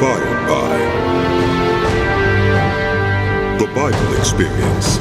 Inspired by the Bible Experience.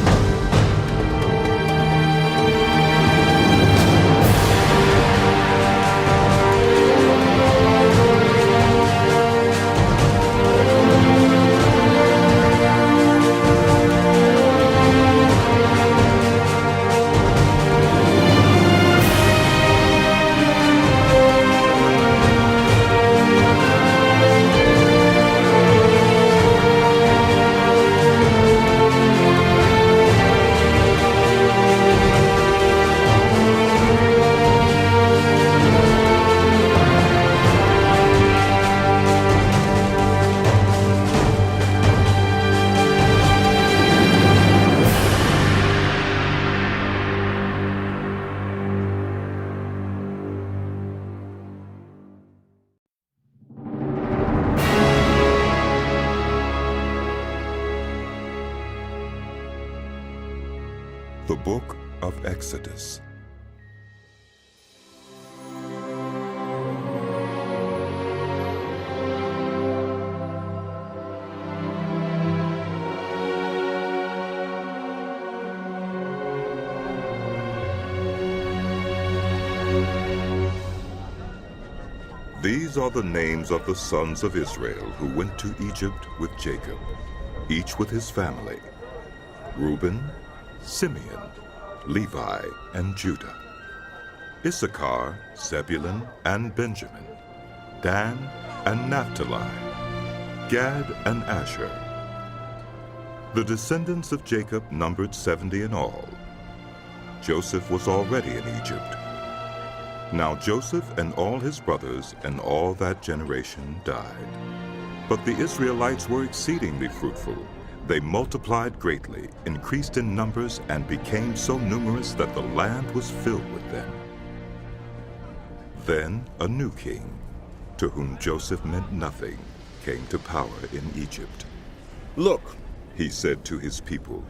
The Book of Exodus. These are the names of the sons of Israel who went to Egypt with Jacob, each with his family: Reuben, Simeon, Levi, and Judah; Issachar, Zebulun, and Benjamin; Dan and Naphtali; Gad and Asher. The descendants of Jacob numbered 70 in all. Joseph was already in Egypt. Now Joseph and all his brothers and all that generation died. But the Israelites were exceedingly fruitful. They multiplied greatly, increased in numbers, and became so numerous that the land was filled with them. Then a new king, to whom Joseph meant nothing, came to power in Egypt. "Look," he said to his people,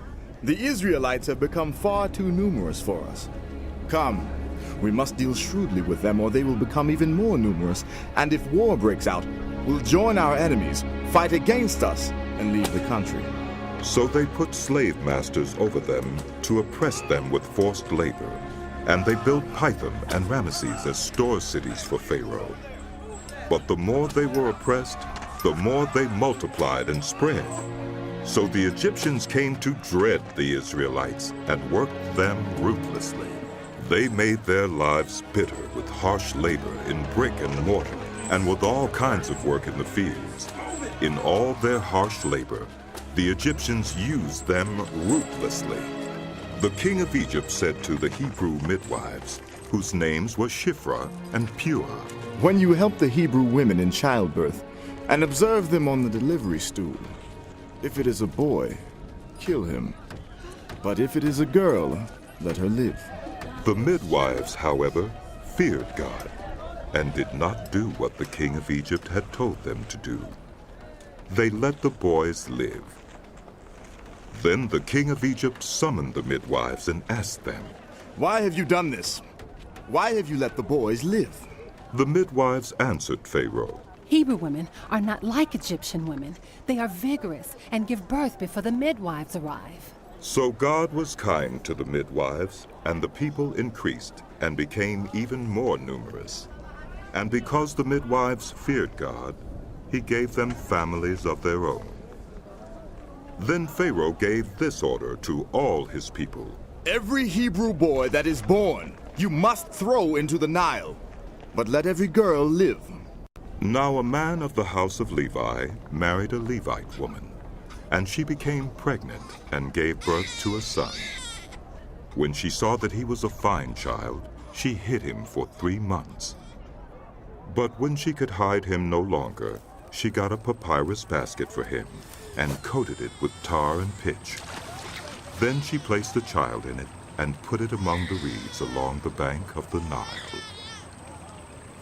"the Israelites have become far too numerous for us. Come, we must deal shrewdly with them, or they will become even more numerous, and if war breaks out, we'll join our enemies, fight against us, and leave the country." So they put slave masters over them to oppress them with forced labor, and they built Pithom and Ramesses as store cities for Pharaoh. But the more they were oppressed, the more they multiplied and spread. So the Egyptians came to dread the Israelites and worked them ruthlessly. They made their lives bitter with harsh labor in brick and mortar, and with all kinds of work in the fields. In all their harsh labor, the Egyptians used them ruthlessly. The king of Egypt said to the Hebrew midwives, whose names were Shiphrah and Puah, "When you help the Hebrew women in childbirth, and observe them on the delivery stool, if it is a boy, kill him. But if it is a girl, let her live." The midwives, however, feared God, and did not do what the king of Egypt had told them to do. They let the boys live. Then the king of Egypt summoned the midwives and asked them, "Why have you done this? Why have you let the boys live?" The midwives answered Pharaoh, "Hebrew women are not like Egyptian women. They are vigorous and give birth before the midwives arrive." So God was kind to the midwives, and the people increased and became even more numerous. And because the midwives feared God, he gave them families of their own. Then Pharaoh gave this order to all his people: "Every Hebrew boy that is born, you must throw into the Nile, but let every girl live." Now a man of the house of Levi married a Levite woman, and she became pregnant and gave birth to a son. When she saw that he was a fine child, she hid him for 3 months. But when she could hide him no longer, she got a papyrus basket for him and coated it with tar and pitch. Then she placed the child in it and put it among the reeds along the bank of the Nile.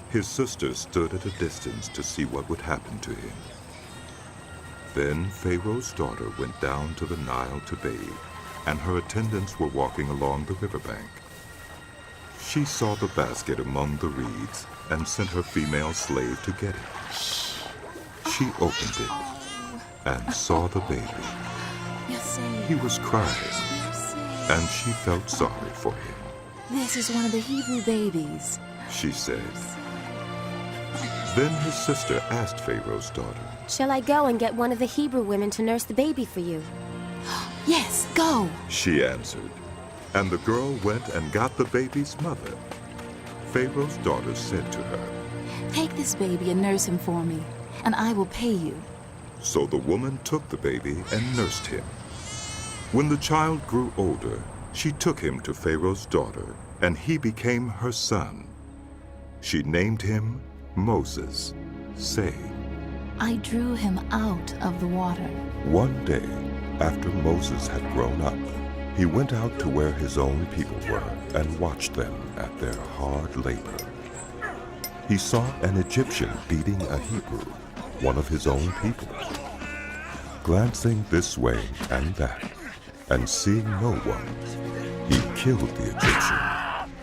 His sisters stood at a distance to see what would happen to him. Then Pharaoh's daughter went down to the Nile to bathe, and her attendants were walking along the riverbank. She saw the basket among the reeds and sent her female slave to get it. she opened it and saw the baby. You're safe. He was crying, You're safe. and she felt sorry for him. This is one of the Hebrew babies. She said. Then his sister asked Pharaoh's daughter, Shall I go and get one of the Hebrew women to nurse the baby for you? Yes, go. She answered, and the girl went and got the baby's mother. Pharaoh's daughter said to her, Take this baby and nurse him for me, and I will pay you. So the woman took the baby and nursed him. When the child grew older, she took him to Pharaoh's daughter, and he became her son. She named him Moses, saying, I drew him out of the water. One day, after Moses had grown up, he went out to where his own people were and watched them at their hard labor. He saw an Egyptian beating a Hebrew, one of his own people. Glancing this way and that, and seeing no one, he killed the Egyptian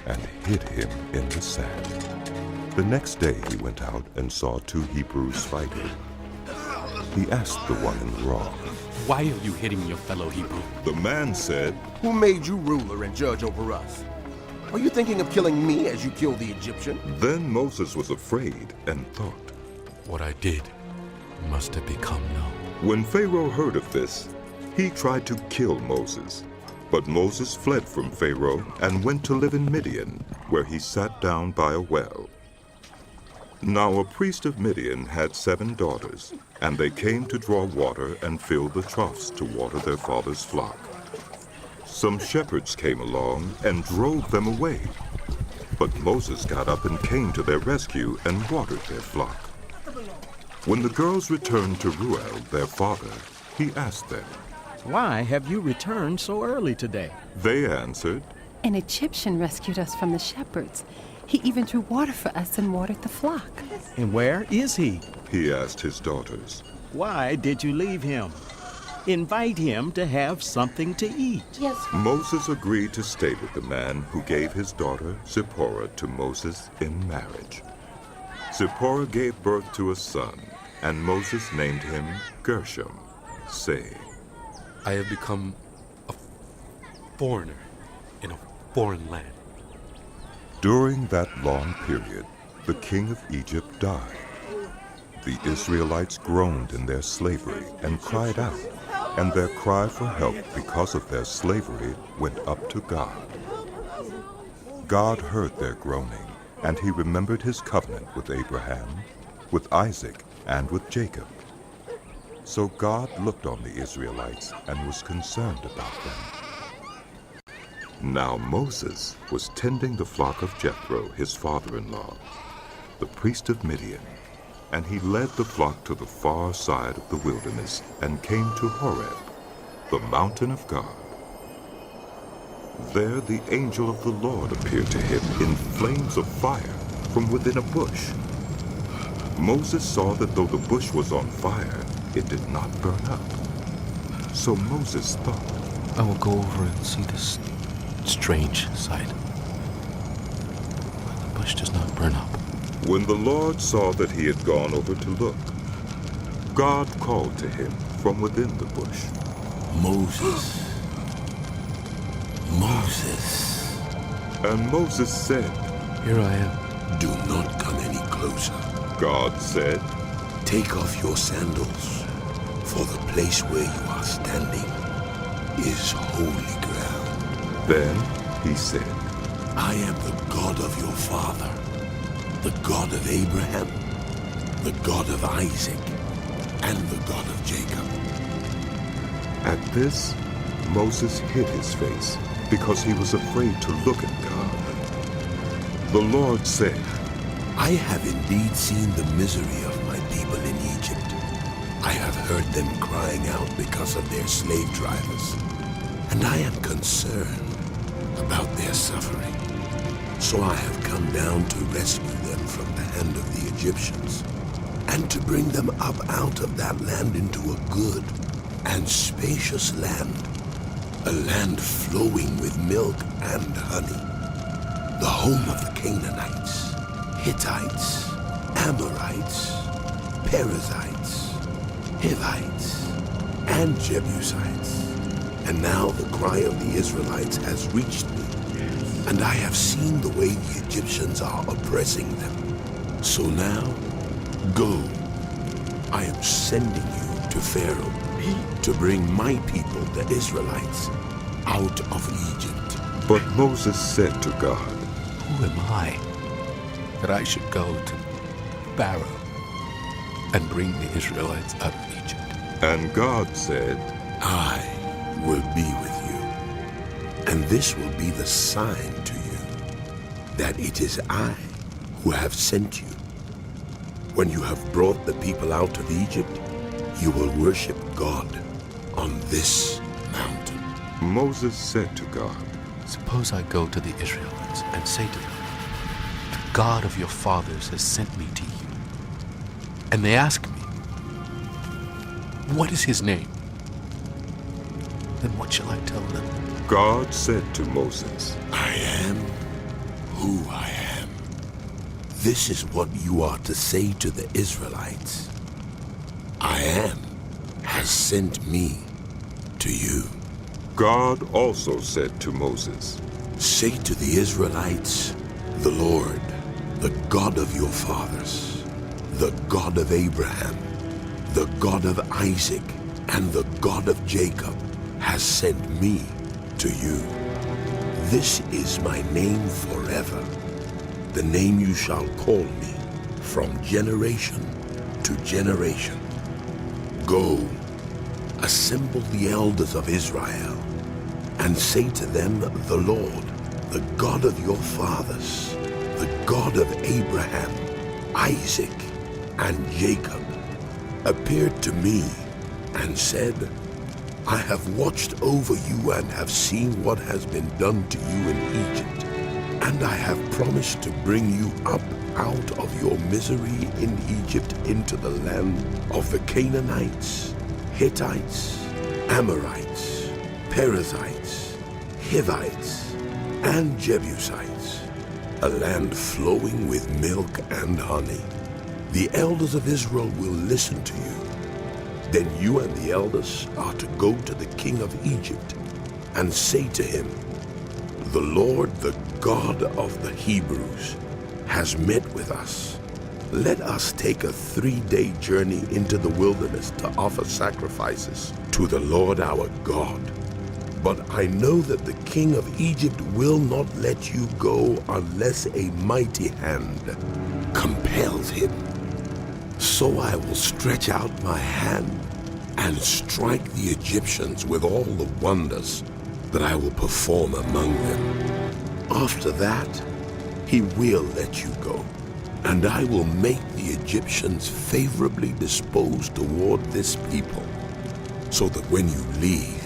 and hid him in the sand. The next day he went out and saw two Hebrews fighting. He asked the one in the wrong, Why are you hitting your fellow Hebrew? The man said, Who made you ruler and judge over us? Are you thinking of killing me as you killed the Egyptian? Then Moses was afraid and thought, What I did must have become known. When Pharaoh heard of this, he tried to kill Moses. But Moses fled from Pharaoh and went to live in Midian, where he sat down by a well. Now a priest of Midian had 7 daughters, and they came to draw water and fill the troughs to water their father's flock. Some shepherds came along and drove them away. But Moses got up and came to their rescue and watered their flock. When the girls returned to Reuel, their father, he asked them. Why have you returned so early today? They answered, An Egyptian rescued us from the shepherds. He even drew water for us and watered the flock. And where is he? He asked his daughters. Why did you leave him? Invite him to have something to eat. Yes. Moses agreed to stay with the man who gave his daughter Zipporah to Moses in marriage. Zipporah gave birth to a son, and Moses named him Gershom, saying, I have become a foreigner in a foreign land. During that long period, the king of Egypt died. The Israelites groaned in their slavery and cried out, and their cry for help because of their slavery went up to God. God heard their groaning, and he remembered his covenant with Abraham, with Isaac, and with Jacob. So God looked on the Israelites and was concerned about them. Now Moses was tending the flock of Jethro, his father-in-law, the priest of Midian, and he led the flock to the far side of the wilderness and came to Horeb, the mountain of God. There the angel of the Lord appeared to him in flames of fire from within a bush. Moses saw that though the bush was on fire, it did not burn up. So Moses thought, I will go over and see this strange sight. The bush does not burn up. when the Lord saw that he had gone over to look, God called to him from within the bush. Moses. Moses. And Moses said, Here I am. Do not come any closer. God said, Take off your sandals, for the place where you are standing is holy ground. Then he said, I am the God of your father, the God of Abraham, the God of Isaac, and the God of Jacob. At this, Moses hid his face because he was afraid to look at God. The Lord said, I have indeed seen the misery of my people in Egypt. I have heard them crying out because of their slave drivers, and I am concerned about their suffering. So I have come down to rescue them from the hand of the Egyptians, and to bring them up out of that land into a good and spacious land, a land flowing with milk and honey, the home of the Canaanites, Hittites, Amorites, Perizzites, Hivites, and Jebusites. And now the cry of the Israelites has reached me, and I have seen the way the Egyptians are oppressing them. So now, go. I am sending you to Pharaoh to bring my people, the Israelites, out of Egypt. But Moses said to God, Who am I that I should go to Pharaoh and bring the Israelites out of Egypt? And God said, I will be with you, and this will be the sign to you that it is I who have sent you. When you have brought the people out of Egypt, you will worship God on this mountain. Moses said to God, Suppose I go to the Israelites and say to them, The God of your fathers has sent me to you. And they ask me, What is his name? Then what shall I tell them? God said to Moses, I am who I am. This is what you are to say to the Israelites. I am has sent me to you. God also said to Moses, Say to the Israelites, the Lord, the God of your fathers, the God of Abraham, the God of Isaac, and the God of Jacob, has sent me to you. This is my name forever, the name you shall call me from generation to generation. Go, assemble the elders of Israel, and say to them, the Lord, the God of your fathers, the God of Abraham, Isaac, and Jacob, appeared to me and said, I have watched over you and have seen what has been done to you in Egypt, and I have promised to bring you up out of your misery in Egypt into the land of the Canaanites, Hittites, Amorites, Perizzites, Hivites, and Jebusites, a land flowing with milk and honey. The elders of Israel will listen to you. Then you and the elders are to go to the king of Egypt and say to him, The Lord, the God of the Hebrews, has met with us. Let us take a 3-day journey into the wilderness to offer sacrifices to the Lord our God. But I know that the king of Egypt will not let you go unless a mighty hand compels him. So I will stretch out my hand and strike the Egyptians with all the wonders that I will perform among them. After that, he will let you go, and I will make the Egyptians favorably disposed toward this people, so that when you leave,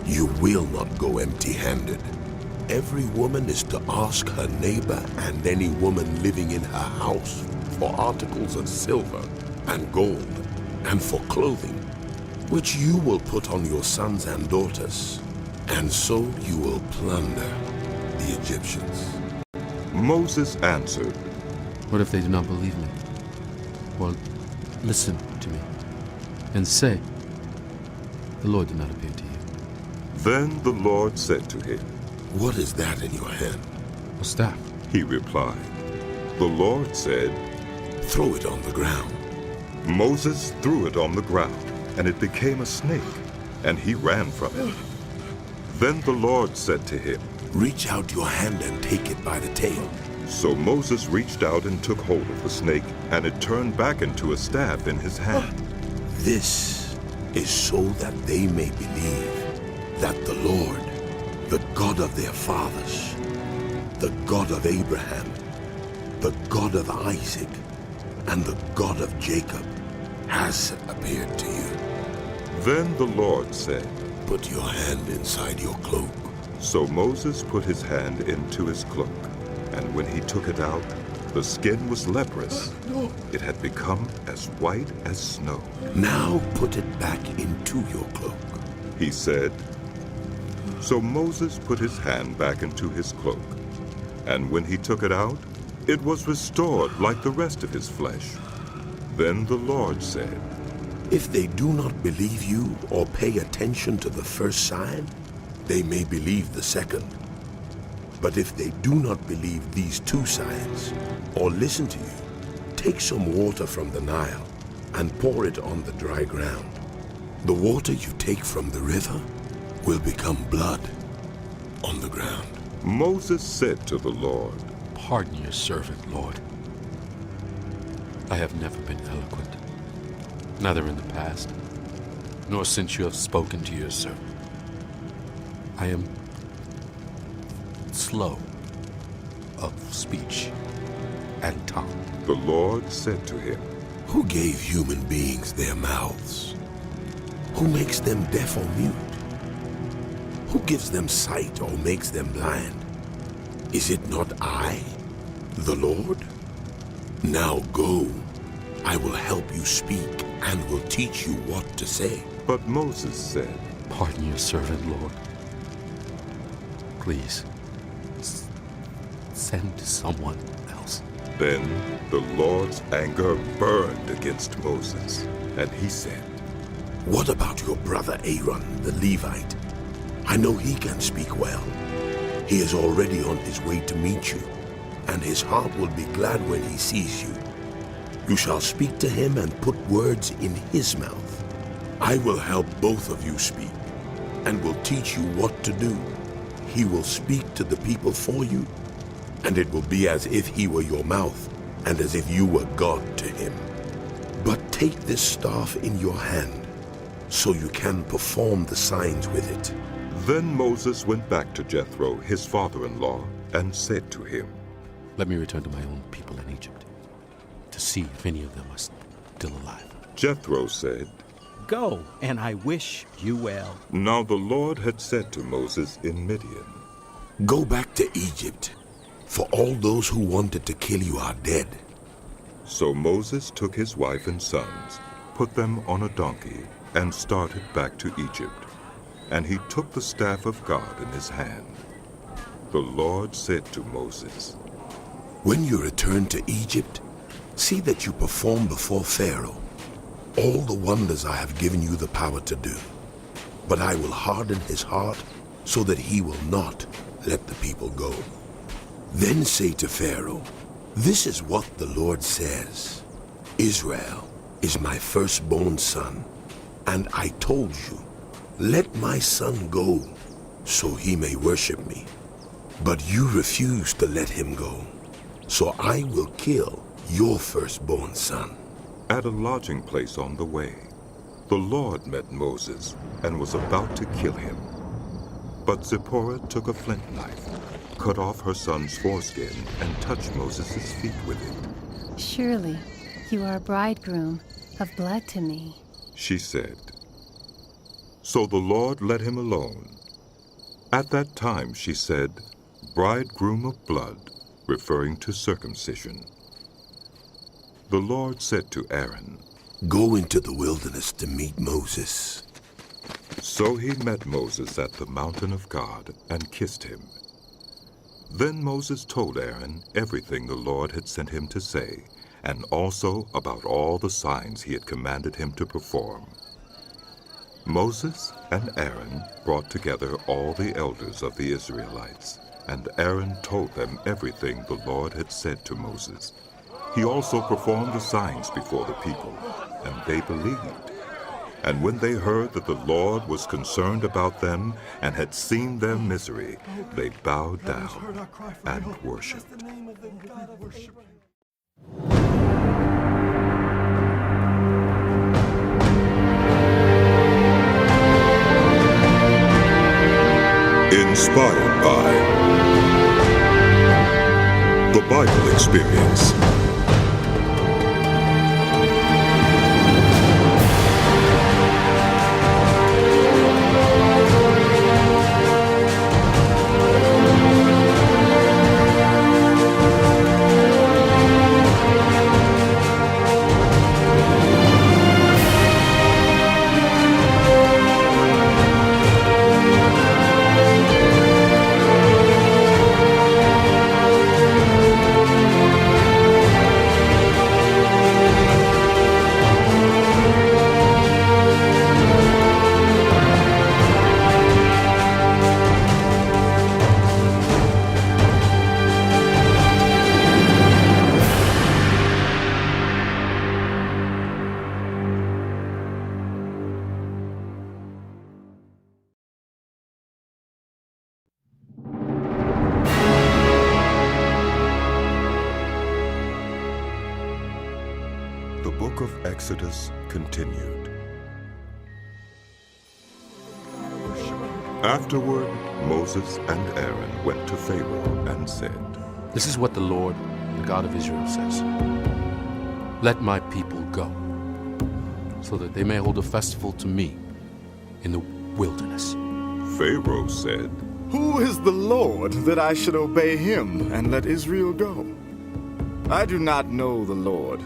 you will not go empty-handed. Every woman is to ask her neighbor and any woman living in her house for articles of silver and gold and for clothing, which you will put on your sons and daughters, and so you will plunder the Egyptians. Moses answered, What if they do not believe me? Well, listen to me and say, The Lord did not appear to you. Then the Lord said to him, What is that in your hand? A staff. He replied. The Lord said, Throw it on the ground. Moses threw it on the ground, and it became a snake, and he ran from it. Then the Lord said to him, Reach out your hand and take it by the tail. So Moses reached out and took hold of the snake, and it turned back into a staff in his hand. This is so that they may believe that the Lord, the God of their fathers, the God of Abraham, the God of Isaac, and the God of Jacob, has appeared to you. Then the Lord said, Put your hand inside your cloak. So Moses put his hand into his cloak, and when he took it out, the skin was leprous. It had become as white as snow. Now put it back into your cloak. He said. So Moses put his hand back into his cloak, and when he took it out, it was restored like the rest of his flesh. Then the Lord said, If they do not believe you or pay attention to the first sign, they may believe the second. But if they do not believe these two signs or listen to you, take some water from the Nile and pour it on the dry ground. The water you take from the river will become blood on the ground. Moses said to the Lord, Pardon your servant, Lord. I have never been eloquent, neither in the past, nor since you have spoken to your servant. I am slow of speech and tongue. The Lord said to him, Who gave human beings their mouths? Who makes them deaf or mute? Who gives them sight or makes them blind? Is it not I, the Lord? Now go, I will help you speak and will teach you what to say. But Moses said, Pardon your servant, Lord. Please, send someone else. Then the Lord's anger burned against Moses, and he said, What about your brother Aaron, the Levite? I know he can speak well. He is already on his way to meet you, and his heart will be glad when he sees you. You shall speak to him and put words in his mouth. I will help both of you speak, and will teach you what to do. He will speak to the people for you, and it will be as if he were your mouth, and as if you were God to him. But take this staff in your hand, so you can perform the signs with it. Then Moses went back to Jethro, his father-in-law, and said to him, Let me return to my own people in Egypt, to see if any of them are still alive. Jethro said, Go, and I wish you well. Now the Lord had said to Moses in Midian, Go back to Egypt, for all those who wanted to kill you are dead. So Moses took his wife and sons, put them on a donkey, and started back to Egypt. And he took the staff of God in his hand. The Lord said to Moses, When you return to Egypt, see that you perform before Pharaoh all the wonders I have given you the power to do. But I will harden his heart so that he will not let the people go. Then say to Pharaoh, This is what the Lord says. Israel is my firstborn son, and I told you, let my son go, so he may worship me. But you refused to let him go, so I will kill your firstborn son. At a lodging place on the way, the Lord met Moses and was about to kill him. But Zipporah took a flint knife, cut off her son's foreskin, and touched Moses' feet with it. Surely you are a bridegroom of blood to me, she said. So the Lord let him alone. At that time she said, Bridegroom of blood, referring to circumcision. The Lord said to Aaron, Go into the wilderness to meet Moses. So he met Moses at the mountain of God and kissed him. Then Moses told Aaron everything the Lord had sent him to say, and also about all the signs he had commanded him to perform. Moses and Aaron brought together all the elders of the Israelites, and Aaron told them everything the Lord had said to Moses. He also performed the signs before the people, and they believed. And when they heard that the Lord was concerned about them and had seen their misery, they bowed down and worshipped. Inspired by the Bible Experience. book of Exodus continued. Afterward, Moses and Aaron went to Pharaoh and said, This is what the Lord, the God of Israel, says. Let my people go, so that they may hold a festival to me in the wilderness. Pharaoh said, Who is the Lord that I should obey him and let Israel go? I do not know the Lord,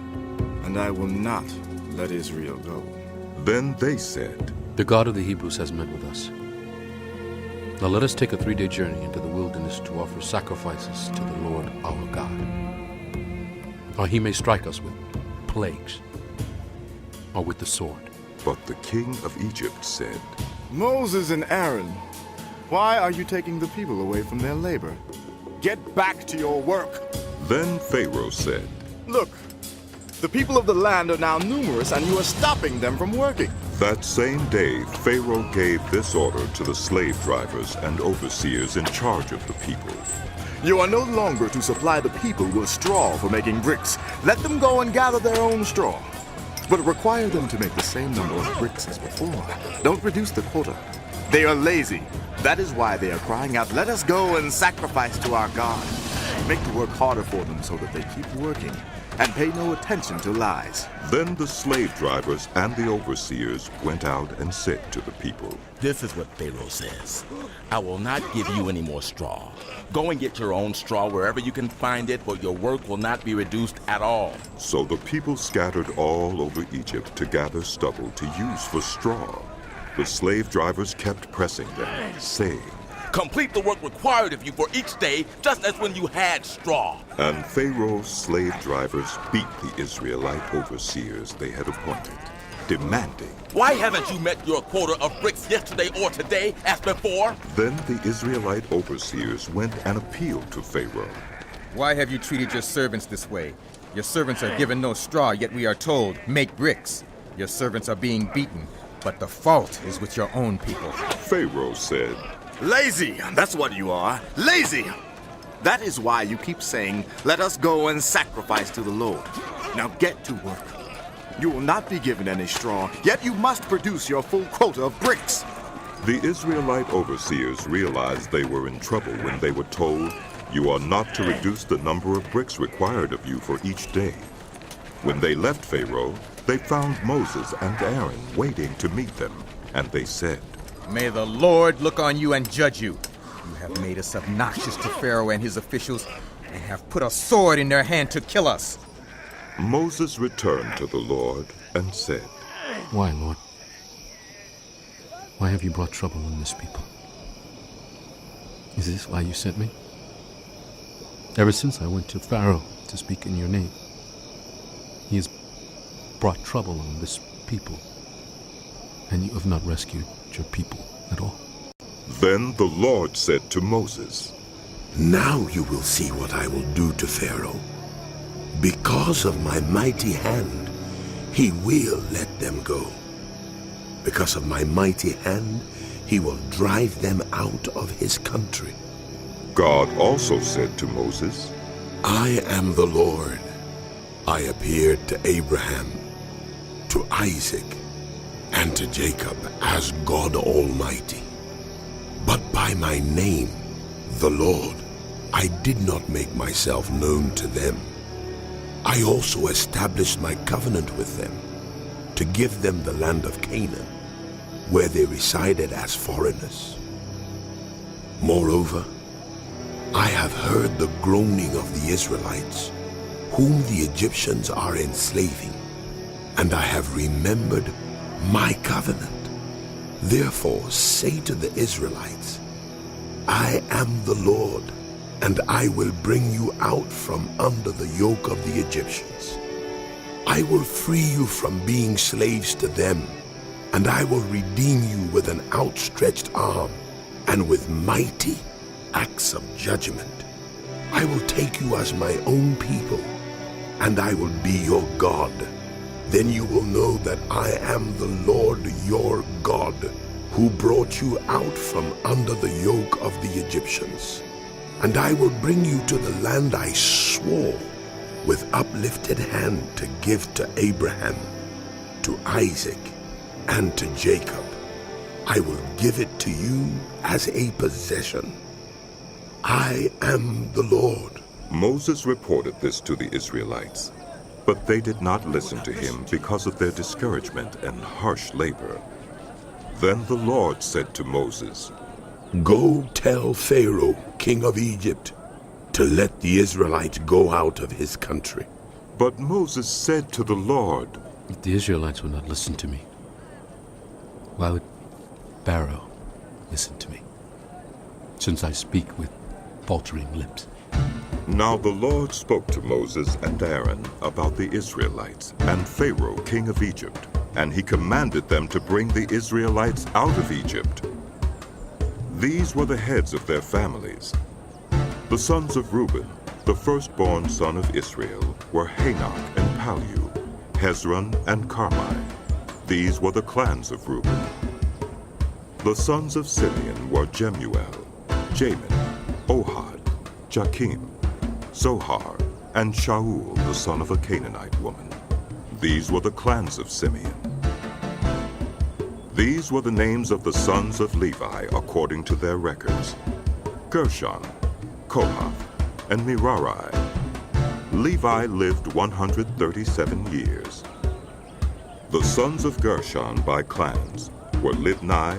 and I will not let Israel go. Then they said, The God of the Hebrews has met with us. Now let us take a 3-day journey into the wilderness to offer sacrifices to the Lord our God. Or he may strike us with plagues, or with the sword. But the king of Egypt said, Moses and Aaron, why are you taking the people away from their labor? Get back to your work. Then Pharaoh said, Look, the people of the land are now numerous, and you are stopping them from working. That same day, Pharaoh gave this order to the slave drivers and overseers in charge of the people. You are no longer to supply the people with straw for making bricks. Let them go and gather their own straw. But require them to make the same number of bricks as before. Don't reduce the quota. They are lazy. That is why they are crying out, Let us go and sacrifice to our God. Make the work harder for them so that they keep working and pay no attention to lies. Then the slave drivers and the overseers went out and said to the people, This is what Pharaoh says. I will not give you any more straw. Go and get your own straw wherever you can find it, but your work will not be reduced at all. So the people scattered all over Egypt to gather stubble to use for straw. The slave drivers kept pressing them, saying, Complete the work required of you for each day, just as when you had straw. And Pharaoh's slave drivers beat the Israelite overseers they had appointed, demanding, Why haven't you met your quota of bricks yesterday or today as before? Then the Israelite overseers went and appealed to Pharaoh. Why have you treated your servants this way? Your servants are given no straw, yet we are told, make bricks. Your servants are being beaten, but the fault is with your own people. Pharaoh said, Lazy, that's what you are. Lazy! That is why you keep saying, Let us go and sacrifice to the Lord. Now get to work. You will not be given any straw, yet you must produce your full quota of bricks. The Israelite overseers realized they were in trouble when they were told, You are not to reduce the number of bricks required of you for each day. When they left Pharaoh, they found Moses and Aaron waiting to meet them, and they said, May the Lord look on you and judge you. You have made us obnoxious to Pharaoh and his officials, and have put a sword in their hand to kill us. Moses returned to the Lord and said, Why, Lord? Why have you brought trouble on this people? Is this why you sent me? Ever since I went to Pharaoh to speak in your name, he has brought trouble on this people, and you have not rescued your people at all. Then the Lord said to Moses, Now you will see what I will do to Pharaoh. Because of my mighty hand, he will let them go. Because of my mighty hand, he will drive them out of his country. God also said to Moses, I am the Lord. I appeared to Abraham, to Isaac, and to Jacob as God Almighty. But by my name, the Lord, I did not make myself known to them. I also established my covenant with them to give them the land of Canaan, where they resided as foreigners. Moreover, I have heard the groaning of the Israelites, whom the Egyptians are enslaving, and I have remembered my covenant. Therefore say to the Israelites, I am the Lord, and I will bring you out from under the yoke of the Egyptians. I will free you from being slaves to them, and I will redeem you with an outstretched arm and with mighty acts of judgment. I will take you as my own people, and I will be your God. Then you will know that I am the Lord your God, who brought you out from under the yoke of the Egyptians. And I will bring you to the land I swore with uplifted hand to give to Abraham, to Isaac, and to Jacob. I will give it to you as a possession. I am the Lord. Moses reported this to the Israelites, but they did not listen to him because of their discouragement and harsh labor. Then the Lord said to Moses, Go tell Pharaoh, king of Egypt, to let the Israelites go out of his country. But Moses said to the Lord, If the Israelites will not listen to me, why would Pharaoh listen to me, since I speak with faltering lips? Now the Lord spoke to Moses and Aaron about the Israelites and Pharaoh, king of Egypt, and he commanded them to bring the Israelites out of Egypt. These were the heads of their families. The sons of Reuben, the firstborn son of Israel, were Hanok and Palu, Hezron and Carmi. These were the clans of Reuben. The sons of Simeon were Jemuel, Jamin, Ohad, Jakim, Zohar, and Shaul, the son of a Canaanite woman. These were the clans of Simeon. These were the names of the sons of Levi according to their records: Gershon, Kohath, and Merari. Levi lived 137 years. The sons of Gershon by clans were Libni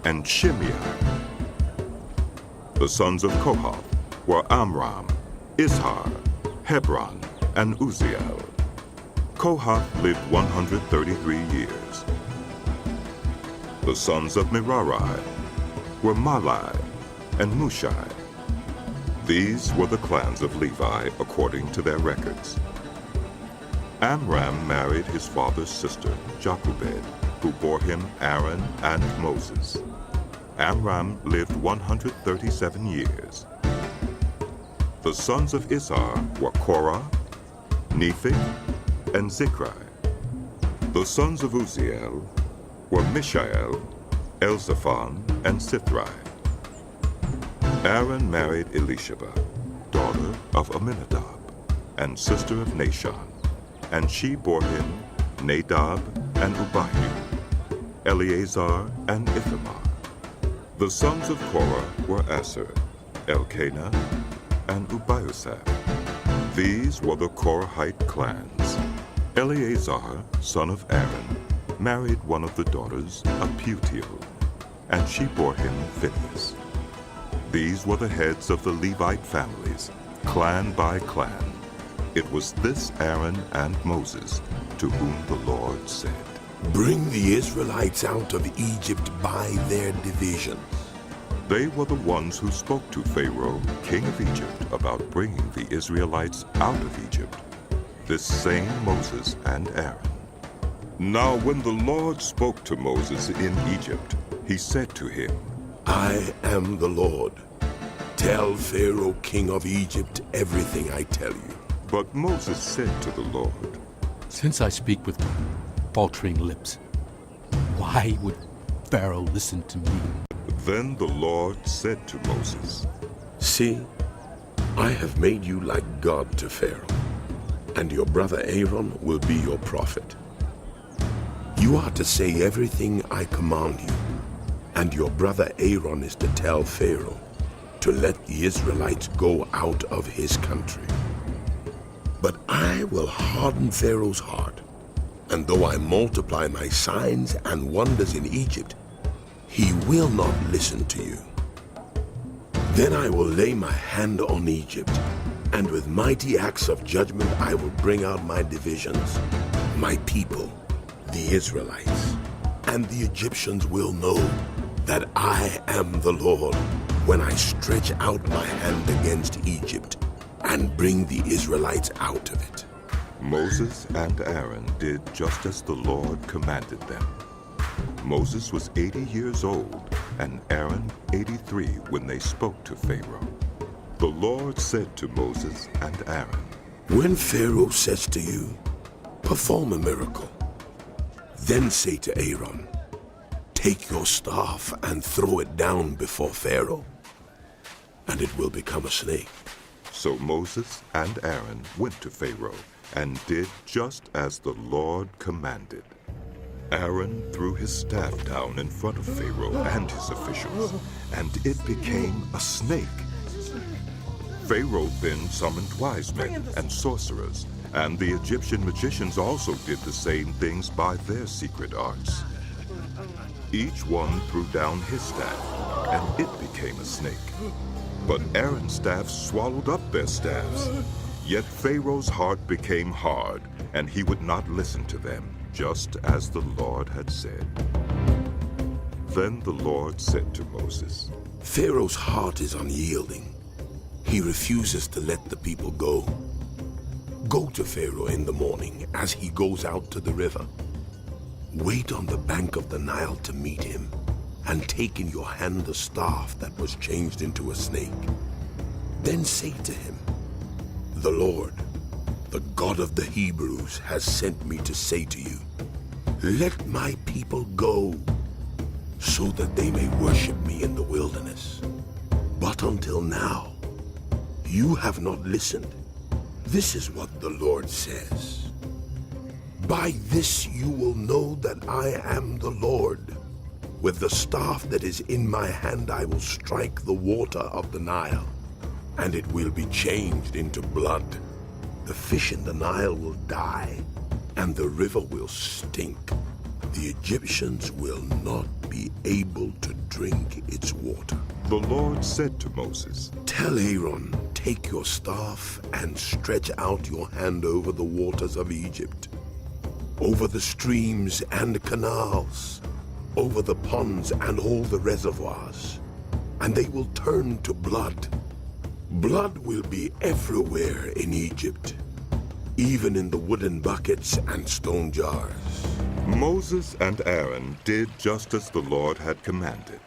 and Shimei. The sons of Kohath were Amram, Izhar, Hebron, and Uzziel. Kohath lived 133 years. The sons of Merari were Malai and Mushai. These were the clans of Levi according to their records. Amram married his father's sister, Jochebed, who bore him Aaron and Moses. Amram lived 137 years. The sons of Izhar were Korah, Nepheg, and Zikri. The sons of Uzziel were Mishael, Elzaphan, and Sithri. Aaron married Elisheba, daughter of Aminadab, and sister of Nashon, and she bore him Nadab and Abihu, Eleazar and Ithamar. The sons of Korah were Asher, Elkanah, and Abiasaph. These were the Korahite clans. Eleazar, son of Aaron, married one of the daughters of Putiel, and she bore him Phinehas. These were the heads of the Levite families, clan by clan. It was this Aaron and Moses to whom the Lord said, Bring the Israelites out of Egypt by their divisions. They were the ones who spoke to Pharaoh, king of Egypt, about bringing the Israelites out of Egypt. This same Moses and Aaron. Now when the Lord spoke to Moses in Egypt, he said to him, I am the Lord. Tell Pharaoh, king of Egypt, everything I tell you. But Moses said to the Lord, Since I speak with faltering lips, why would Pharaoh listen to me? Then the Lord said to Moses, See, I have made you like God to Pharaoh, and your brother Aaron will be your prophet. You are to say everything I command you, and your brother Aaron is to tell Pharaoh to let the Israelites go out of his country. But I will harden Pharaoh's heart, and though I multiply my signs and wonders in Egypt, he will not listen to you. Then I will lay my hand on Egypt, and with mighty acts of judgment I will bring out my divisions, my people, the Israelites. And the Egyptians will know that I am the Lord when I stretch out my hand against Egypt and bring the Israelites out of it. Moses and Aaron did just as the Lord commanded them. Moses was 80 years old, and Aaron 83 when they spoke to Pharaoh. The Lord said to Moses and Aaron, When Pharaoh says to you, perform a miracle, then say to Aaron, take your staff and throw it down before Pharaoh, and it will become a snake. So Moses and Aaron went to Pharaoh and did just as the Lord commanded. Aaron threw his staff down in front of Pharaoh and his officials, and it became a snake. Pharaoh then summoned wise men and sorcerers, and the Egyptian magicians also did the same things by their secret arts. Each one threw down his staff, and it became a snake. But Aaron's staff swallowed up their staffs. Yet Pharaoh's heart became hard, and he would not listen to them, just as the Lord had said. Then the Lord said to Moses, Pharaoh's heart is unyielding. He refuses to let the people go. Go to Pharaoh in the morning as he goes out to the river. Wait on the bank of the Nile to meet him, and take in your hand the staff that was changed into a snake. Then say to him, The Lord, the God of the Hebrews, has sent me to say to you, let my people go, so that they may worship me in the wilderness. But until now, you have not listened. This is what the Lord says. By this you will know that I am the Lord. With the staff that is in my hand I will strike the water of the Nile, and it will be changed into blood. The fish in the Nile will die, and the river will stink. The Egyptians will not be able to drink its water. The Lord said to Moses, Tell Aaron, take your staff and stretch out your hand over the waters of Egypt, over the streams and canals, over the ponds and all the reservoirs, and they will turn to blood. Blood will be everywhere in Egypt, even in the wooden buckets and stone jars. Moses and Aaron did just as the Lord had commanded.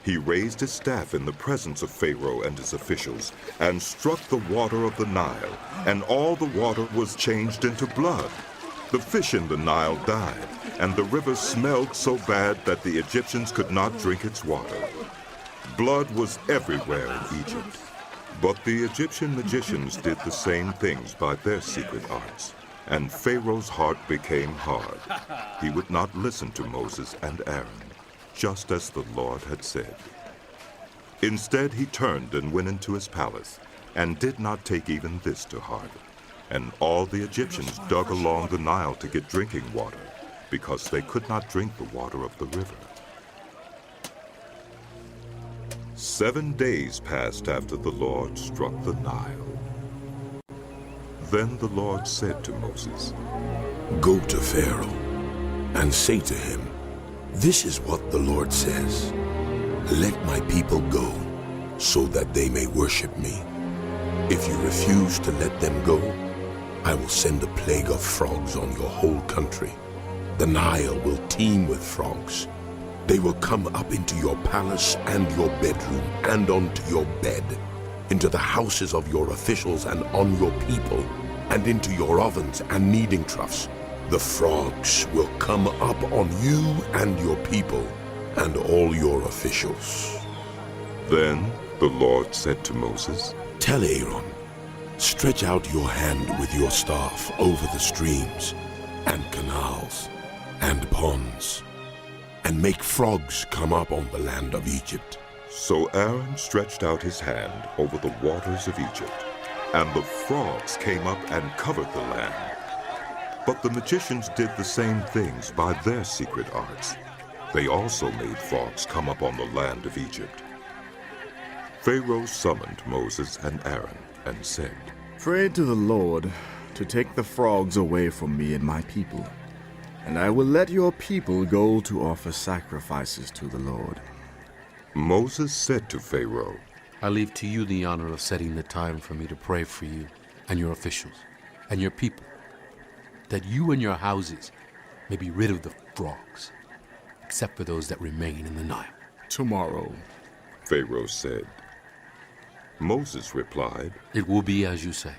He raised his staff in the presence of Pharaoh and his officials, and struck the water of the Nile, and all the water was changed into blood. The fish in the Nile died, and the river smelled so bad that the Egyptians could not drink its water. Blood was everywhere in Egypt. But the Egyptian magicians did the same things by their secret arts, and Pharaoh's heart became hard. He would not listen to Moses and Aaron, just as the Lord had said. Instead, he turned and went into his palace, and did not take even this to heart. And all the Egyptians dug along the Nile to get drinking water, because they could not drink the water of the river. 7 days passed after the Lord struck the Nile. Then the Lord said to Moses, Go to Pharaoh and say to him, This is what the Lord says. Let my people go, so that they may worship me. If you refuse to let them go, I will send a plague of frogs on your whole country. The Nile will teem with frogs. They will come up into your palace and your bedroom and onto your bed, into the houses of your officials and on your people, and into your ovens and kneading troughs. The frogs will come up on you and your people and all your officials. Then the Lord said to Moses, Tell Aaron, stretch out your hand with your staff over the streams and canals and ponds, and make frogs come up on the land of Egypt. So Aaron stretched out his hand over the waters of Egypt, and the frogs came up and covered the land. But the magicians did the same things by their secret arts. They also made frogs come up on the land of Egypt. Pharaoh summoned Moses and Aaron and said, Pray to the Lord to take the frogs away from me and my people, and I will let your people go to offer sacrifices to the Lord. Moses said to Pharaoh, I leave to you the honor of setting the time for me to pray for you and your officials and your people, that you and your houses may be rid of the frogs, except for those that remain in the Nile. Tomorrow, Pharaoh said. Moses replied, It will be as you say,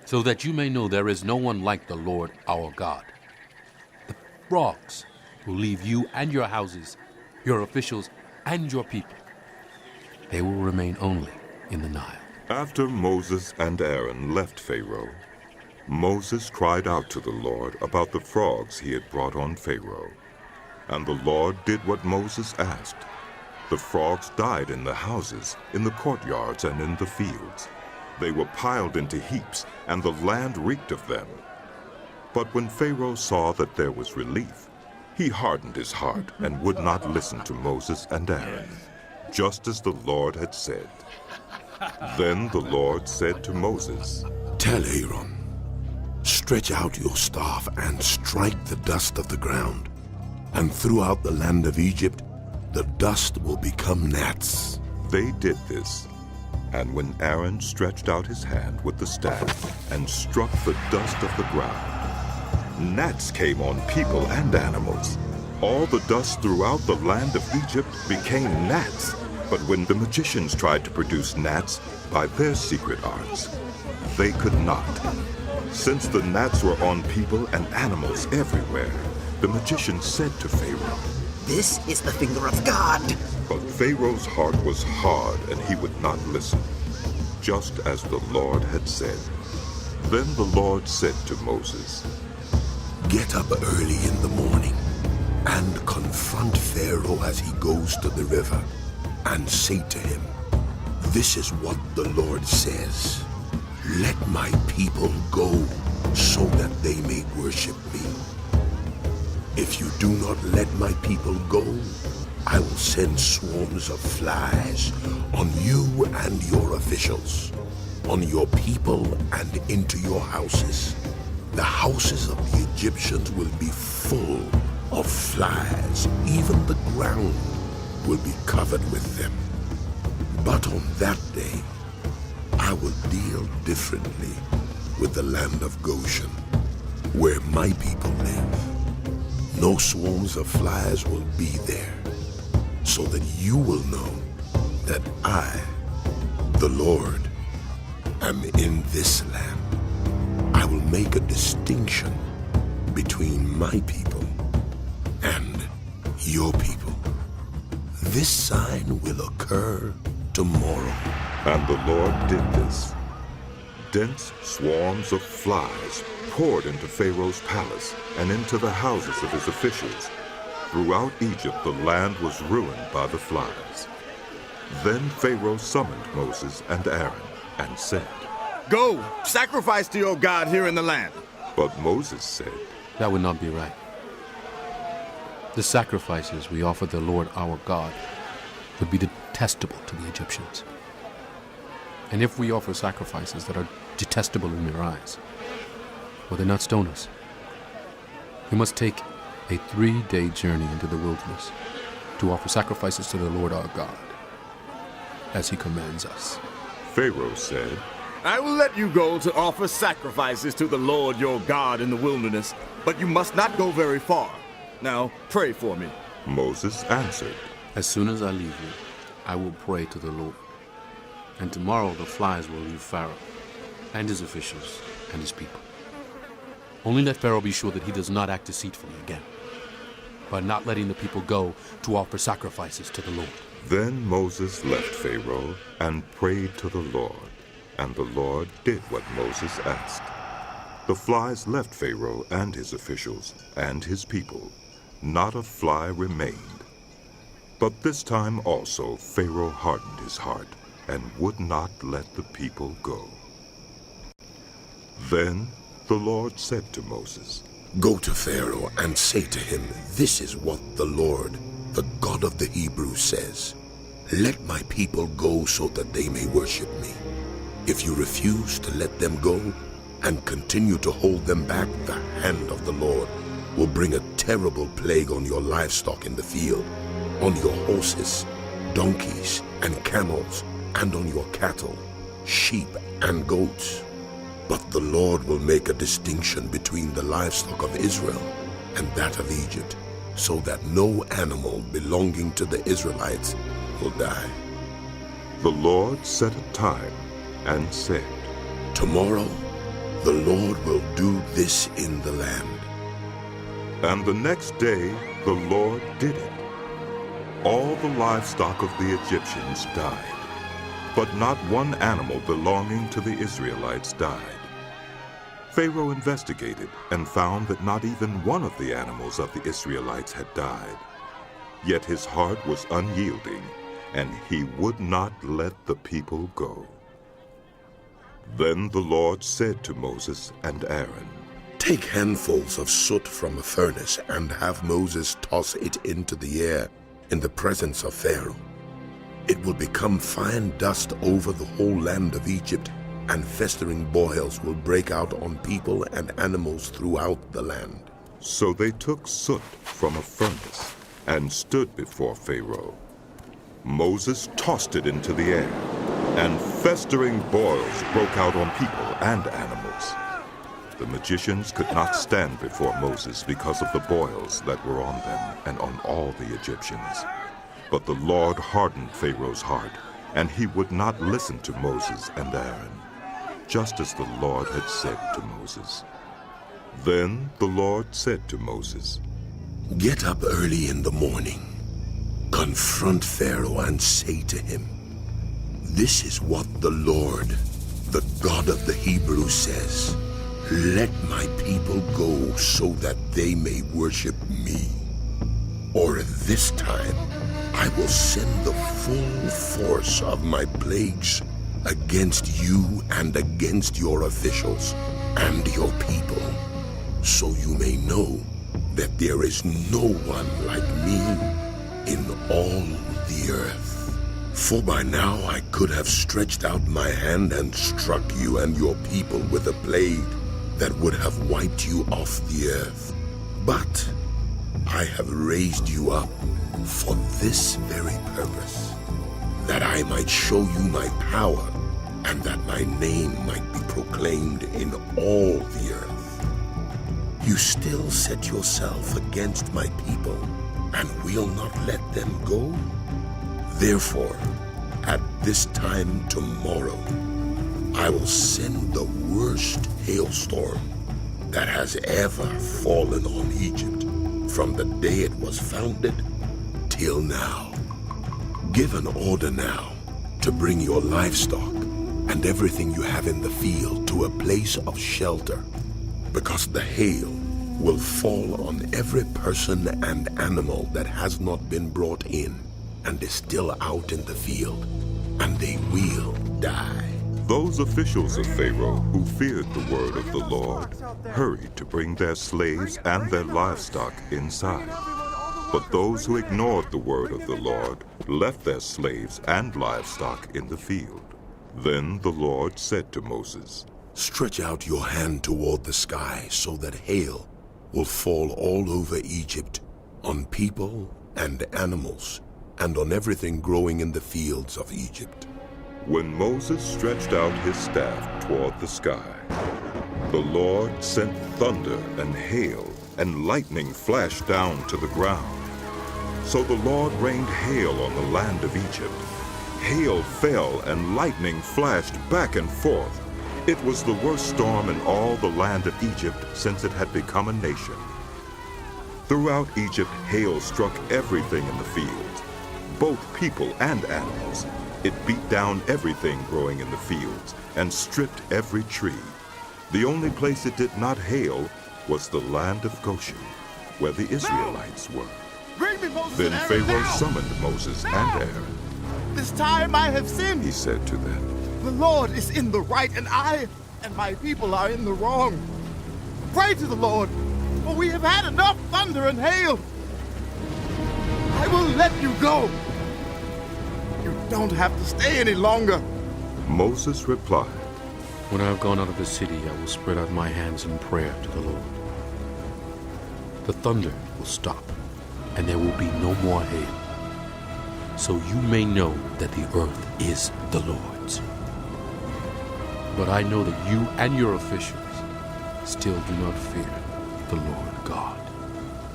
so that you may know there is no one like the Lord our God. The frogs will leave you and your houses, your officials and your people. They will remain only in the Nile. After Moses and Aaron left Pharaoh, Moses cried out to the Lord about the frogs he had brought on Pharaoh. And the Lord did what Moses asked. The frogs died in the houses, in the courtyards, and in the fields. They were piled into heaps, and the land reeked of them. But when Pharaoh saw that there was relief, he hardened his heart and would not listen to Moses and Aaron, just as the Lord had said. Then the Lord said to Moses, Tell Aaron, stretch out your staff and strike the dust of the ground, and throughout the land of Egypt the dust will become gnats. They did this, and when Aaron stretched out his hand with the staff and struck the dust of the ground, gnats came on people and animals. All the dust throughout the land of Egypt became gnats. But when the magicians tried to produce gnats by their secret arts, they could not. Since the gnats were on people and animals everywhere, the magicians said to Pharaoh, This is the finger of God. But Pharaoh's heart was hard and he would not listen, just as the Lord had said. Then the Lord said to Moses, Get up early in the morning and confront Pharaoh as he goes to the river, and say to him, This is what the Lord says. Let my people go so that they may worship me. If you do not let my people go, I will send swarms of flies on you and your officials, on your people and into your houses. The houses of the Egyptians will be full of flies. Even the ground will be covered with them. But on that day, I will deal differently with the land of Goshen, where my people live. No swarms of flies will be there, so that you will know that I, the Lord, am in this land. I will make a distinction between my people and your people. This sign will occur tomorrow. And the Lord did this. Dense swarms of flies poured into Pharaoh's palace and into the houses of his officials. Throughout Egypt, the land was ruined by the flies. Then Pharaoh summoned Moses and Aaron and said, Go, sacrifice to your God here in the land. But Moses said, That would not be right. The sacrifices we offer the Lord our God would be detestable to the Egyptians. And if we offer sacrifices that are detestable in their eyes, will they not stone us? We must take a 3-day journey into the wilderness to offer sacrifices to the Lord our God, as he commands us. Pharaoh said, I will let you go to offer sacrifices to the Lord your God in the wilderness, but you must not go very far. Now, pray for me. Moses answered, As soon as I leave you, I will pray to the Lord. And tomorrow the flies will leave Pharaoh and his officials and his people. Only let Pharaoh be sure that he does not act deceitfully again, by not letting the people go to offer sacrifices to the Lord. Then Moses left Pharaoh and prayed to the Lord, and the Lord did what Moses asked. The flies left Pharaoh and his officials and his people. Not a fly remained. But this time also Pharaoh hardened his heart and would not let the people go. Then the Lord said to Moses, Go to Pharaoh and say to him, This is what the Lord, the God of the Hebrews, says. Let my people go so that they may worship me. If you refuse to let them go and continue to hold them back, the hand of the Lord will bring a terrible plague on your livestock in the field, on your horses, donkeys, and camels, and on your cattle, sheep, and goats. But the Lord will make a distinction between the livestock of Israel and that of Egypt, so that no animal belonging to the Israelites will die. The Lord set a time and said, Tomorrow the Lord will do this in the land. And the next day the Lord did it. All the livestock of the Egyptians died. But not one animal belonging to the Israelites died. Pharaoh investigated and found that not even one of the animals of the Israelites had died. Yet his heart was unyielding, and he would not let the people go. Then the Lord said to Moses and Aaron, Take handfuls of soot from a furnace and have Moses toss it into the air in the presence of Pharaoh. It will become fine dust over the whole land of Egypt, and festering boils will break out on people and animals throughout the land. So they took soot from a furnace and stood before Pharaoh. Moses tossed it into the air, and festering boils broke out on people and animals. The magicians could not stand before Moses because of the boils that were on them and on all the Egyptians. But the Lord hardened Pharaoh's heart, and he would not listen to Moses and Aaron, just as the Lord had said to Moses. Then the Lord said to Moses, Get up early in the morning, confront Pharaoh and say to him, This is what the Lord, the God of the Hebrews, says. Let my people go so that they may worship me. Or this time, I will send the full force of my plagues against you and against your officials and your people, so you may know that there is no one like me in all the earth. For by now I could have stretched out my hand and struck you and your people with a plague that would have wiped you off the earth. But I have raised you up for this very purpose, that I might show you my power, and that my name might be proclaimed in all the earth. You still set yourself against my people, and will not let them go? Therefore, at this time tomorrow, I will send the worst hailstorm that has ever fallen on Egypt from the day it was founded till now. Give an order now to bring your livestock and everything you have in the field to a place of shelter, because the hail will fall on every person and animal that has not been brought in and is still out in the field, and they will die. Those officials of Pharaoh who feared the word of the Lord hurried to bring their slaves and their livestock inside. But those who ignored the word of the Lord left their slaves and livestock in the field. Then the Lord said to Moses, Stretch out your hand toward the sky so that hail will fall all over Egypt, on people and animals, and on everything growing in the fields of Egypt. When Moses stretched out his staff toward the sky, the Lord sent thunder and hail, and lightning flashed down to the ground. So the Lord rained hail on the land of Egypt. Hail fell and lightning flashed back and forth. It was the worst storm in all the land of Egypt since it had become a nation. Throughout Egypt, hail struck everything in the fields, both people and animals. It beat down everything growing in the fields and stripped every tree. The only place it did not hail was the land of Goshen, where the Israelites were. Bring me Moses Then and Aaron Pharaoh now. summoned Moses and Aaron. This time I have sinned. He said to them, The Lord is in the right, and I and my people are in the wrong. Pray to the Lord, for we have had enough thunder and hail. I will let you go. You don't have to stay any longer. Moses replied, When I have gone out of the city, I will spread out my hands in prayer to the Lord. The thunder will stop, and there will be no more hail. So you may know that the earth is the Lord's. But I know that you and your officials still do not fear the Lord God.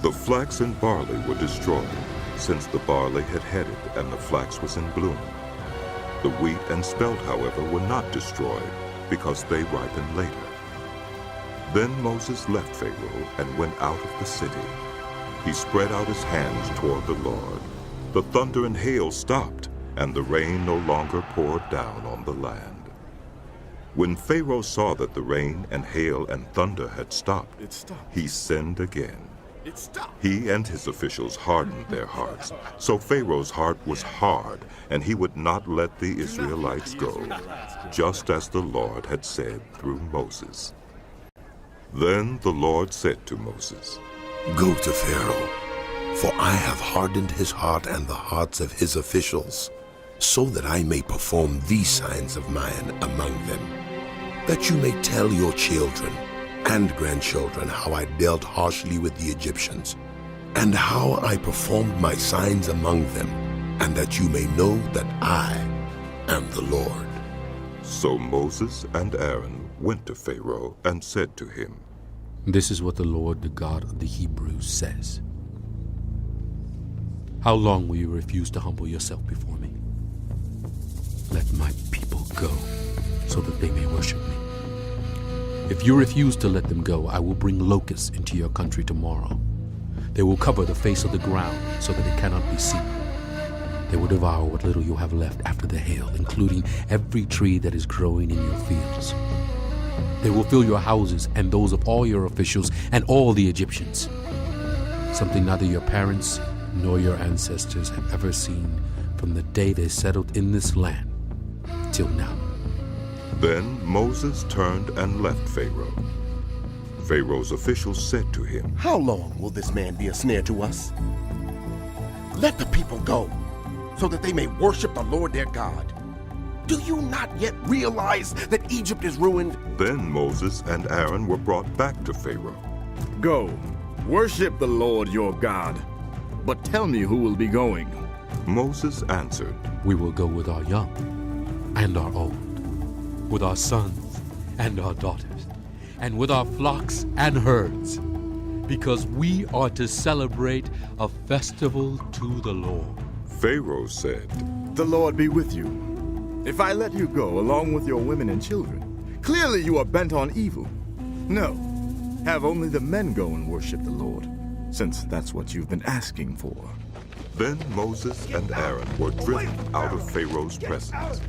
The flax and barley were destroyed, since the barley had headed and the flax was in bloom. The wheat and spelt, however, were not destroyed, because they ripened later. Then Moses left Pharaoh and went out of the city. He spread out his hands toward the Lord. The thunder and hail stopped, and the rain no longer poured down on the land. When Pharaoh saw that the rain and hail and thunder had stopped, he sinned again. He and his officials hardened their hearts. So Pharaoh's heart was hard, and he would not let the Israelites go, just as the Lord had said through Moses. Then the Lord said to Moses, "Go to Pharaoh, for I have hardened his heart and the hearts of his officials, so that I may perform these signs of mine among them, that you may tell your children and grandchildren how I dealt harshly with the Egyptians, and how I performed my signs among them, and that you may know that I am the Lord." So Moses and Aaron went to Pharaoh and said to him, "This is what the Lord, the God of the Hebrews, says. How long will you refuse to humble yourself before me? Let my people go, so that they may worship me. If you refuse to let them go, I will bring locusts into your country tomorrow. They will cover the face of the ground so that it cannot be seen. They will devour what little you have left after the hail, including every tree that is growing in your fields. They will fill your houses and those of all your officials and all the Egyptians, something neither your parents nor your ancestors have ever seen from the day they settled in this land till now." Then Moses turned and left Pharaoh. Pharaoh's officials said to him, "How long will this man be a snare to us? Let the people go, so that they may worship the Lord their God. Do you not yet realize that Egypt is ruined?" Then Moses and Aaron were brought back to Pharaoh. Go, worship the Lord your God. But tell me who will be going. Moses answered, "We will go with our young and our old, with our sons and our daughters, and with our flocks and herds, because we are to celebrate a festival to the Lord." Pharaoh said, "The Lord be with you. If I let you go along with your women and children, clearly you are bent on evil. No, have only the men go and worship the Lord, since that's what you've been asking for." Then Moses and Aaron were driven out of Pharaoh's presence.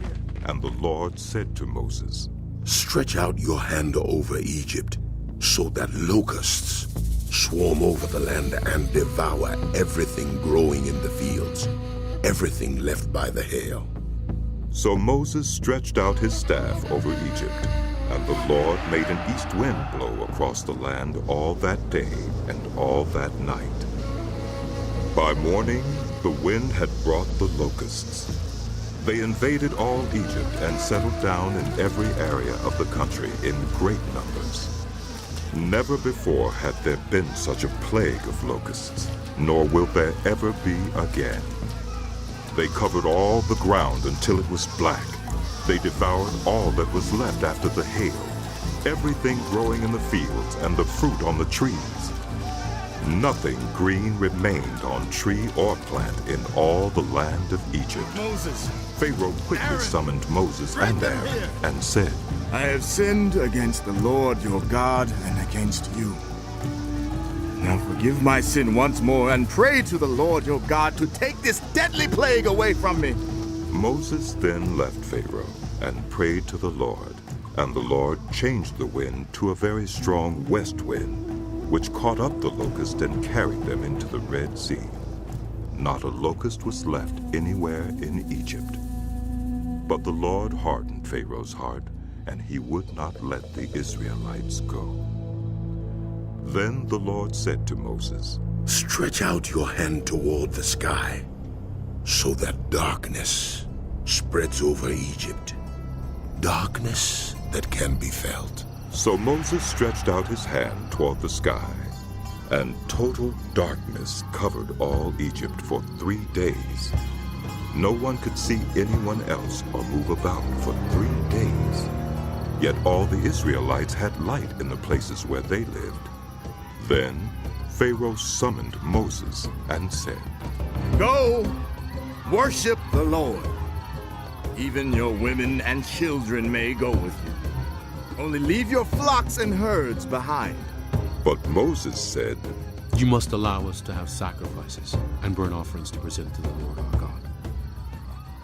And the Lord said to Moses, "Stretch out your hand over Egypt, so that locusts swarm over the land and devour everything growing in the fields, everything left by the hail." So Moses stretched out his staff over Egypt, and the Lord made an east wind blow across the land all that day and all that night. By morning, the wind had brought the locusts. They invaded all Egypt and settled down in every area of the country in great numbers. Never before had there been such a plague of locusts, nor will there ever be again. They covered all the ground until it was black. They devoured all that was left after the hail, everything growing in the fields and the fruit on the trees. Nothing green remained on tree or plant in all the land of Egypt. Moses! Pharaoh quickly summoned Moses and Aaron and said, "I have sinned against the Lord your God and against you. Now forgive my sin once more and pray to the Lord your God to take this deadly plague away from me." Moses then left Pharaoh and prayed to the Lord, and the Lord changed the wind to a very strong west wind, which caught up the locust and carried them into the Red Sea. Not a locust was left anywhere in Egypt. But the Lord hardened Pharaoh's heart, and he would not let the Israelites go. Then the Lord said to Moses, "Stretch out your hand toward the sky, so that darkness spreads over Egypt, darkness that can be felt." So Moses stretched out his hand toward the sky, and total darkness covered all Egypt for 3 days. No one could see anyone else or move about for 3 days. Yet all the Israelites had light in the places where they lived. Then Pharaoh summoned Moses and said, "Go, worship the Lord. Even your women and children may go with you. Only leave your flocks and herds behind." But Moses said, "You must allow us to have sacrifices and burnt offerings to present to the Lord our God.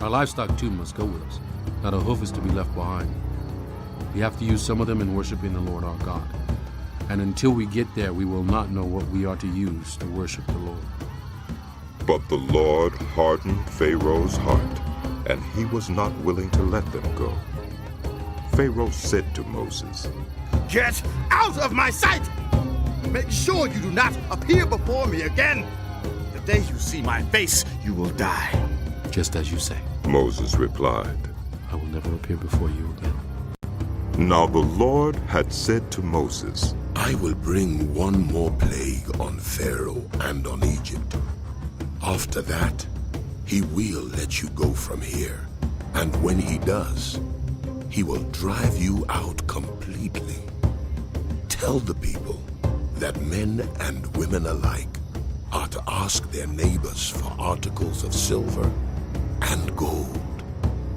Our livestock too must go with us. Not a hoof is to be left behind. We have to use some of them in worshiping the Lord our God. And until we get there, we will not know what we are to use to worship the Lord. But the Lord hardened Pharaoh's heart, and he was not willing to let them go. Pharaoh said to Moses, Get out of my sight! Make sure you do not appear before me again. The day you see my face, you will die. Just as you say. Moses replied, I will never appear before you again. Now the Lord had said to Moses, I will bring one more plague on Pharaoh and on Egypt. After that, he will let you go from here. And when he does, he will drive you out completely. Tell the people that men and women alike are to ask their neighbors for articles of silver and gold.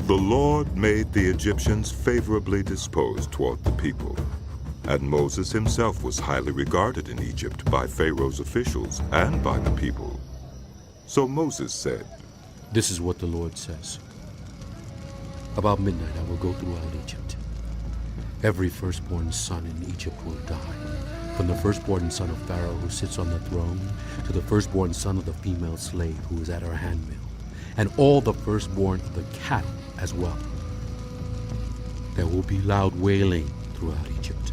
The Lord made the Egyptians favorably disposed toward the people, and Moses himself was highly regarded in Egypt by Pharaoh's officials and by the people. So Moses said, This is what the Lord says. About midnight I will go throughout Egypt. Every firstborn son in Egypt will die, from the firstborn son of Pharaoh who sits on the throne to the firstborn son of the female slave who is at her handmill, and all the firstborn of the cattle as well. There will be loud wailing throughout Egypt,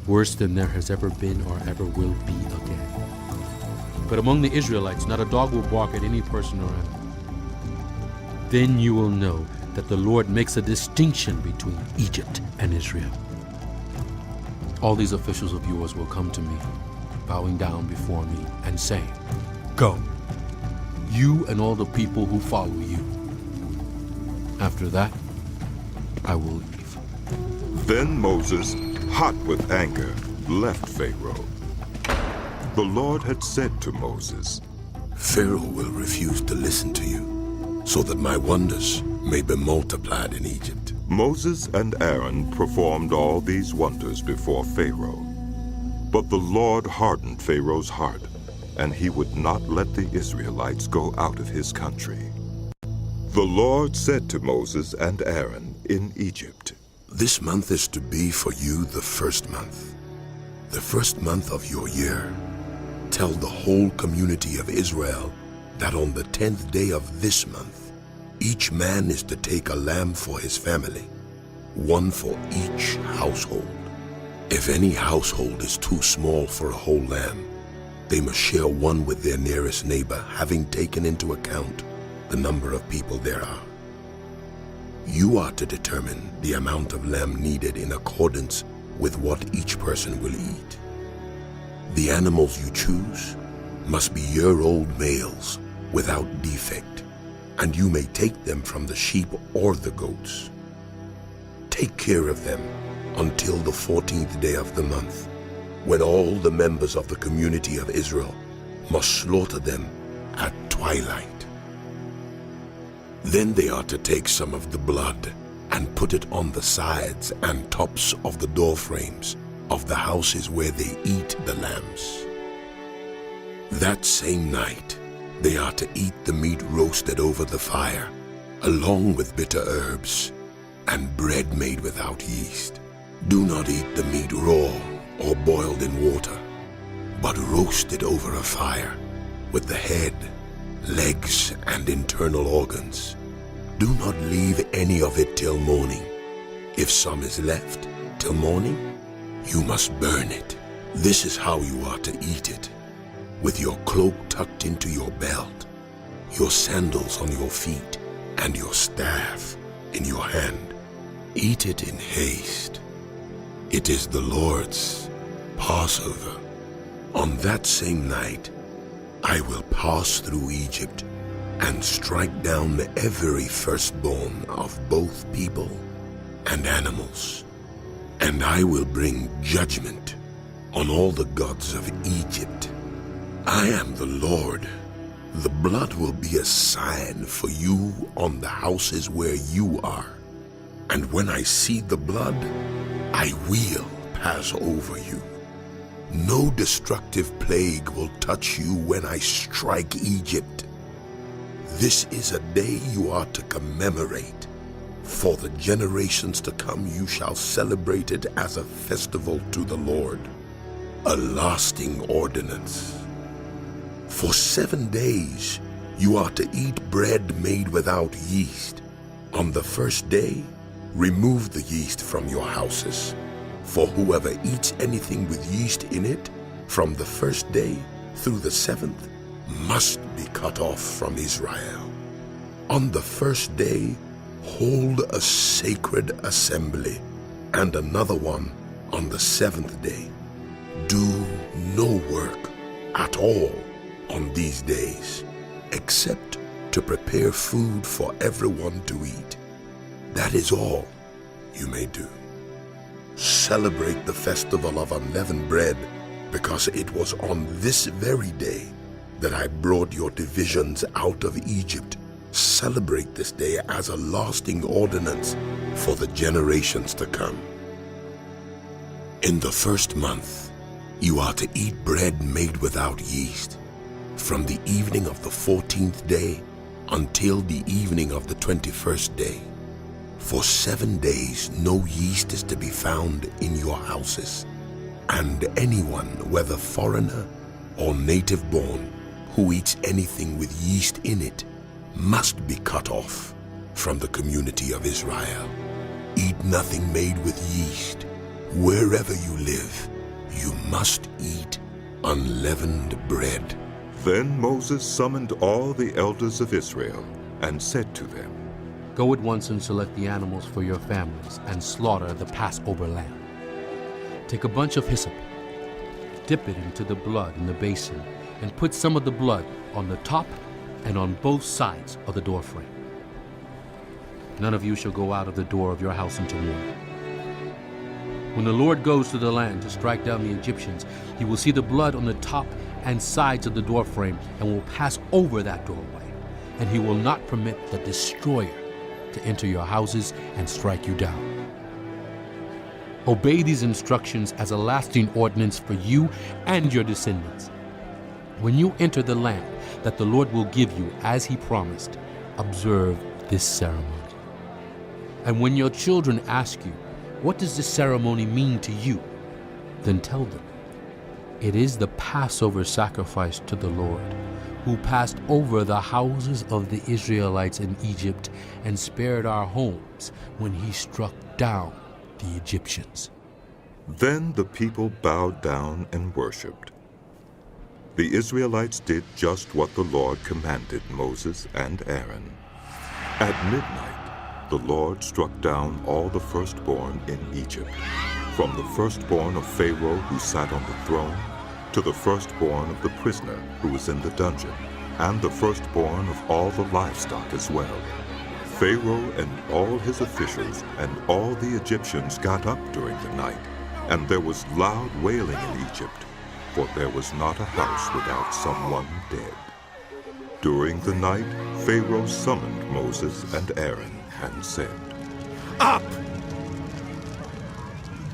worse than there has ever been or ever will be again. But among the Israelites, not a dog will bark at any person or animal. Then you will know that the Lord makes a distinction between Egypt and Israel. All these officials of yours will come to me, bowing down before me and saying, Go, you and all the people who follow you. After that, I will leave. Then Moses, hot with anger, left Pharaoh. The Lord had said to Moses, Pharaoh will refuse to listen to you, so that my wonders may be multiplied in Egypt. Moses and Aaron performed all these wonders before Pharaoh. But the Lord hardened Pharaoh's heart, and he would not let the Israelites go out of his country. The Lord said to Moses and Aaron in Egypt, This month is to be for you the first month of your year. Tell the whole community of Israel that on the 10th day of this month, each man is to take a lamb for his family, one for each household. If any household is too small for a whole lamb, they must share one with their nearest neighbor, having taken into account the number of people there are. You are to determine the amount of lamb needed in accordance with what each person will eat. The animals you choose must be year-old males without defect, and you may take them from the sheep or the goats. Take care of them until the 14th day of the month, when all the members of the community of Israel must slaughter them at twilight. Then they are to take some of the blood and put it on the sides and tops of the door frames of the houses where they eat the lambs. That same night, they are to eat the meat roasted over the fire, along with bitter herbs and bread made without yeast. Do not eat the meat raw or boiled in water, but roast it over a fire with the head, legs, and internal organs. Do not leave any of it till morning. If some is left till morning, you must burn it. This is how you are to eat it, with your cloak tucked into your belt, your sandals on your feet, and your staff in your hand. Eat it in haste. It is the Lord's Passover. On that same night, I will pass through Egypt and strike down every firstborn of both people and animals. And I will bring judgment on all the gods of Egypt. I am the Lord. The blood will be a sign for you on the houses where you are. And when I see the blood, I will pass over you. No destructive plague will touch you when I strike Egypt. This is a day you are to commemorate. For the generations to come you shall celebrate it as a festival to the Lord, a lasting ordinance. For 7 days you are to eat bread made without yeast. On the first day, remove the yeast from your houses. For whoever eats anything with yeast in it, from the first day through the 7th, must be cut off from Israel. On the first day, hold a sacred assembly, and another one on the 7th day. Do no work at all on these days, except to prepare food for everyone to eat. That is all you may do. Celebrate the festival of unleavened bread, because it was on this very day that I brought your divisions out of Egypt. Celebrate this day as a lasting ordinance for the generations to come. In the first month, you are to eat bread made without yeast. From the evening of the 14th day until the evening of the 21st day. For 7 days no yeast is to be found in your houses. And anyone, whether foreigner or native born, who eats anything with yeast in it, must be cut off from the community of Israel. Eat nothing made with yeast. Wherever you live, you must eat unleavened bread. Then Moses summoned all the elders of Israel and said to them, Go at once and select the animals for your families and slaughter the Passover lamb. Take a bunch of hyssop, dip it into the blood in the basin, and put some of the blood on the top and on both sides of the doorframe. None of you shall go out of the door of your house until morning. When the Lord goes to the land to strike down the Egyptians, he will see the blood on the top and sides of the doorframe and will pass over that doorway, and he will not permit the destroyer to enter your houses and strike you down. Obey these instructions as a lasting ordinance for you and your descendants. When you enter the land that the Lord will give you as he promised, observe this ceremony. And when your children ask you, what does this ceremony mean to you? Then tell them, it is the Passover sacrifice to the Lord, who passed over the houses of the Israelites in Egypt and spared our homes when he struck down the Egyptians. Then the people bowed down and worshipped. The Israelites did just what the Lord commanded Moses and Aaron. At midnight, the Lord struck down all the firstborn in Egypt, from the firstborn of Pharaoh who sat on the throne, to the firstborn of the prisoner who was in the dungeon, and the firstborn of all the livestock as well. Pharaoh and all his officials and all the Egyptians got up during the night, and there was loud wailing in Egypt, for there was not a house without someone dead. During the night, Pharaoh summoned Moses and Aaron and said, Up!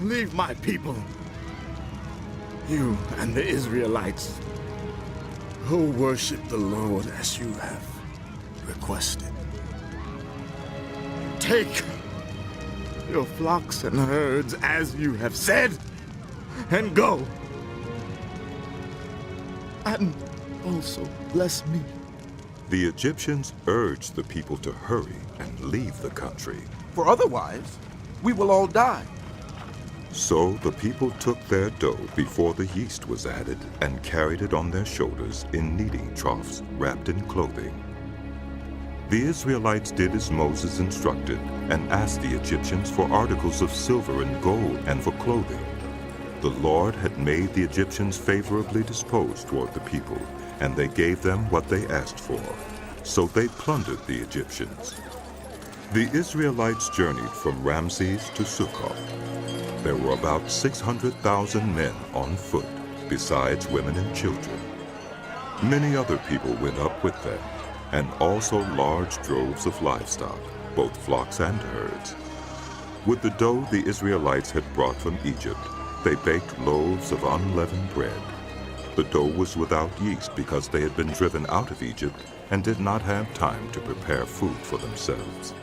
Leave my people, you and the Israelites, who worship the Lord as you have requested. Take your flocks and herds as you have said, and go. And also bless me. The Egyptians urged the people to hurry and leave the country. For otherwise, we will all die. So the people took their dough before the yeast was added and carried it on their shoulders in kneading troughs wrapped in clothing. The Israelites did as Moses instructed and asked the Egyptians for articles of silver and gold and for clothing. The Lord had made the Egyptians favorably disposed toward the people, and they gave them what they asked for. So they plundered the Egyptians. The Israelites journeyed from Ramses to Succoth. There were about 600,000 men on foot, besides women and children. Many other people went up with them, and also large droves of livestock, both flocks and herds. With the dough the Israelites had brought from Egypt, they baked loaves of unleavened bread. The dough was without yeast because they had been driven out of Egypt and did not have time to prepare food for themselves.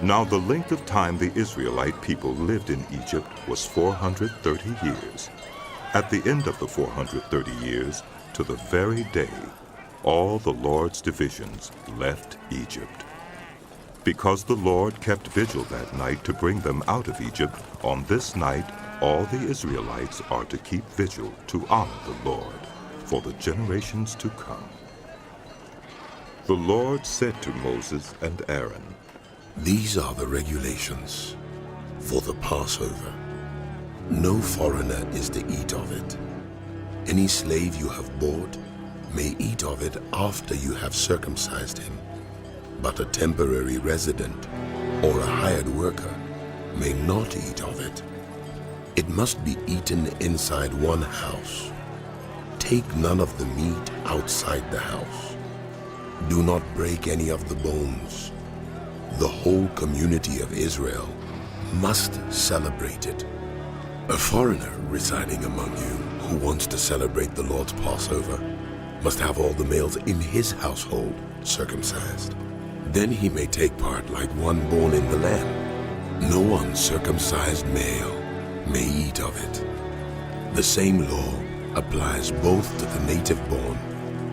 Now the length of time the Israelite people lived in Egypt was 430 years. At the end of the 430 years, to the very day, all the Lord's divisions left Egypt. Because the Lord kept vigil that night to bring them out of Egypt, on this night all the Israelites are to keep vigil to honor the Lord for the generations to come. The Lord said to Moses and Aaron, "These are the regulations for the Passover. No foreigner is to eat of it. Any slave you have bought may eat of it after you have circumcised him, but a temporary resident or a hired worker may not eat of it. It must be eaten inside one house. Take none of the meat outside the house. Do not break any of the bones. The whole community of Israel must celebrate it. A foreigner residing among you who wants to celebrate the Lord's Passover must have all the males in his household circumcised. Then he may take part like one born in the land. No uncircumcised male may eat of it. The same law applies both to the native born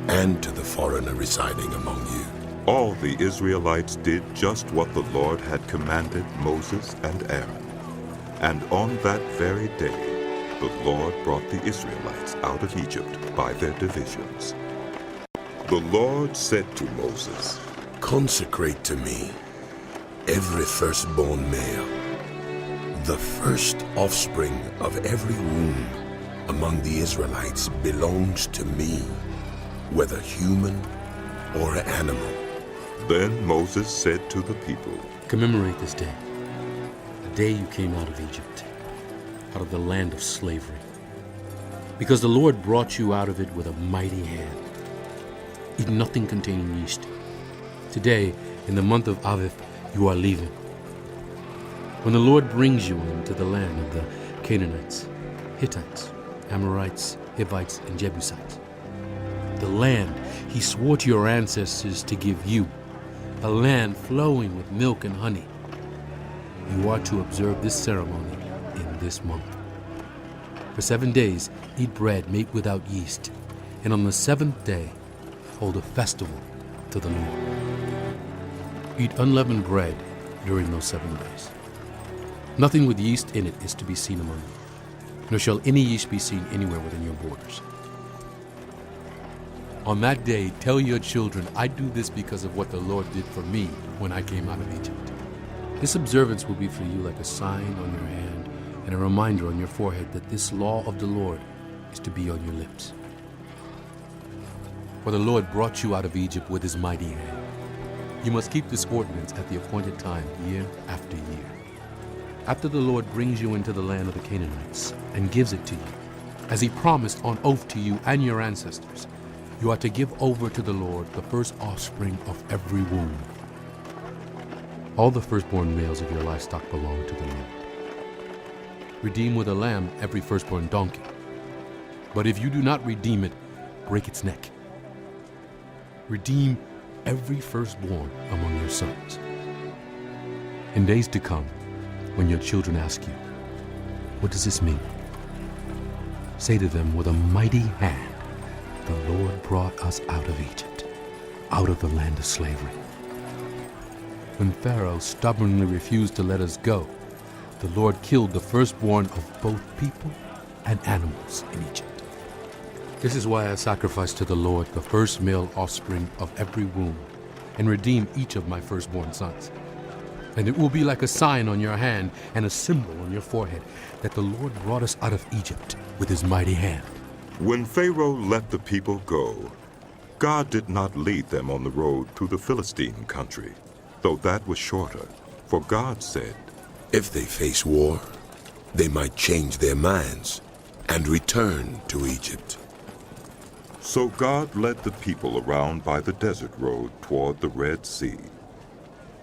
and to the foreigner residing among you." All the Israelites did just what the Lord had commanded Moses and Aaron. And on that very day, the Lord brought the Israelites out of Egypt by their divisions. The Lord said to Moses, "Consecrate to me every firstborn male. The first offspring of every womb among the Israelites belongs to me, whether human or animal." Then Moses said to the people, "Commemorate this day, the day you came out of Egypt, out of the land of slavery, because the Lord brought you out of it with a mighty hand. Eat nothing containing yeast. Today, in the month of Aviv, you are leaving. When the Lord brings you into the land of the Canaanites, Hittites, Amorites, Hivites, and Jebusites, the land he swore to your ancestors to give you, a land flowing with milk and honey, you are to observe this ceremony in this month. For 7 days, eat bread made without yeast, and on the 7th day, hold a festival to the Lord. Eat unleavened bread during those 7 days. Nothing with yeast in it is to be seen among you, nor shall any yeast be seen anywhere within your borders. On that day, tell your children, I do this because of what the Lord did for me when I came out of Egypt. This observance will be for you like a sign on your hand and a reminder on your forehead that this law of the Lord is to be on your lips. For the Lord brought you out of Egypt with his mighty hand. You must keep this ordinance at the appointed time, year after year. After the Lord brings you into the land of the Canaanites and gives it to you, as he promised on oath to you and your ancestors, you are to give over to the Lord the first offspring of every womb. All the firstborn males of your livestock belong to the Lord. Redeem with a lamb every firstborn donkey. But if you do not redeem it, break its neck. Redeem every firstborn among your sons. In days to come, when your children ask you, what does this mean? Say to them, with a mighty hand, the Lord brought us out of Egypt, out of the land of slavery. When Pharaoh stubbornly refused to let us go, the Lord killed the firstborn of both people and animals in Egypt. This is why I sacrifice to the Lord the first male offspring of every womb, and redeem each of my firstborn sons. And it will be like a sign on your hand and a symbol on your forehead that the Lord brought us out of Egypt with his mighty hand." When Pharaoh let the people go, God did not lead them on the road through the Philistine country, though that was shorter. For God said, "If they face war, they might change their minds and return to Egypt." So God led the people around by the desert road toward the Red Sea.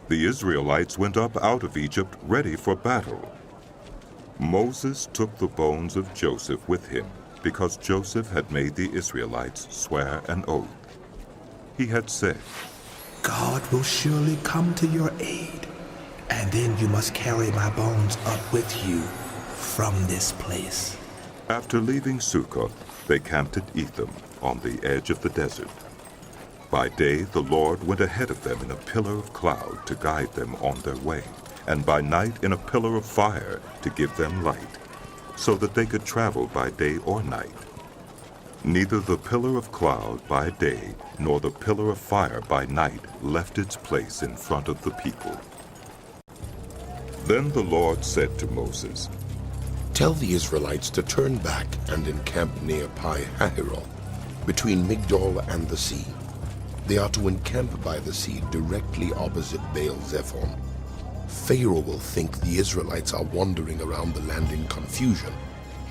The Israelites went up out of Egypt ready for battle. Moses took the bones of Joseph with him because Joseph had made the Israelites swear an oath. He had said, God will surely come to your aid, and then you must carry my bones up with you from this place. After leaving Succoth, they camped at Etham on the edge of the desert. By day the Lord went ahead of them in a pillar of cloud to guide them on their way, and by night in a pillar of fire to give them light, so that they could travel by day or night. Neither the pillar of cloud by day nor the pillar of fire by night left its place in front of the people. Then the Lord said to Moses, Tell the Israelites to turn back and encamp near Pi-hahiroth, between Migdol and the sea. They are to encamp by the sea directly opposite Baal-zephon. Pharaoh will think the Israelites are wandering around the land in confusion,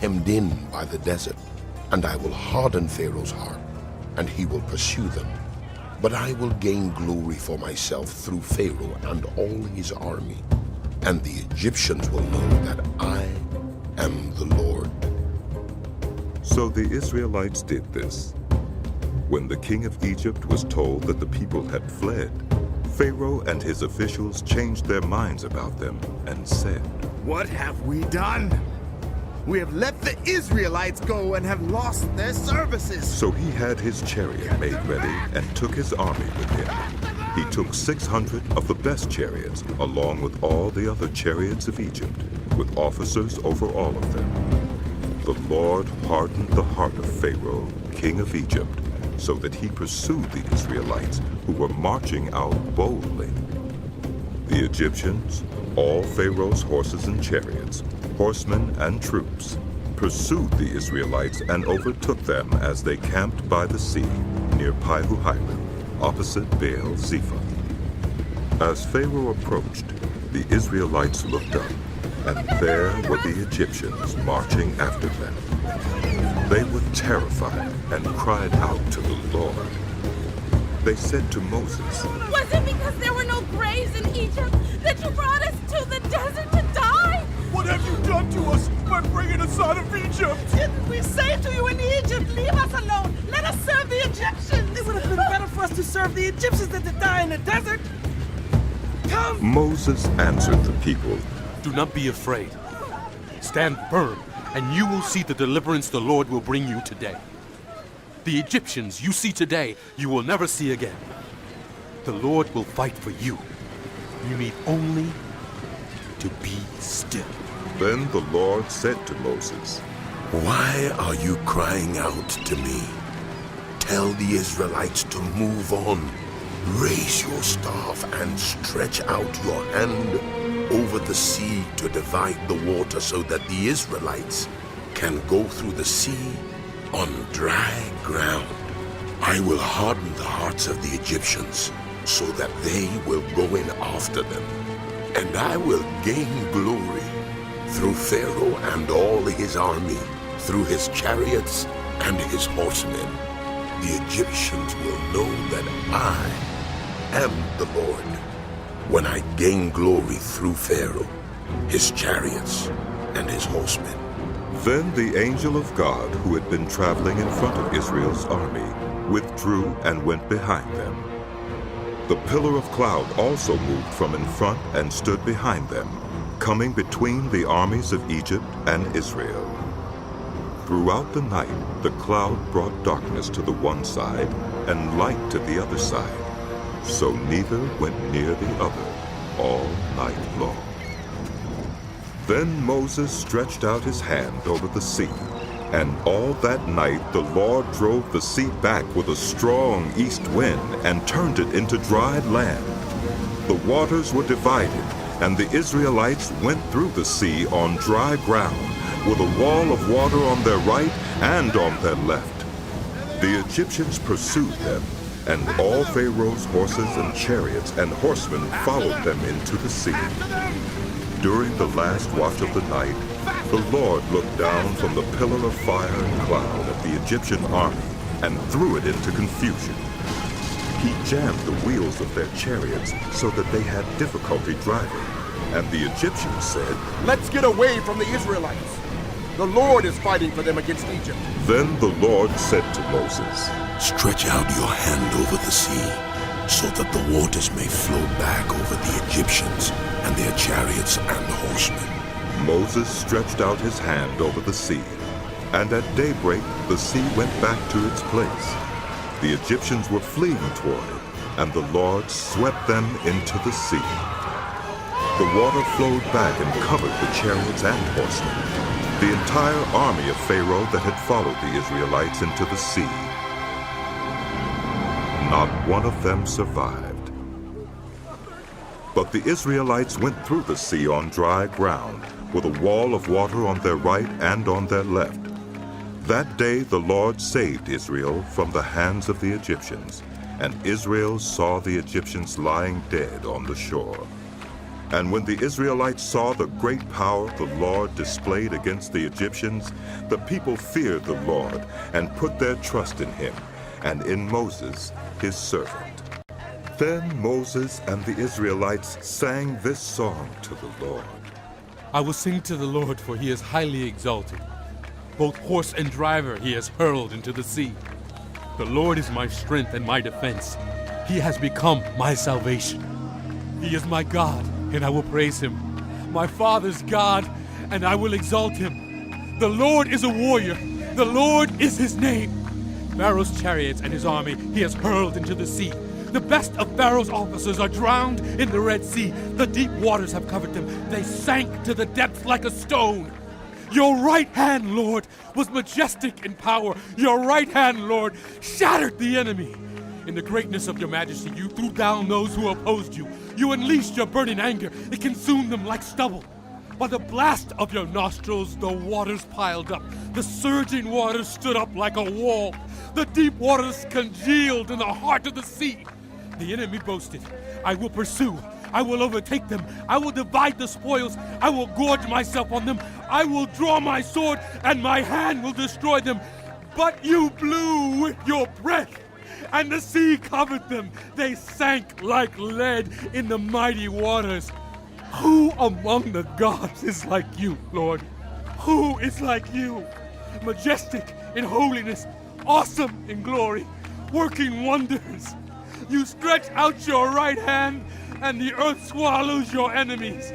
hemmed in by the desert, and I will harden Pharaoh's heart, and he will pursue them. But I will gain glory for myself through Pharaoh and all his army, and the Egyptians will know that I am the Lord. So the Israelites did this. When the king of Egypt was told that the people had fled, Pharaoh and his officials changed their minds about them and said, What have we done? We have let the Israelites go and have lost their services. So he had his chariot made ready and took his army with him. He took 600 of the best chariots, along with all the other chariots of Egypt, with officers over all of them. The Lord hardened the heart of Pharaoh, king of Egypt, so that he pursued the Israelites who were marching out boldly. The Egyptians, all Pharaoh's horses and chariots, horsemen and troops, pursued the Israelites and overtook them as they camped by the sea near Pi-hahiroth, opposite Baal-zephon. As Pharaoh approached, the Israelites looked up, and there were the Egyptians marching after them. They were terrified and cried out to the Lord. They said to Moses, Was it because there were no graves in Egypt that you brought us to the desert to die? What have you done to us by bringing us out of Egypt? Didn't we say to you in Egypt, leave us alone, let us serve the Egyptians? It would have been better for us to serve the Egyptians than to die in the desert. Come! Moses answered the people, Do not be afraid. Stand firm, and you will see the deliverance the Lord will bring you today. The Egyptians you see today, you will never see again. The Lord will fight for you. You need only to be still. Then the Lord said to Moses, Why are you crying out to me? Tell the Israelites to move on. Raise your staff and stretch out your hand over the sea to divide the water so that the Israelites can go through the sea on dry ground. I will harden the hearts of the Egyptians so that they will go in after them, and I will gain glory through Pharaoh and all his army, through his chariots and his horsemen. The Egyptians will know that I am the Lord when I gain glory through Pharaoh, his chariots, and his horsemen. Then the angel of God, who had been traveling in front of Israel's army, withdrew and went behind them. The pillar of cloud also moved from in front and stood behind them, coming between the armies of Egypt and Israel. Throughout the night, the cloud brought darkness to the one side and light to the other side, so neither went near the other all night long. Then Moses stretched out his hand over the sea, and all that night the Lord drove the sea back with a strong east wind and turned it into dried land. The waters were divided, and the Israelites went through the sea on dry ground, with a wall of water on their right and on their left. The Egyptians pursued them, and all Pharaoh's horses and chariots and horsemen followed them into the sea. During the last watch of the night, the Lord looked down from the pillar of fire and cloud at the Egyptian army and threw it into confusion. He jammed the wheels of their chariots so that they had difficulty driving, and the Egyptians said, Let's get away from the Israelites. The Lord is fighting for them against Egypt. Then the Lord said to Moses, Stretch out your hand over the sea, so that the waters may flow back over the Egyptians and their chariots and horsemen. Moses stretched out his hand over the sea, and at daybreak the sea went back to its place. The Egyptians were fleeing toward it, and the Lord swept them into the sea. The water flowed back and covered the chariots and horsemen, the entire army of Pharaoh that had followed the Israelites into the sea. Not one of them survived. But the Israelites went through the sea on dry ground, with a wall of water on their right and on their left. That day the Lord saved Israel from the hands of the Egyptians, and Israel saw the Egyptians lying dead on the shore. And when the Israelites saw the great power the Lord displayed against the Egyptians, the people feared the Lord and put their trust in him and in Moses, his servant. Then Moses and the Israelites sang this song to the Lord. I will sing to the Lord, for he is highly exalted. Both horse and driver he has hurled into the sea. The Lord is my strength and my defense. He has become my salvation. He is my God, and I will praise him. My father's God, and I will exalt him. The Lord is a warrior. The Lord is his name. Pharaoh's chariots and his army he has hurled into the sea. The best of Pharaoh's officers are drowned in the Red Sea. The deep waters have covered them. They sank to the depths like a stone. Your right hand, Lord, was majestic in power. Your right hand, Lord, shattered the enemy. In the greatness of your majesty, you threw down those who opposed you. You unleashed your burning anger. It consumed them like stubble. By the blast of your nostrils, the waters piled up. The surging waters stood up like a wall. The deep waters congealed in the heart of the sea. The enemy boasted, I will pursue. I will overtake them. I will divide the spoils. I will gorge myself on them. I will draw my sword, and my hand will destroy them. But you blew with your breath, and the sea covered them. They sank like lead in the mighty waters. Who among the gods is like you, Lord? Who is like you? Majestic in holiness, awesome in glory, working wonders. You stretch out your right hand, and the earth swallows your enemies.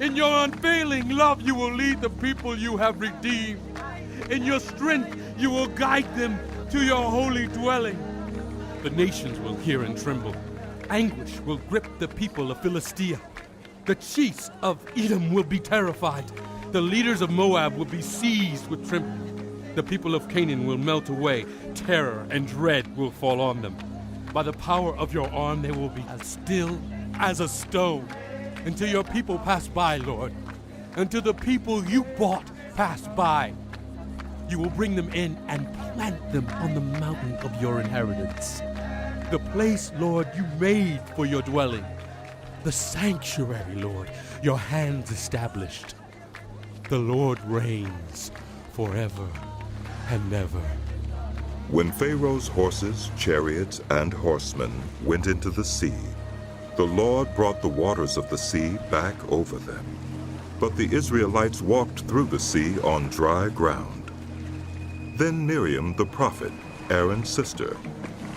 In your unfailing love, you will lead the people you have redeemed. In your strength, you will guide them to your holy dwelling. The nations will hear and tremble. Anguish will grip the people of Philistia. The chiefs of Edom will be terrified. The leaders of Moab will be seized with trembling. The people of Canaan will melt away. Terror and dread will fall on them. By the power of your arm, they will be as still as a stone, until your people pass by, Lord, until the people you bought pass by. You will bring them in and plant them on the mountain of your inheritance, the place, Lord, you made for your dwelling, the sanctuary, Lord, your hands established. The Lord reigns forever and ever. When Pharaoh's horses, chariots, and horsemen went into the sea, the Lord brought the waters of the sea back over them. But the Israelites walked through the sea on dry ground. Then Miriam the prophet, Aaron's sister,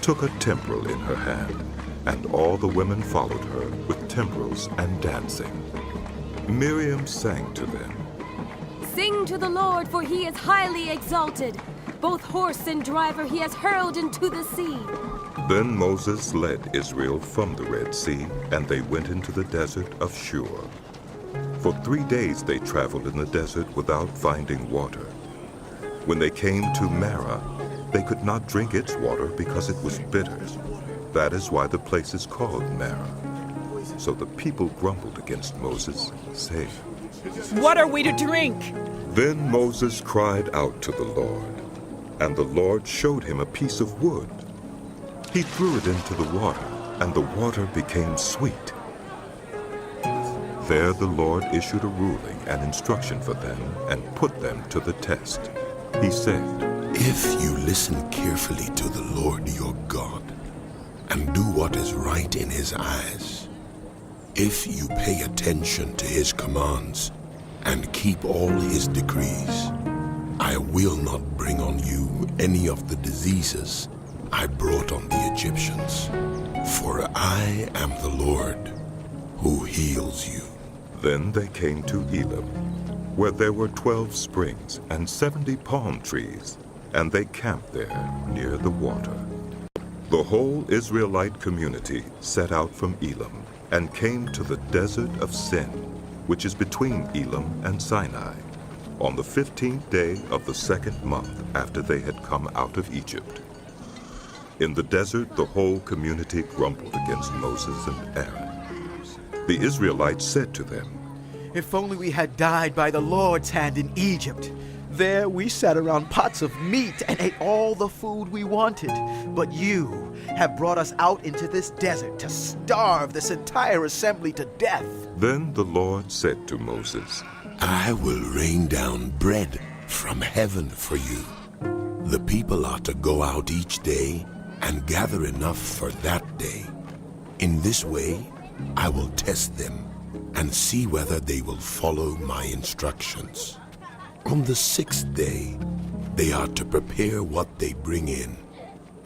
took a timbrel in her hand, and all the women followed her with timbrels and dancing. Miriam sang to them, Sing to the Lord, for he is highly exalted. Both horse and driver he has hurled into the sea. Then Moses led Israel from the Red Sea, and they went into the desert of Shur. For 3 days they traveled in the desert without finding water. When they came to Marah, they could not drink its water because it was bitter. That is why the place is called Marah. So the people grumbled against Moses, saying, What are we to drink? Then Moses cried out to the Lord, and the Lord showed him a piece of wood. He threw it into the water, and the water became sweet. There the Lord issued a ruling and instruction for them and put them to the test. He said, If you listen carefully to the Lord your God, and do what is right in his eyes, if you pay attention to his commands and keep all his decrees, I will not bring on you any of the diseases I brought on the Egyptians, for I am the Lord who heals you. Then they came to Elim, where there were 12 springs and 70 palm trees, and they camped there near the water. The whole Israelite community set out from Elim and came to the desert of Sin, which is between Elim and Sinai, on the 15th day of the 2nd month after they had come out of Egypt. In the desert, the whole community grumbled against Moses and Aaron. The Israelites said to them, "If only we had died by the Lord's hand in Egypt. There we sat around pots of meat and ate all the food we wanted. But you have brought us out into this desert to starve this entire assembly to death." Then the Lord said to Moses, I will rain down bread from heaven for you. The people are to go out each day and gather enough for that day. In this way, I will test them and see whether they will follow my instructions. On the 6th day, they are to prepare what they bring in,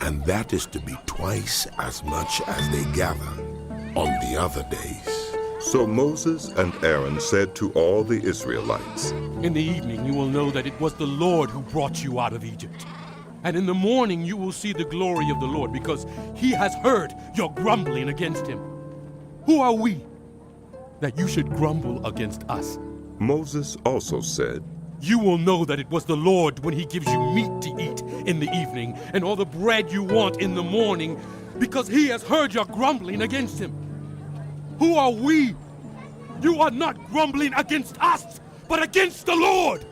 and that is to be twice as much as they gather on the other days. So Moses and Aaron said to all the Israelites, In the evening you will know that it was the Lord who brought you out of Egypt. And in the morning you will see the glory of the Lord, because he has heard your grumbling against him. Who are we that you should grumble against us? Moses also said, You will know that it was the Lord when he gives you meat to eat in the evening and all the bread you want in the morning, because he has heard your grumbling against him. Who are we? You are not grumbling against us, but against the Lord.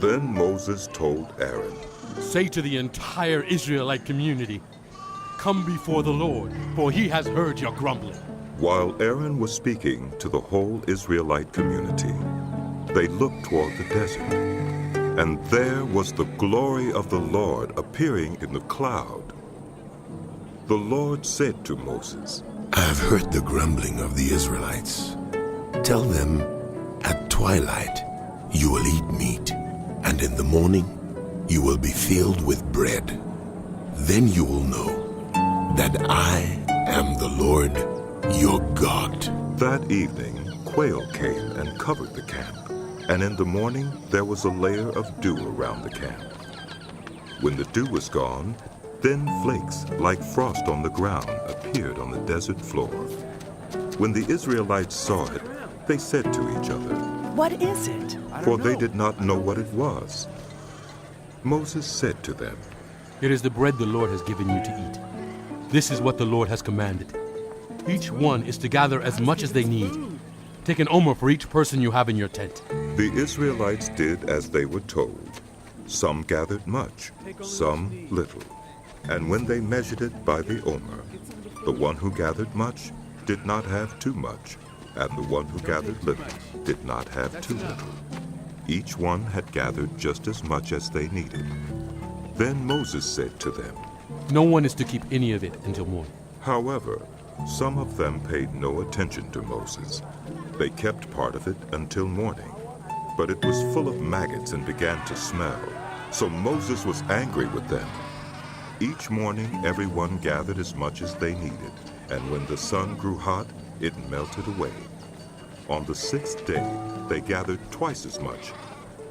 Then Moses told Aaron, Say to the entire Israelite community, Come before the Lord, for he has heard your grumbling. While Aaron was speaking to the whole Israelite community, they looked toward the desert, and there was the glory of the Lord appearing in the cloud. The Lord said to Moses, I have heard the grumbling of the Israelites. Tell them, at twilight you will eat meat, and in the morning you will be filled with bread. Then you will know that I am the Lord your God. That evening, quail came and covered the camp, and in the morning there was a layer of dew around the camp. When the dew was gone, thin flakes like frost on the ground appeared on the desert floor. When the Israelites saw it, they said to each other, What is it? For they did not know what it was. Moses said to them, It is the bread the Lord has given you to eat. This is what the Lord has commanded. Each one is to gather as much as they need. Take an omer for each person you have in your tent. The Israelites did as they were told. Some gathered much, some little. And when they measured it by the omer, the one who gathered much did not have too much, and the one who gathered little did not have too little. Each one had gathered just as much as they needed. Then Moses said to them, No one is to keep any of it until morning. However, some of them paid no attention to Moses. They kept part of it until morning, but it was full of maggots and began to smell. So Moses was angry with them. Each morning everyone gathered as much as they needed, and when the sun grew hot, it melted away. On the 6th day, they gathered twice as much,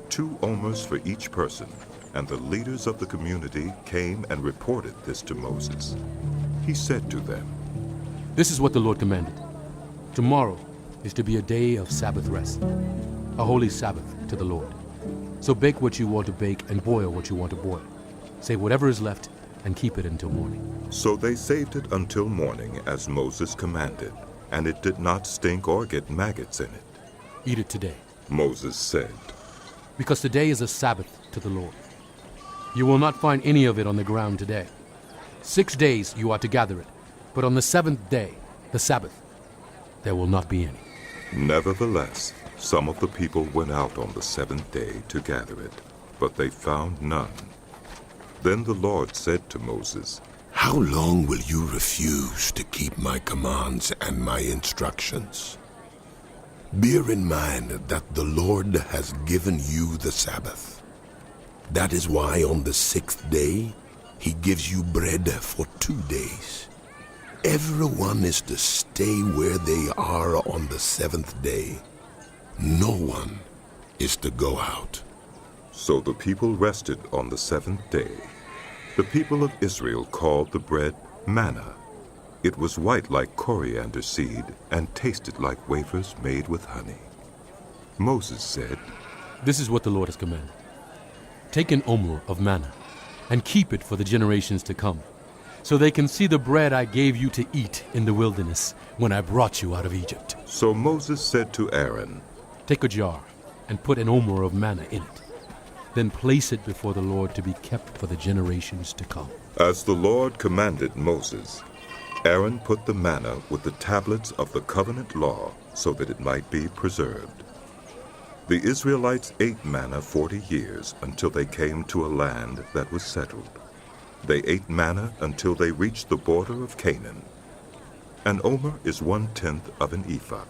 2 omers for each person, and the leaders of the community came and reported this to Moses. He said to them, This is what the Lord commanded. Tomorrow is to be a day of Sabbath rest, a holy Sabbath to the Lord. So bake what you want to bake and boil what you want to boil. Save whatever is left and keep it until morning. So they saved it until morning as Moses commanded, and it did not stink or get maggots in it. Eat it today, Moses said, because today is a Sabbath to the Lord. You will not find any of it on the ground today. 6 days you are to gather it, but on the 7th day, the Sabbath, there will not be any. Nevertheless, some of the people went out on the 7th day to gather it, but they found none. Then the Lord said to Moses, How long will you refuse to keep my commands and my instructions? Bear in mind that the Lord has given you the Sabbath. That is why on the 6th day, he gives you bread for 2 days. Everyone is to stay where they are on the 7th day. No one is to go out. So the people rested on the 7th day. The people of Israel called the bread manna. It was white like coriander seed and tasted like wafers made with honey. Moses said, "This is what the Lord has commanded. Take an omer of manna and keep it for the generations to come, so they can see the bread I gave you to eat in the wilderness when I brought you out of Egypt." So Moses said to Aaron, "Take a jar and put an omer of manna in it. Then place it before the Lord to be kept for the generations to come." As the Lord commanded Moses, Aaron put the manna with the tablets of the covenant law so that it might be preserved. The Israelites ate manna 40 years until they came to a land that was settled. They ate manna until they reached the border of Canaan. An omer is 1/10 of an ephah.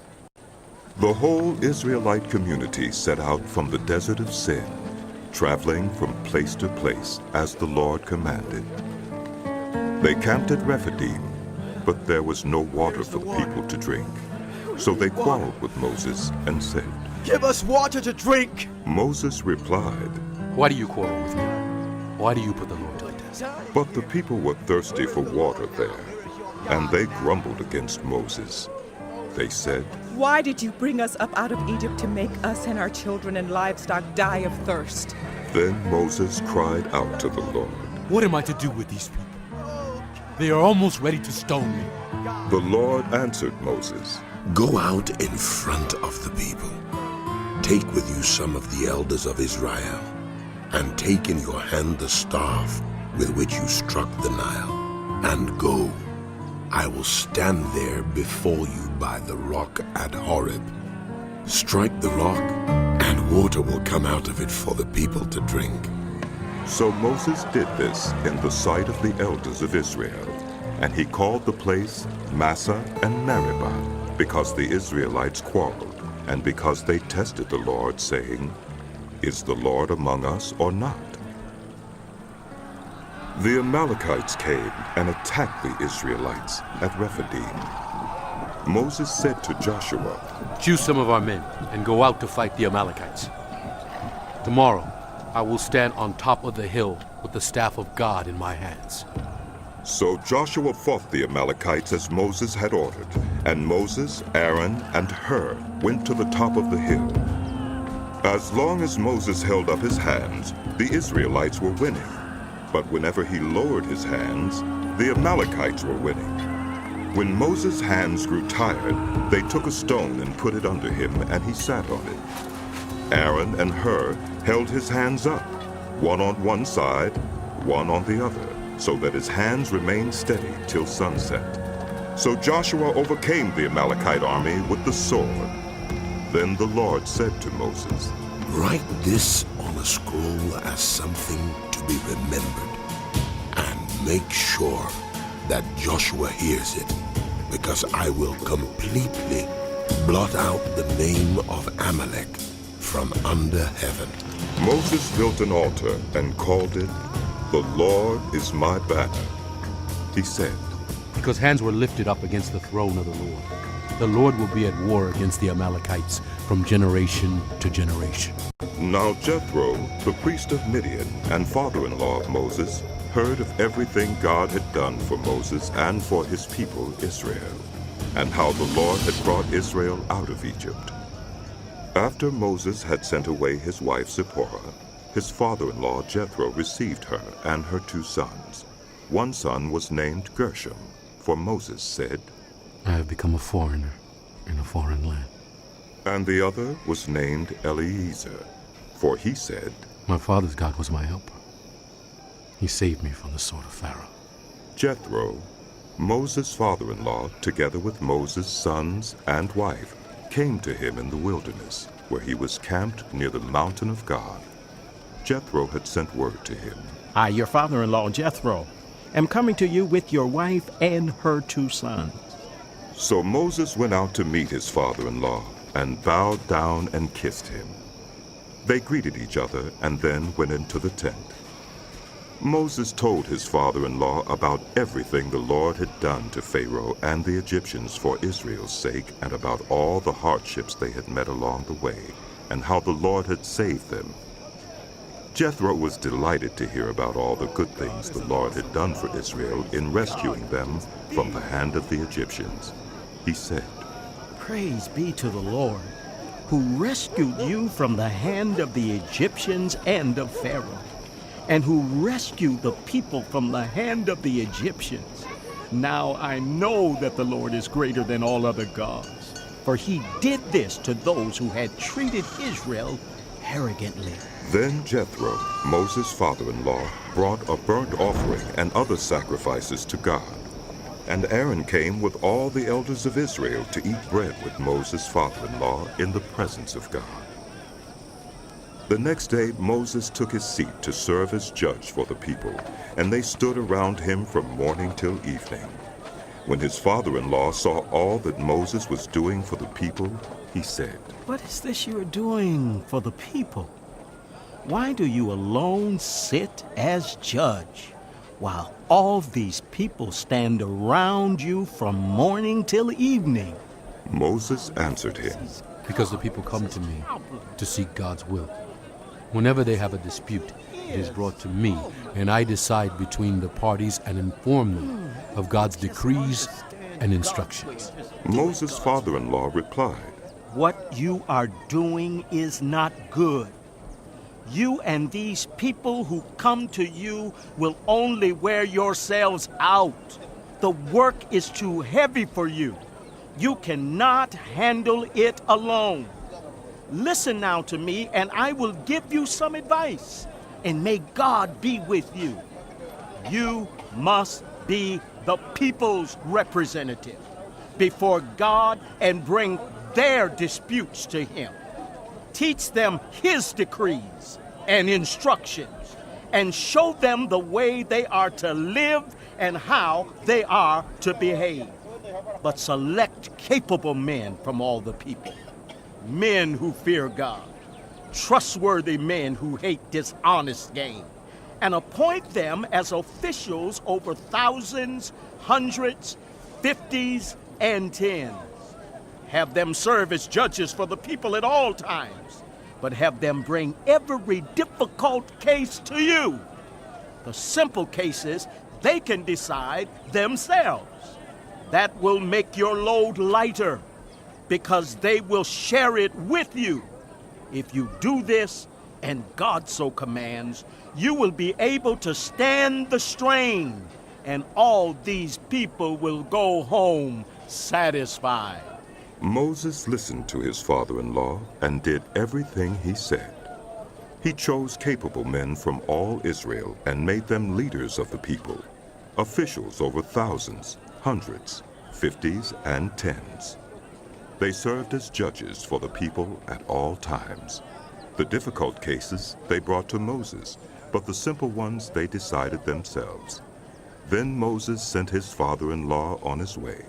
The whole Israelite community set out from the desert of Sin, traveling from place to place as the Lord commanded. They camped at Rephidim, but there was no water for the people to drink. So they quarreled with Moses and said, "Give us water to drink!" Moses replied, "Why do you quarrel with me? Why do you put the Lord to the test?" But the people were thirsty for water there, and they grumbled against Moses. They said, "Why did you bring us up out of Egypt to make us and our children and livestock die of thirst?" Then Moses cried out to the Lord. "What am I to do with these people? They are almost ready to stone me." The Lord answered Moses, "Go out in front of the people. Take with you some of the elders of Israel, and take in your hand the staff with which you struck the Nile, and go. I will stand there before you by the rock at Horeb. Strike the rock, and water will come out of it for the people to drink." So Moses did this in the sight of the elders of Israel, and he called the place Massah and Meribah, because the Israelites quarreled, and because they tested the Lord, saying, "Is the Lord among us or not?" The Amalekites came and attacked the Israelites at Rephidim. Moses said to Joshua, "Choose some of our men and go out to fight the Amalekites. Tomorrow I will stand on top of the hill with the staff of God in my hands." So Joshua fought the Amalekites as Moses had ordered, and Moses, Aaron, and Hur went to the top of the hill. As long as Moses held up his hands, the Israelites were winning. But whenever he lowered his hands, the Amalekites were winning. When Moses' hands grew tired, they took a stone and put it under him, and he sat on it. Aaron and Hur held his hands up, one on one side, one on the other, so that his hands remained steady till sunset. So Joshua overcame the Amalekite army with the sword. Then the Lord said to Moses, "Write this on a scroll as something to be remembered, and make sure that Joshua hears it, because I will completely blot out the name of Amalek from under heaven." Moses built an altar and called it, "The Lord is my banner." He said, "Because hands were lifted up against the throne of the Lord will be at war against the Amalekites from generation to generation." Now Jethro, the priest of Midian and father-in-law of Moses, heard of everything God had done for Moses and for his people Israel, and how the Lord had brought Israel out of Egypt. After Moses had sent away his wife Zipporah, his father-in-law Jethro received her and her 2 sons. One son was named Gershom, for Moses said, "I have become a foreigner in a foreign land." And the other was named Eliezer, for he said, "My father's God was my helper. He saved me from the sword of Pharaoh." Jethro, Moses' father-in-law, together with Moses' sons and wife, came to him in the wilderness, where he was camped near the mountain of God. Jethro had sent word to him, "I, your father-in-law Jethro, am coming to you with your wife and her 2 sons." So Moses went out to meet his father-in-law and bowed down and kissed him. They greeted each other and then went into the tent. Moses told his father-in-law about everything the Lord had done to Pharaoh and the Egyptians for Israel's sake, and about all the hardships they had met along the way, and how the Lord had saved them. Jethro was delighted to hear about all the good things the Lord had done for Israel in rescuing them from the hand of the Egyptians. He said, "Praise be to the Lord, who rescued you from the hand of the Egyptians and of Pharaoh, and who rescued the people from the hand of the Egyptians. Now I know that the Lord is greater than all other gods, for he did this to those who had treated Israel arrogantly." Then Jethro, Moses' father-in-law, brought a burnt offering and other sacrifices to God. And Aaron came with all the elders of Israel to eat bread with Moses' father-in-law in the presence of God. The next day Moses took his seat to serve as judge for the people, and they stood around him from morning till evening. When his father-in-law saw all that Moses was doing for the people, he said, "What is this you are doing for the people? Why do you alone sit as judge, while all these people stand around you from morning till evening?" Moses answered him, "Because the people come to me to seek God's will. Whenever they have a dispute, it is brought to me, and I decide between the parties and inform them of God's decrees and instructions." Moses' father-in-law replied, "What you are doing is not good. You and these people who come to you will only wear yourselves out. The work is too heavy for you. You cannot handle it alone. Listen now to me, and I will give you some advice, and may God be with you. You must be the people's representative before God and bring their disputes to him. Teach them his decrees and instructions, and show them the way they are to live and how they are to behave. But select capable men from all the people, men who fear God, trustworthy men who hate dishonest gain, and appoint them as officials over thousands, hundreds, fifties, and tens. Have them serve as judges for the people at all times, but have them bring every difficult case to you. The simple cases they can decide themselves. That will make your load lighter, because they will share it with you. If you do this, and God so commands, you will be able to stand the strain, and all these people will go home satisfied. Moses listened to his father-in-law and did everything he said. He chose capable men from all Israel and made them leaders of the people, officials over thousands, hundreds, fifties, and tens. They served as judges for the people at all times. The difficult cases they brought to Moses, but the simple ones they decided themselves. Then Moses sent his father-in-law on his way,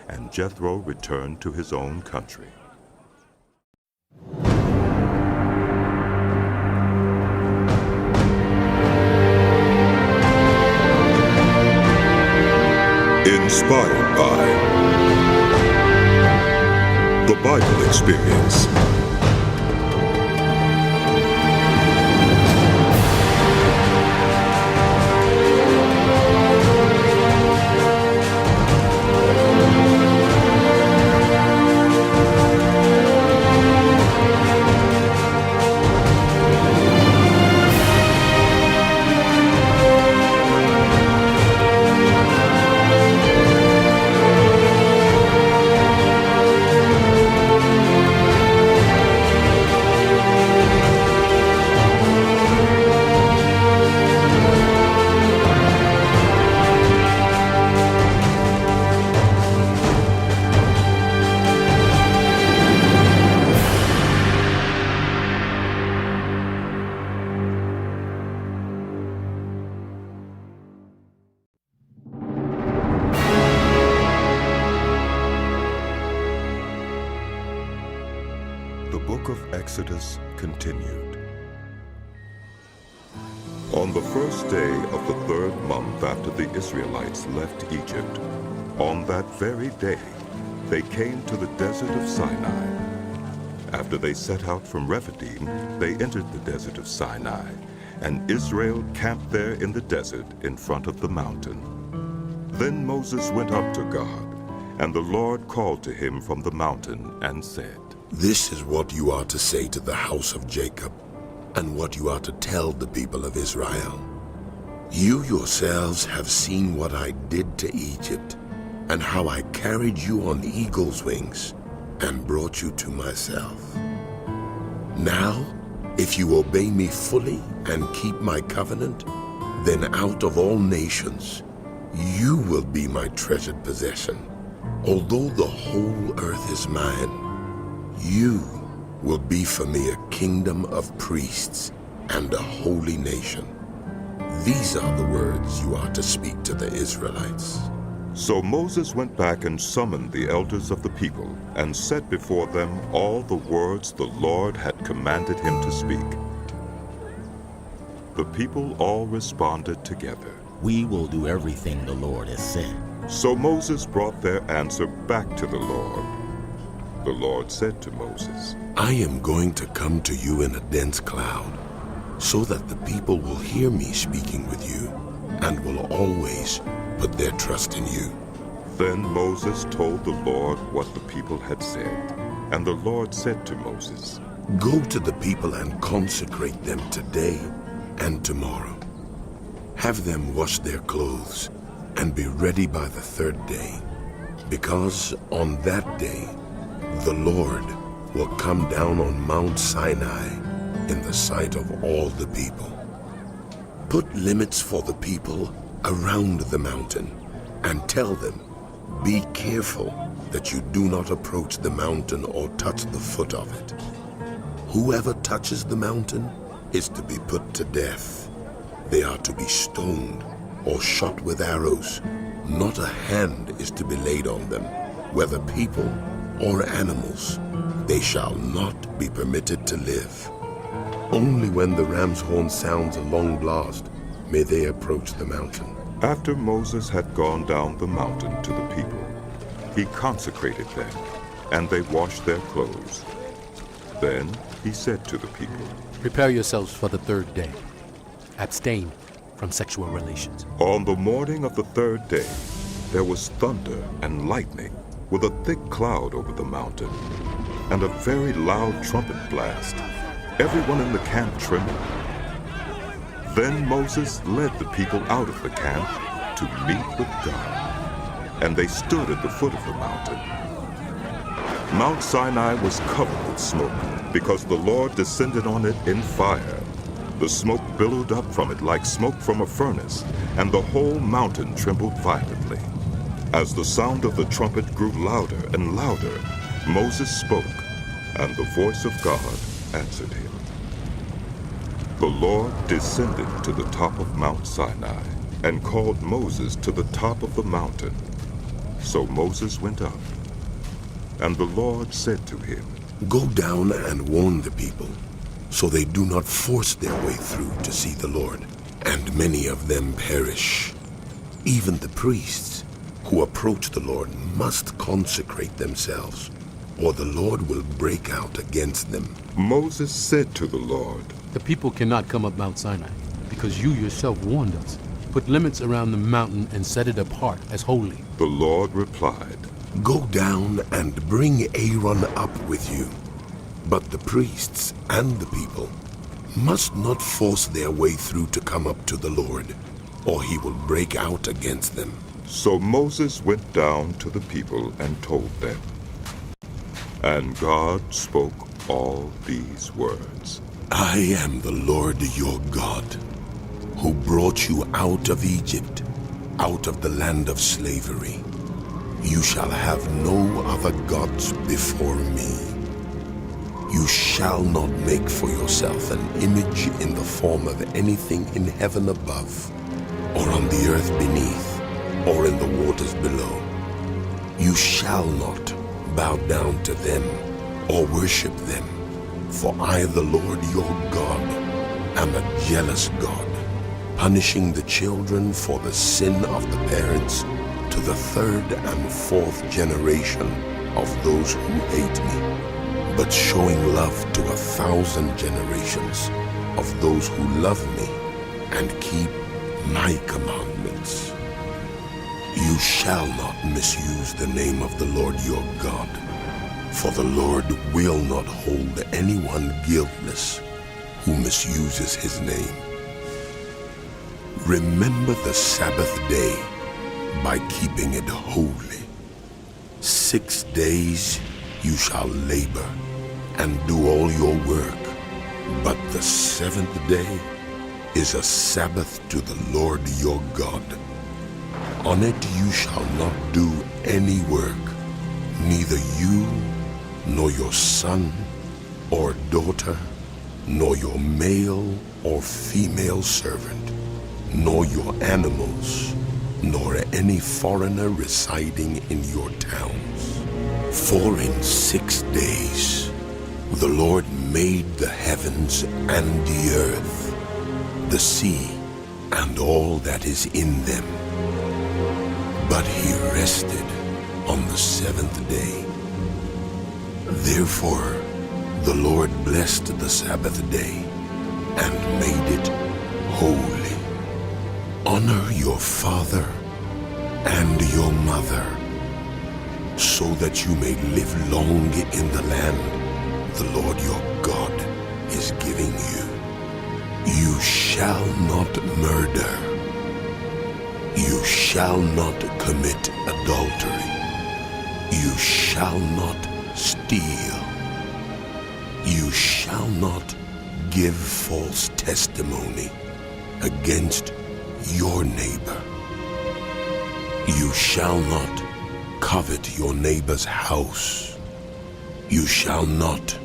and Jethro returned to his own country. Inspired by the Bible Experience. The book of Exodus continued. On the first day of the 3rd month after the Israelites left Egypt, on that very day, they came to the desert of Sinai. After they set out from Rephidim, they entered the desert of Sinai, and Israel camped there in the desert in front of the mountain. Then Moses went up to God, and the Lord called to him from the mountain and said, This is what you are to say to the house of Jacob, and what you are to tell the people of Israel. You yourselves have seen what I did to Egypt, and how I carried you on eagle's wings and brought you to myself. Now, if you obey me fully and keep my covenant, then out of all nations, you will be my treasured possession. Although the whole earth is mine, you will be for me a kingdom of priests and a holy nation. These are the words you are to speak to the Israelites. So Moses went back and summoned the elders of the people, and set before them all the words the Lord had commanded him to speak. The people all responded together, We will do everything the Lord has said. So Moses brought their answer back to the Lord. The Lord said to Moses, I am going to come to you in a dense cloud, so that the people will hear me speaking with you, and will always put their trust in you. Then Moses told the Lord what the people had said. And the Lord said to Moses, Go to the people and consecrate them today and tomorrow. Have them wash their clothes and be ready by the 3rd day, because on that day the Lord will come down on Mount Sinai in the sight of all the people. Put limits for the people around the mountain, and tell them, Be careful that you do not approach the mountain or touch the foot of it. Whoever touches the mountain is to be put to death. They are to be stoned or shot with arrows. Not a hand is to be laid on them, whether people or animals. They shall not be permitted to live. Only when the ram's horn sounds a long blast may they approach the mountain. After Moses had gone down the mountain to the people, he consecrated them, and they washed their clothes. Then he said to the people, Prepare yourselves for the 3rd day. Abstain from sexual relations. On the morning of the 3rd day, there was thunder and lightning, with a thick cloud over the mountain, and a very loud trumpet blast. Everyone in the camp trembled. Then Moses led the people out of the camp to meet with God, and they stood at the foot of the mountain. Mount Sinai was covered with smoke, because the Lord descended on it in fire. The smoke billowed up from it like smoke from a furnace, and the whole mountain trembled violently. As the sound of the trumpet grew louder and louder, Moses spoke, and the voice of God answered him. The Lord descended to the top of Mount Sinai and called Moses to the top of the mountain. So Moses went up, and the Lord said to him, Go down and warn the people, so they do not force their way through to see the Lord, and many of them perish. Even the priests who approach the Lord must consecrate themselves, or the Lord will break out against them. Moses said to the Lord, The people cannot come up Mount Sinai, because you yourself warned us. Put limits around the mountain and set it apart as holy. The Lord replied, Go down and bring Aaron up with you. But the priests and the people must not force their way through to come up to the Lord, or he will break out against them. So Moses went down to the people and told them. And God spoke all these words. I am the Lord your God, who brought you out of Egypt, out of the land of slavery. You shall have no other gods before me. You shall not make for yourself an image in the form of anything in heaven above, or on the earth beneath, or in the waters below. You shall not bow down to them or worship them, for I, the Lord your God, am a jealous God, punishing the children for the sin of the parents to the 3rd and 4th generation of those who hate me, but showing love to 1,000 generations of those who love me and keep my commandments. You shall not misuse the name of the Lord your God, for the Lord will not hold anyone guiltless who misuses his name. Remember the Sabbath day by keeping it holy. 6 days you shall labor and do all your work, but the 7th day is a Sabbath to the Lord your God. On it you shall not do any work, neither you, nor your son or daughter, nor your male or female servant, nor your animals, nor any foreigner residing in your towns. For in 6 days the Lord made the heavens and the earth, the sea, and all that is in them. But he rested on the 7th day. Therefore the Lord blessed the Sabbath day and made it holy. Honor your father and your mother, so that you may live long in the land the Lord your God is giving you. You shall not murder. You shall not commit adultery. You shall not steal. You shall not give false testimony against your neighbor. You shall not covet your neighbor's house. You shall not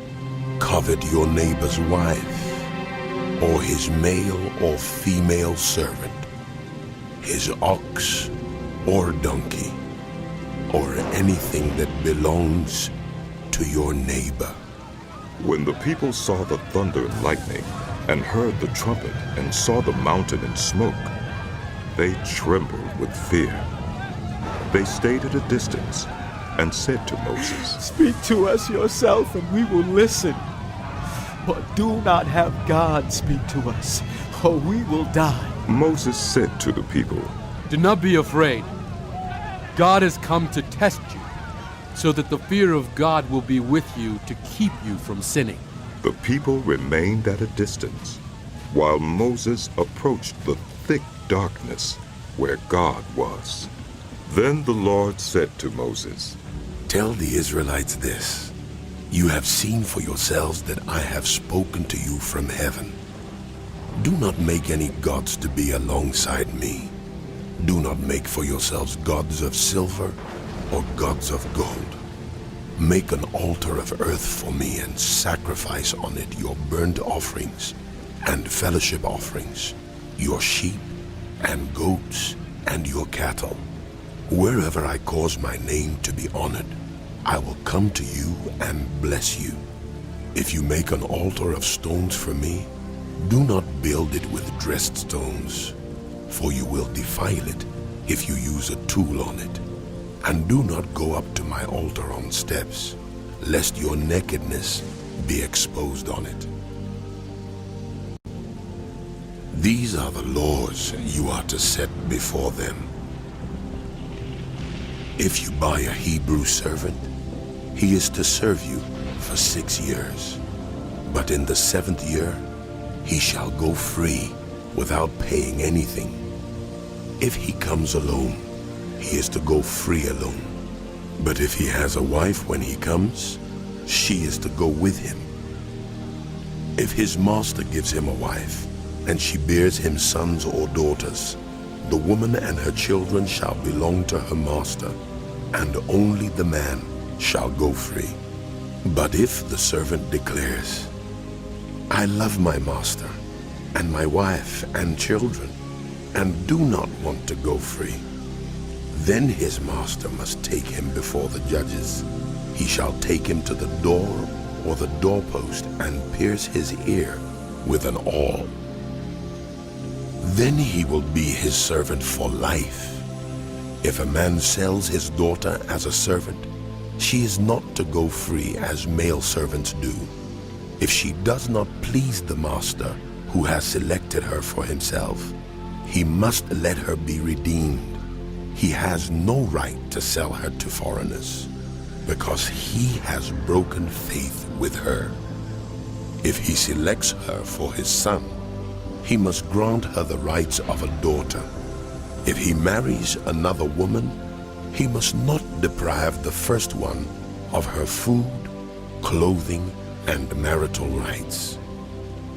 covet your neighbor's wife, or his male or female servant, his ox or donkey, or anything that belongs to your neighbor. When the people saw the thunder and lightning, and heard the trumpet, and saw the mountain in smoke, they trembled with fear. They stayed at a distance and said to Moses, Speak to us yourself and we will listen. But do not have God speak to us, or we will die. Moses said to the people, Do not be afraid. God has come to test you, so that the fear of God will be with you to keep you from sinning. The people remained at a distance, while Moses approached the thick darkness where God was. Then the Lord said to Moses, Tell the Israelites this. You have seen for yourselves that I have spoken to you from heaven. Do not make any gods to be alongside me. Do not make for yourselves gods of silver or gods of gold. Make an altar of earth for me and sacrifice on it your burnt offerings and fellowship offerings, your sheep and goats and your cattle. Wherever I cause my name to be honored, I will come to you and bless you. If you make an altar of stones for me, do not build it with dressed stones, for you will defile it if you use a tool on it. And do not go up to my altar on steps, lest your nakedness be exposed on it. These are the laws you are to set before them. If you buy a Hebrew servant, he is to serve you for 6 years. But in the 7th year, he shall go free without paying anything. If he comes alone, he is to go free alone. But if he has a wife when he comes, she is to go with him. If his master gives him a wife, and she bears him sons or daughters, the woman and her children shall belong to her master, and only the man shall go free. But if the servant declares, I love my master, and my wife and children, and do not want to go free, then his master must take him before the judges. He shall take him to the door or the doorpost and pierce his ear with an awl. Then he will be his servant for life. If a man sells his daughter as a servant, she is not to go free as male servants do. If she does not please the master who has selected her for himself, he must let her be redeemed. He has no right to sell her to foreigners, because he has broken faith with her. If he selects her for his son, he must grant her the rights of a daughter. If he marries another woman, he must not deprive the first one of her food, clothing, and marital rights.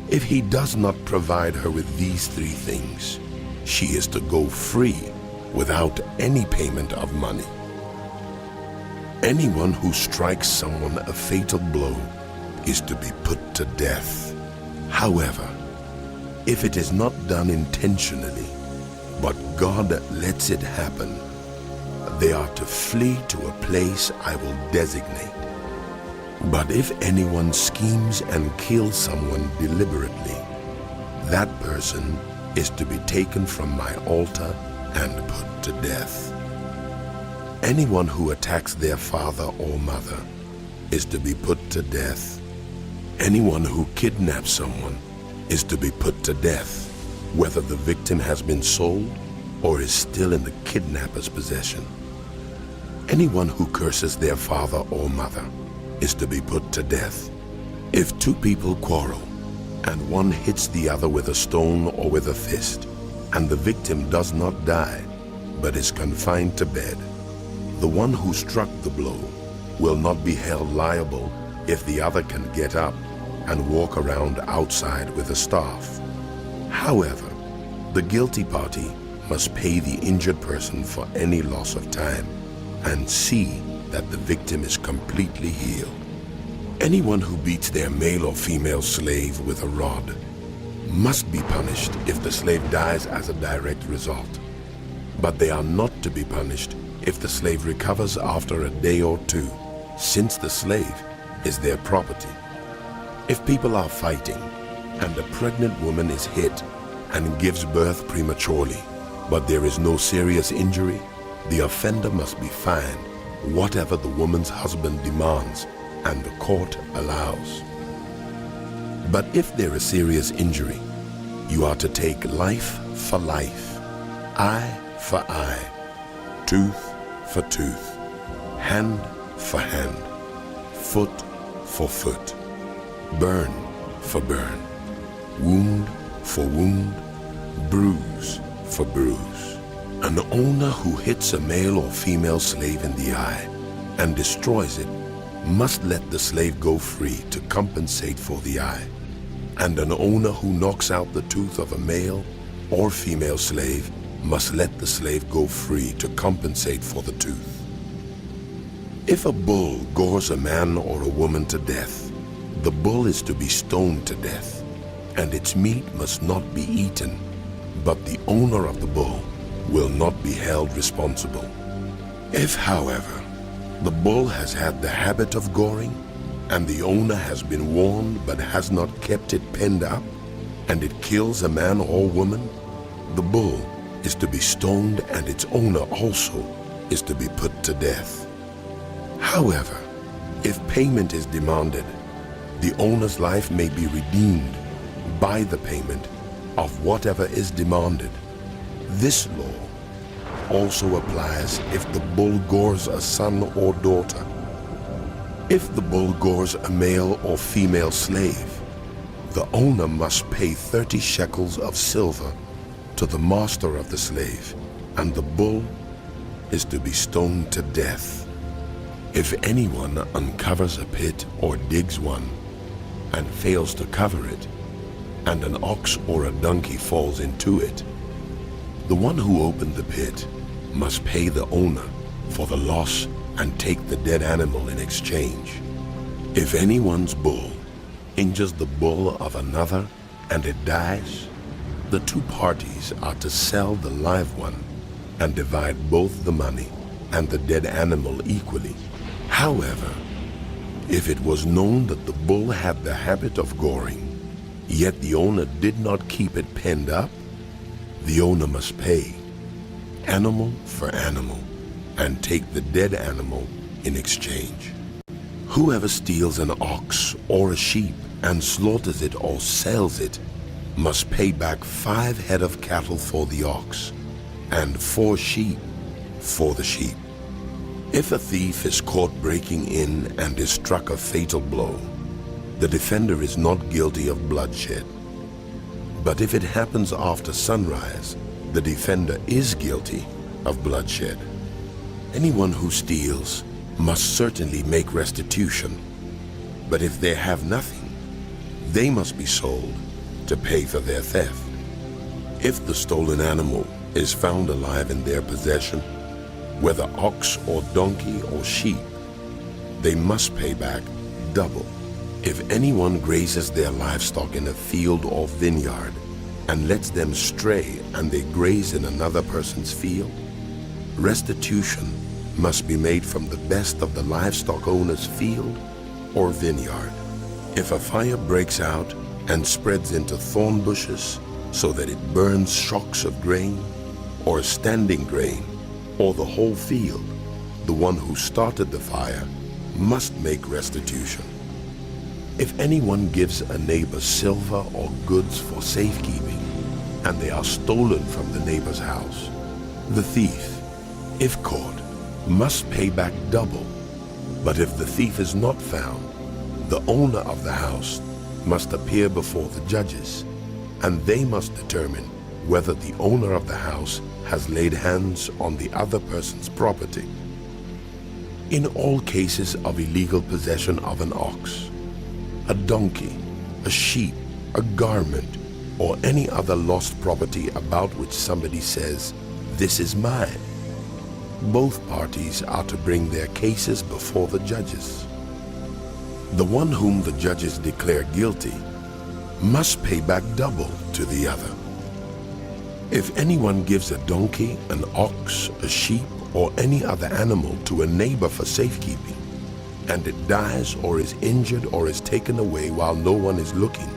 If he does not provide her with these three things, she is to go free without any payment of money. Anyone who strikes someone a fatal blow is to be put to death. However, if it is not done intentionally, but God lets it happen, they are to flee to a place I will designate. But if anyone schemes and kills someone deliberately, that person is to be taken from my altar and put to death. Anyone who attacks their father or mother is to be put to death. Anyone who kidnaps someone is to be put to death, whether the victim has been sold or is still in the kidnapper's possession. Anyone who curses their father or mother is to be put to death. If two people quarrel and one hits the other with a stone or with a fist, and the victim does not die but is confined to bed, the one who struck the blow will not be held liable if the other can get up and walk around outside with a staff. However, the guilty party must pay the injured person for any loss of time and see that the victim is completely healed. Anyone who beats their male or female slave with a rod must be punished if the slave dies as a direct result. But they are not to be punished if the slave recovers after a day or two, since the slave is their property. If people are fighting and a pregnant woman is hit and gives birth prematurely, but there is no serious injury, the offender must be fined whatever the woman's husband demands and the court allows. But if there is serious injury, you are to take life for life, eye for eye, tooth for tooth, hand for hand, foot for foot, burn for burn, wound for wound, bruise for bruise. An owner who hits a male or female slave in the eye and destroys it must let the slave go free to compensate for the eye. And an owner who knocks out the tooth of a male or female slave must let the slave go free to compensate for the tooth. If a bull gores a man or a woman to death, the bull is to be stoned to death, and its meat must not be eaten, but the owner of the bull will not be held responsible. If, however, the bull has had the habit of goring, and the owner has been warned but has not kept it penned up, and it kills a man or woman, the bull is to be stoned, and its owner also is to be put to death. However, if payment is demanded, the owner's life may be redeemed by the payment of whatever is demanded. This law also applies if the bull gores a son or daughter. If the bull gores a male or female slave, the owner must pay 30 shekels of silver to the master of the slave, and the bull is to be stoned to death. If anyone uncovers a pit or digs one and fails to cover it, and an ox or a donkey falls into it, the one who opened the pit must pay the owner for the loss and take the dead animal in exchange. If anyone's bull injures the bull of another and it dies, the two parties are to sell the live one and divide both the money and the dead animal equally. However, if it was known that the bull had the habit of goring, yet the owner did not keep it penned up, the owner must pay, animal for animal, and take the dead animal in exchange. Whoever steals an ox or a sheep and slaughters it or sells it must pay back 5 head of cattle for the ox and 4 sheep for the sheep. If a thief is caught breaking in and is struck a fatal blow, the defender is not guilty of bloodshed. But if it happens after sunrise, the defender is guilty of bloodshed. Anyone who steals must certainly make restitution, but if they have nothing, they must be sold to pay for their theft. If the stolen animal is found alive in their possession, whether ox or donkey or sheep, they must pay back double. If anyone grazes their livestock in a field or vineyard and lets them stray and they graze in another person's field, restitution must be made from the best of the livestock owner's field or vineyard. If a fire breaks out and spreads into thorn bushes so that it burns shocks of grain or standing grain or the whole field, the one who started the fire must make restitution. If anyone gives a neighbor silver or goods for safekeeping, and they are stolen from the neighbor's house, the thief, if caught, must pay back double. But if the thief is not found, the owner of the house must appear before the judges, and they must determine whether the owner of the house has laid hands on the other person's property. In all cases of illegal possession of an ox, a donkey, a sheep, a garment, or any other lost property about which somebody says, "This is mine," both parties are to bring their cases before the judges. The one whom the judges declare guilty must pay back double to the other. If anyone gives a donkey, an ox, a sheep, or any other animal to a neighbor for safekeeping, and it dies or is injured or is taken away while no one is looking,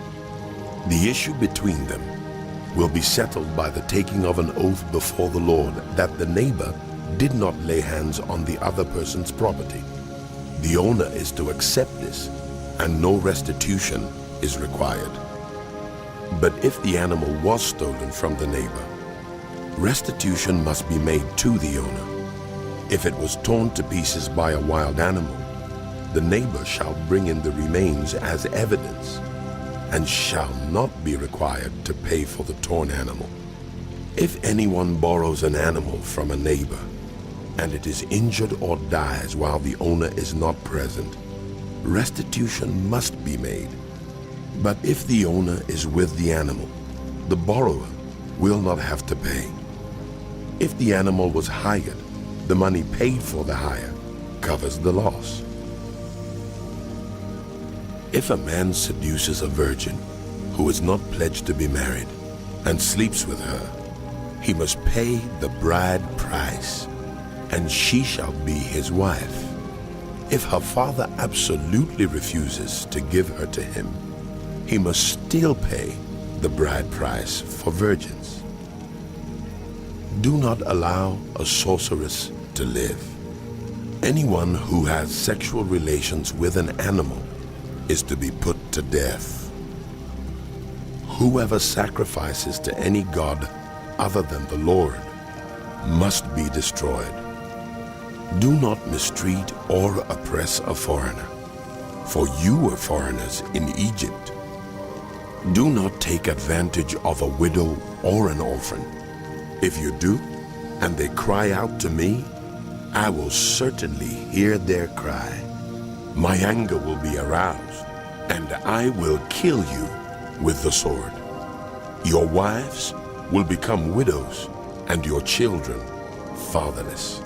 the issue between them will be settled by the taking of an oath before the Lord that the neighbor did not lay hands on the other person's property. The owner is to accept this, and no restitution is required. But if the animal was stolen from the neighbor, restitution must be made to the owner. If it was torn to pieces by a wild animal, the neighbor shall bring in the remains as evidence and shall not be required to pay for the torn animal. If anyone borrows an animal from a neighbor and it is injured or dies while the owner is not present, restitution must be made. But if the owner is with the animal, the borrower will not have to pay. If the animal was hired, the money paid for the hire covers the loss. If a man seduces a virgin who is not pledged to be married and sleeps with her, he must pay the bride price, and she shall be his wife. If her father absolutely refuses to give her to him, he must still pay the bride price for virgins. Do not allow a sorceress to live. Anyone who has sexual relations with an animal is to be put to death. Whoever sacrifices to any god other than the Lord must be destroyed. Do not mistreat or oppress a foreigner, for you were foreigners in Egypt. Do not take advantage of a widow or an orphan. If you do, and they cry out to me, I will certainly hear their cry. My anger will be aroused, and I will kill you with the sword. Your wives will become widows, and your children fatherless.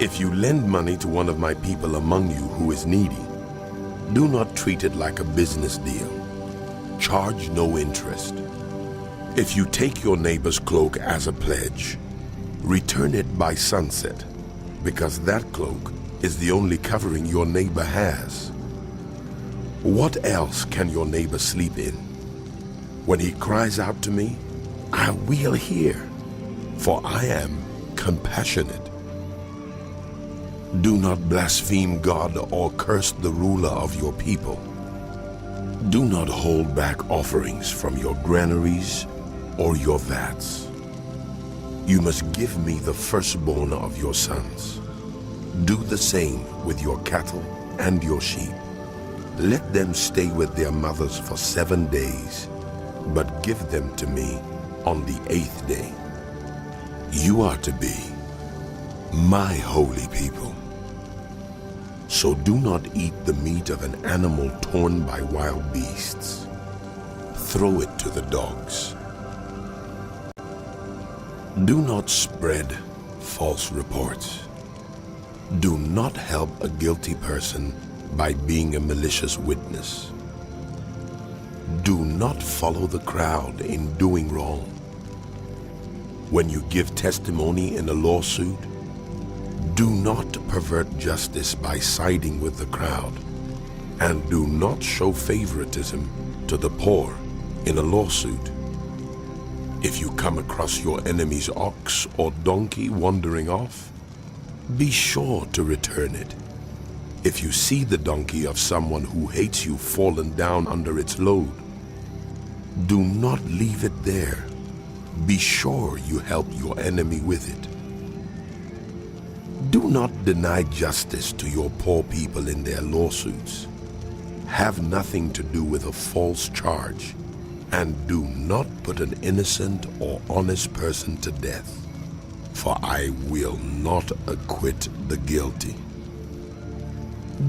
If you lend money to one of my people among you who is needy, do not treat it like a business deal. Charge no interest. If you take your neighbor's cloak as a pledge, return it by sunset, because that cloak is the only covering your neighbor has. What else can your neighbor sleep in? When he cries out to me, I will hear, for I am compassionate. Do not blaspheme God or curse the ruler of your people. Do not hold back offerings from your granaries or your vats. You must give me the firstborn of your sons. Do the same with your cattle and your sheep. Let them stay with their mothers for 7 days, but give them to me on the 8th day. You are to be my holy people. So do not eat the meat of an animal torn by wild beasts. Throw it to the dogs. Do not spread false reports. Do not help a guilty person by being a malicious witness. Do not follow the crowd in doing wrong. When you give testimony in a lawsuit, do not pervert justice by siding with the crowd, and do not show favoritism to the poor in a lawsuit. If you come across your enemy's ox or donkey wandering off, be sure to return it. If you see the donkey of someone who hates you fallen down under its load, do not leave it there. Be sure you help your enemy with it. Do not deny justice to your poor people in their lawsuits. Have nothing to do with a false charge, and do not put an innocent or honest person to death, for I will not acquit the guilty.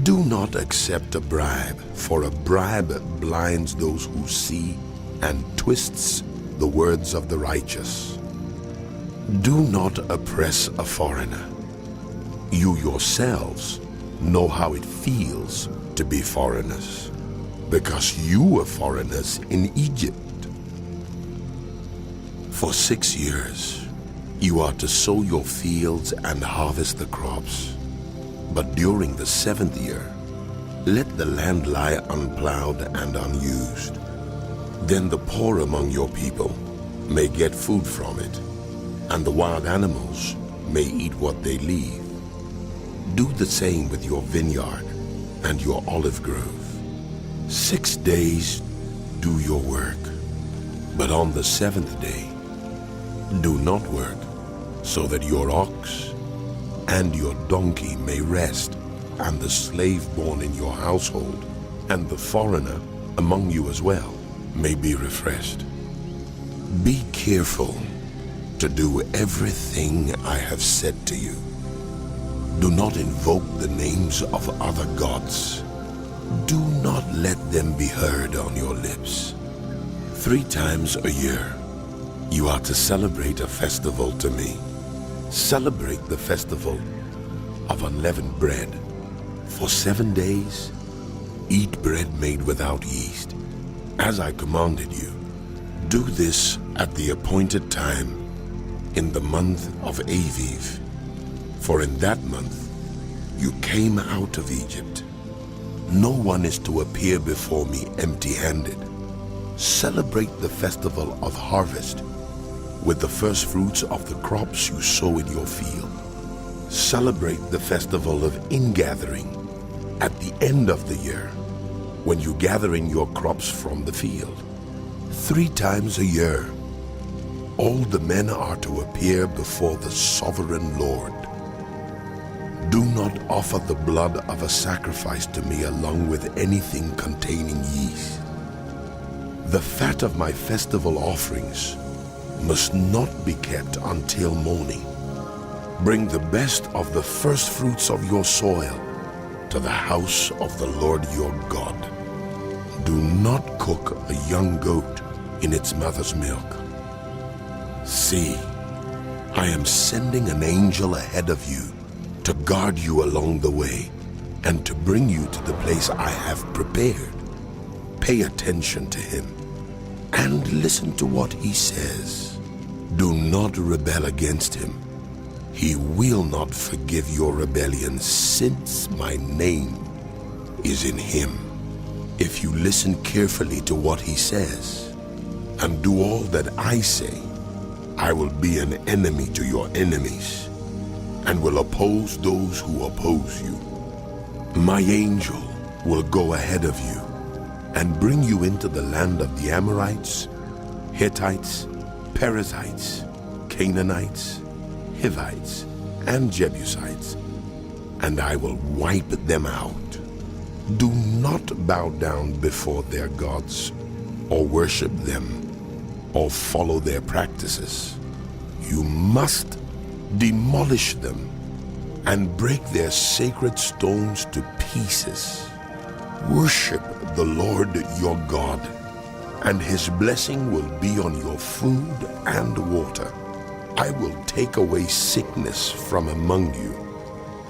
Do not accept a bribe, for a bribe blinds those who see and twists the words of the righteous. Do not oppress a foreigner. You yourselves know how it feels to be foreigners, because you were foreigners in Egypt. For 6 years, you are to sow your fields and harvest the crops. But during the 7th year, let the land lie unplowed and unused. Then the poor among your people may get food from it, and the wild animals may eat what they leave. Do the same with your vineyard and your olive grove. 6 days do your work, but on the 7th day do not work, so that your ox and your donkey may rest, and the slave born in your household and the foreigner among you as well may be refreshed. Be careful to do everything I have said to you. Do not invoke the names of other gods. Do not let them be heard on your lips. 3 times a year, you are to celebrate a festival to me. Celebrate the festival of unleavened bread. For 7 days, eat bread made without yeast. As I commanded you, do this at the appointed time in the month of Aviv. For in that month you came out of Egypt. No one is to appear before me empty-handed. Celebrate the festival of harvest with the first fruits of the crops you sow in your field. Celebrate the festival of ingathering at the end of the year, when you gather in your crops from the field. 3 times a year, all the men are to appear before the sovereign Lord. Do not offer the blood of a sacrifice to me along with anything containing yeast. The fat of my festival offerings must not be kept until morning. Bring the best of the first fruits of your soil to the house of the Lord your God. Do not cook a young goat in its mother's milk. See, I am sending an angel ahead of you to guard you along the way and to bring you to the place I have prepared. Pay attention to him and listen to what he says. Do not rebel against him. He will not forgive your rebellion, since my name is in him. If you listen carefully to what he says and do all that I say, I will be an enemy to your enemies, and will oppose those who oppose you. My angel will go ahead of you, and bring you into the land of the Amorites, Hittites, Perizzites, Canaanites, Hivites, and Jebusites, and I will wipe them out. Do not bow down before their gods, or worship them, or follow their practices. You must demolish them and break their sacred stones to pieces. Worship the Lord your God, and his blessing will be on your food and water. I will take away sickness from among you,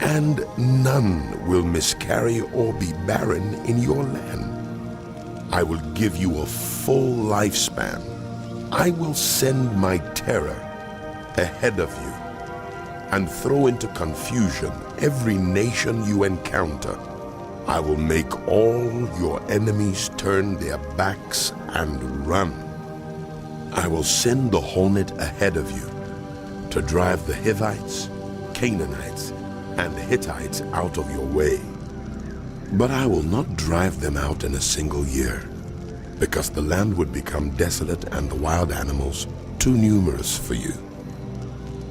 and none will miscarry or be barren in your land. I will give you a full lifespan. I will send my terror ahead of you, and throw into confusion every nation you encounter. I will make all your enemies turn their backs and run. I will send the hornet ahead of you to drive the Hivites, Canaanites, and Hittites out of your way. But I will not drive them out in a single year, because the land would become desolate and the wild animals too numerous for you.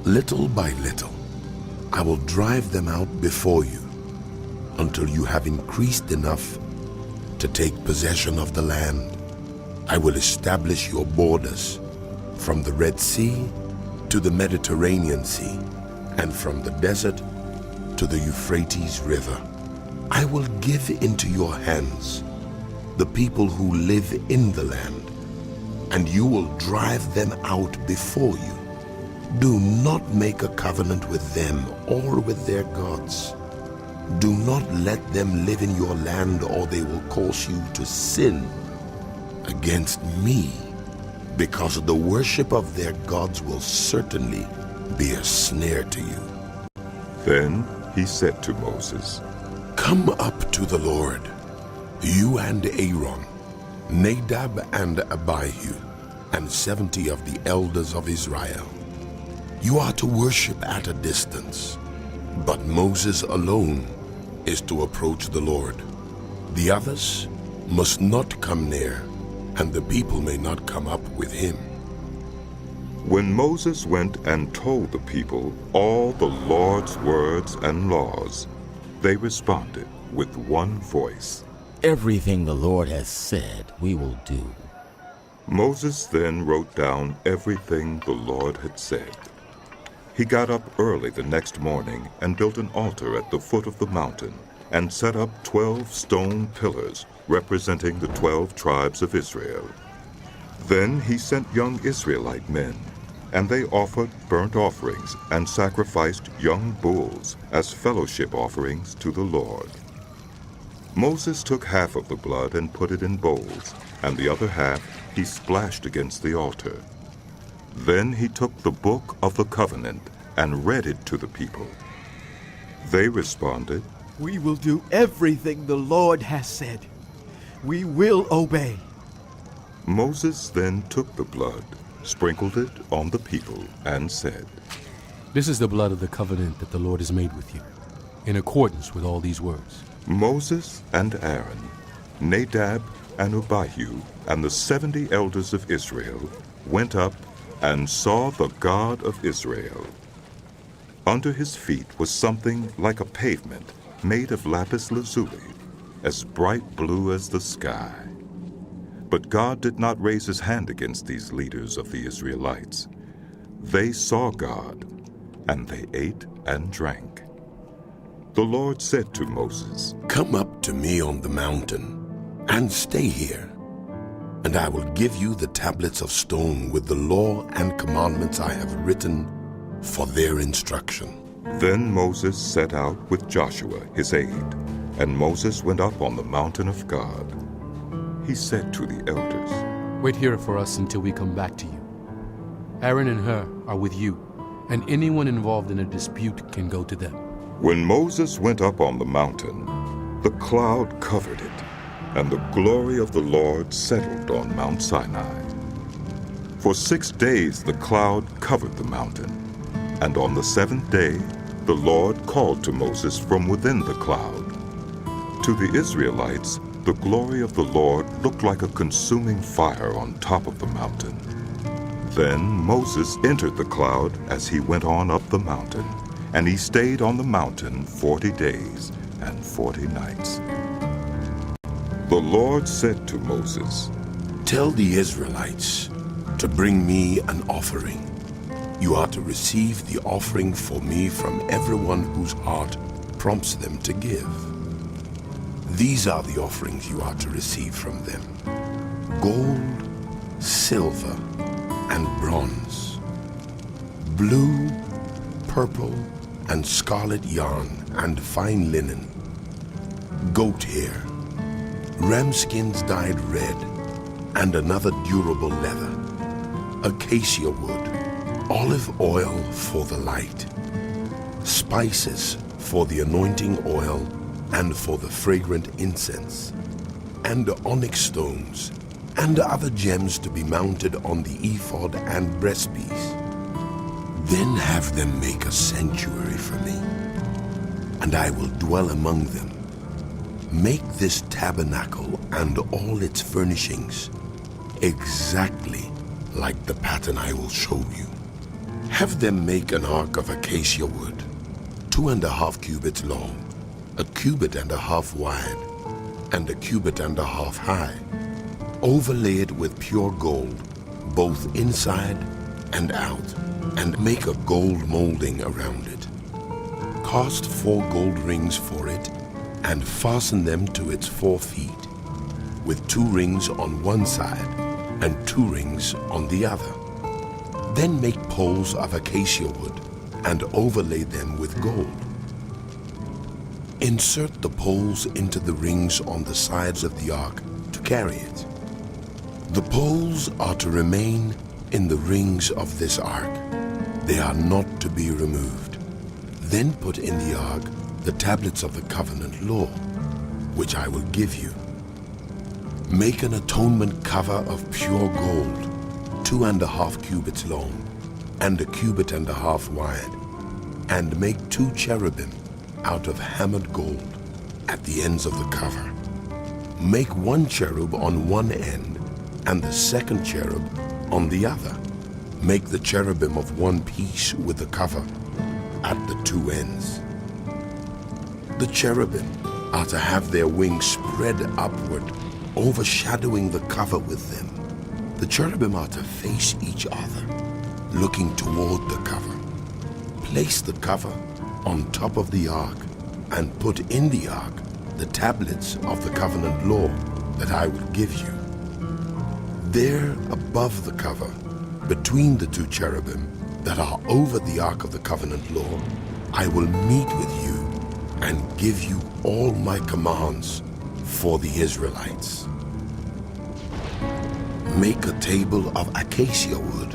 Little by little, I will drive them out before you, until you have increased enough to take possession of the land. I will establish your borders from the Red Sea to the Mediterranean Sea, and from the desert to the Euphrates River. I will give into your hands the people who live in the land, and you will drive them out before you. Do not make a covenant with them or with their gods. Do not let them live in your land, or they will cause you to sin against me, because the worship of their gods will certainly be a snare to you. Then he said to Moses, Come up to the Lord, you and Aaron, Nadab and Abihu, and 70 of the elders of Israel. You are to worship at a distance, but Moses alone is to approach the Lord. The others must not come near, and the people may not come up with him. When Moses went and told the people all the Lord's words and laws, they responded with one voice, Everything the Lord has said, we will do. Moses then wrote down everything the Lord had said. He got up early the next morning and built an altar at the foot of the mountain and set up 12 stone pillars representing the 12 tribes of Israel. Then he sent young Israelite men, and they offered burnt offerings and sacrificed young bulls as fellowship offerings to the Lord. Moses took half of the blood and put it in bowls, and the other half he splashed against the altar. Then he took the book of the covenant and read it to the people. They responded, We will do everything the Lord has said. We will obey. Moses then took the blood, sprinkled it on the people, and said, This is the blood of the covenant that the Lord has made with you, in accordance with all these words. Moses and Aaron, Nadab and Abihu, and the 70 elders of Israel went up and saw the God of Israel. Under his feet was something like a pavement made of lapis lazuli, as bright blue as the sky. But God did not raise his hand against these leaders of the Israelites. They saw God, and they ate and drank. The Lord said to Moses, Come up to me on the mountain, and stay here, and I will give you the tablets of stone with the law and commandments I have written for their instruction. Then Moses set out with Joshua his aide, and Moses went up on the mountain of God. He said to the elders, Wait here for us until we come back to you. Aaron and Hur are with you, and anyone involved in a dispute can go to them. When Moses went up on the mountain, the cloud covered it, and the glory of the Lord settled on Mount Sinai. For 6 days the cloud covered the mountain, and on the 7th day the Lord called to Moses from within the cloud. To the Israelites, the glory of the Lord looked like a consuming fire on top of the mountain. Then Moses entered the cloud as he went on up the mountain, and he stayed on the mountain 40 days and 40 nights. The Lord said to Moses, "Tell the Israelites to bring me an offering. You are to receive the offering for me from everyone whose heart prompts them to give. These are the offerings you are to receive from them: gold, silver, and bronze, blue, purple, and scarlet yarn and fine linen, goat hair, ram skins dyed red, and another durable leather, acacia wood, olive oil for the light, spices for the anointing oil and for the fragrant incense, and onyx stones, and other gems to be mounted on the ephod and breastpiece. Then have them make a sanctuary for me, and I will dwell among them. Make this tabernacle and all its furnishings exactly like the pattern I will show you. Have them make an ark of acacia wood, 2.5 cubits long, 1.5 cubits wide, and 1.5 cubits high. Overlay it with pure gold, both inside and out, and make a gold molding around it. Cast 4 gold rings for it, and fasten them to its 4 feet, with 2 rings on one side and 2 rings on the other. Then make poles of acacia wood and overlay them with gold. Insert the poles into the rings on the sides of the ark to carry it. The poles are to remain in the rings of this ark. They are not to be removed. Then put in the ark the tablets of the covenant law, which I will give you. Make an atonement cover of pure gold, 2.5 cubits long, and 1.5 cubits wide, and make 2 cherubim out of hammered gold at the ends of the cover. Make 1 cherub on one end, and the 2nd cherub on the other. Make the cherubim of one piece with the cover at the 2 ends. The cherubim are to have their wings spread upward, overshadowing the cover with them. The cherubim are to face each other, looking toward the cover. Place the cover on top of the ark, and put in the ark the tablets of the covenant law that I will give you. There above the cover, between the 2 cherubim that are over the ark of the covenant law, I will meet with you and give you all my commands for the Israelites. Make a table of acacia wood,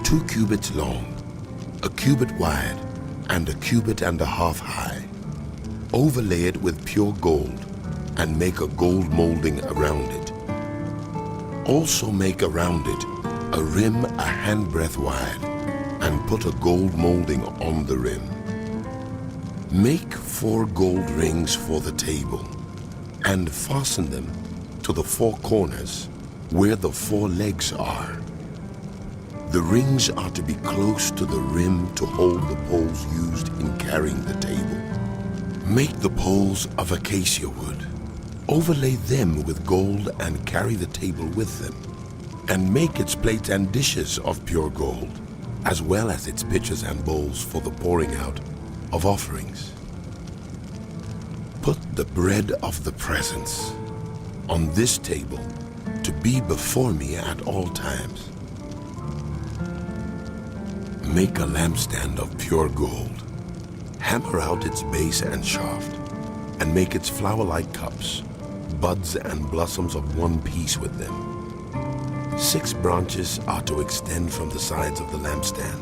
2 cubits long, 1 cubit wide, and 1.5 cubits high. Overlay it with pure gold, and make a gold molding around it. Also make around it a rim a handbreadth wide, and put a gold molding on the rim. Make 4 gold rings for the table, and fasten them to the 4 corners where the 4 legs are. The rings are to be close to the rim to hold the poles used in carrying the table. Make the poles of acacia wood. Overlay them with gold and carry the table with them. And make its plates and dishes of pure gold, as well as its pitchers and bowls for the pouring out of offerings. Put the bread of the presence on this table to be before me at all times. Make a lampstand of pure gold. Hammer out its base and shaft, and make its flower-like cups, buds and blossoms of one piece with them. 6 branches are to extend from the sides of the lampstand,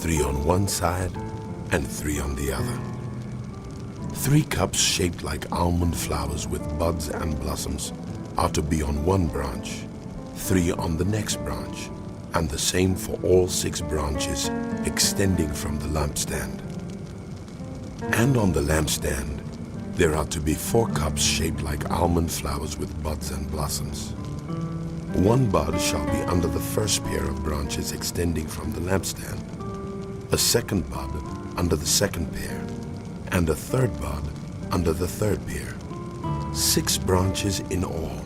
3 on one side and 3 on the other. 3 cups shaped like almond flowers with buds and blossoms are to be on one branch, 3 on the next branch, and the same for all 6 branches extending from the lampstand. And on the lampstand there are to be 4 cups shaped like almond flowers with buds and blossoms. 1 bud shall be under the first pair of branches extending from the lampstand, a 2nd bud under the 2nd pair, and a 3rd bud under the 3rd pair. 6 branches in all.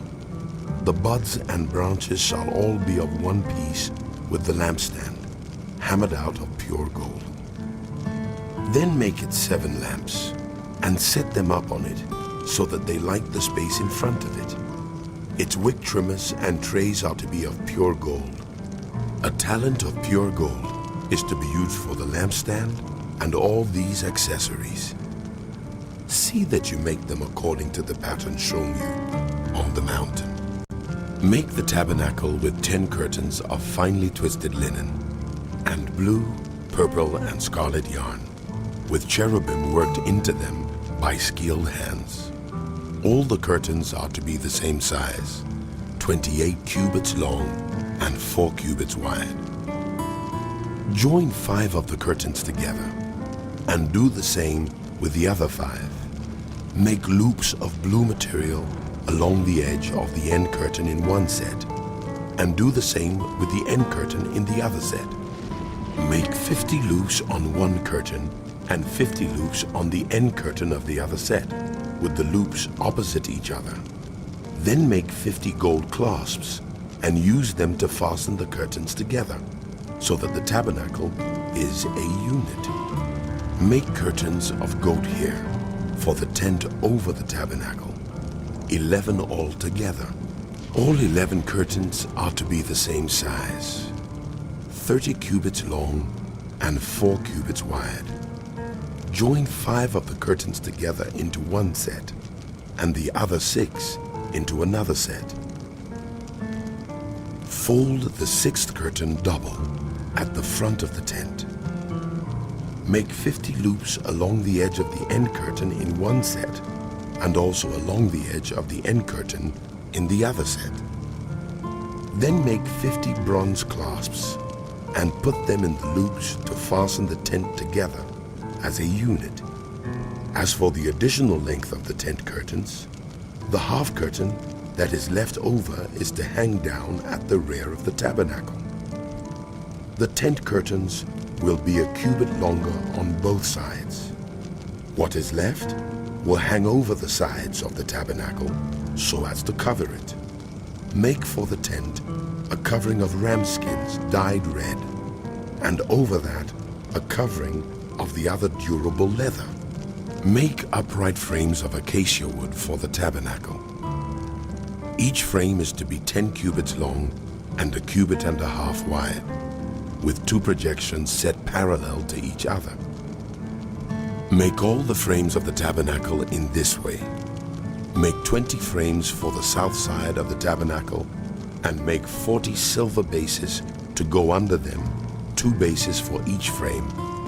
The buds and branches shall all be of one piece with the lampstand, hammered out of pure gold. Then make it 7 lamps, and set them up on it, so that they light the space in front of it. Its wick trimmers and trays are to be of pure gold. A talent of pure gold is to be used for the lampstand and all these accessories. See that you make them according to the pattern shown you on the mountain. Make the tabernacle with 10 curtains of finely twisted linen, and blue, purple, and scarlet yarn, with cherubim worked into them by skilled hands. All the curtains are to be the same size, 28 cubits long and 4 cubits wide. Join 5 of the curtains together, and do the same with the other 5. Make loops of blue material along the edge of the end curtain in one set, and do the same with the end curtain in the other set. Make 50 loops on one curtain and 50 loops on the end curtain of the other set, with the loops opposite each other. Then make 50 gold clasps and use them to fasten the curtains together, so that the tabernacle is a unit. Make curtains of goat hair for the tent over the tabernacle, 11 altogether. All 11 curtains are to be the same size, 30 cubits long and 4 cubits wide. Join 5 of the curtains together into one set, and the other 6 into another set. Fold the 6th curtain double at the front of the tent. Make 50 loops along the edge of the end curtain in one set, and also along the edge of the end curtain in the other set. Then make 50 bronze clasps and put them in the loops to fasten the tent together as a unit. As for the additional length of the tent curtains, the half curtain that is left over is to hang down at the rear of the tabernacle. The tent curtains will be a cubit longer on both sides. What is left will hang over the sides of the tabernacle so as to cover it. Make for the tent a covering of ram skins dyed red, and over that a covering of the other durable leather. Make upright frames of acacia wood for the tabernacle. Each frame is to be 10 cubits long and a cubit and a half wide, with 2 projections set parallel to each other. Make all the frames of the tabernacle in this way. Make 20 frames for the south side of the tabernacle, and make 40 silver bases to go under them, 2 bases for each frame,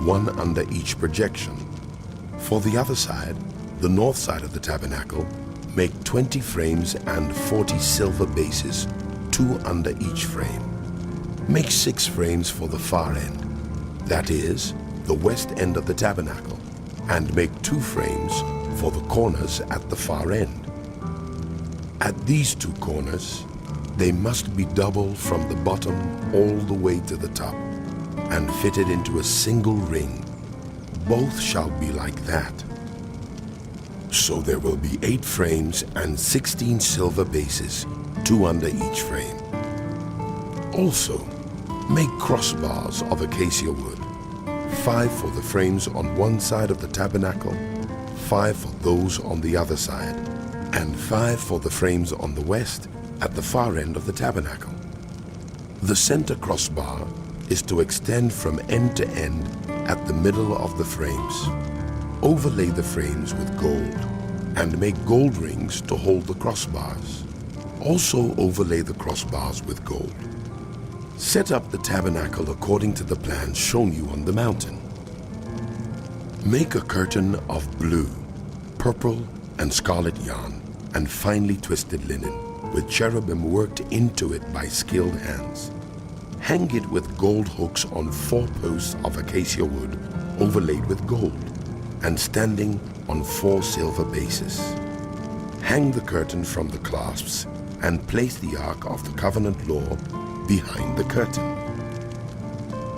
1 under each projection. For the other side, the north side of the tabernacle, make 20 frames and 40 silver bases, 2 under each frame. Make 6 frames for the far end, that is, the west end of the tabernacle, and make 2 frames for the corners at the far end. At these 2 corners, they must be double from the bottom all the way to the top, and fitted into a single ring. Both shall be like that. So there will be 8 frames and 16 silver bases, 2 under each frame. Also, make crossbars of acacia wood, 5 for the frames on one side of the tabernacle, 5 for those on the other side, and 5 for the frames on the west at the far end of the tabernacle. The center crossbar is to extend from end to end at the middle of the frames. Overlay the frames with gold, and make gold rings to hold the crossbars. Also overlay the crossbars with gold. Set up the tabernacle according to the plan shown you on the mountain. Make a curtain of blue, purple, and scarlet yarn, and finely twisted linen. with cherubim worked into it by skilled hands. Hang it with gold hooks on 4 posts of acacia wood overlaid with gold, and standing on 4 silver bases. Hang the curtain from the clasps and place the Ark of the Covenant law behind the curtain.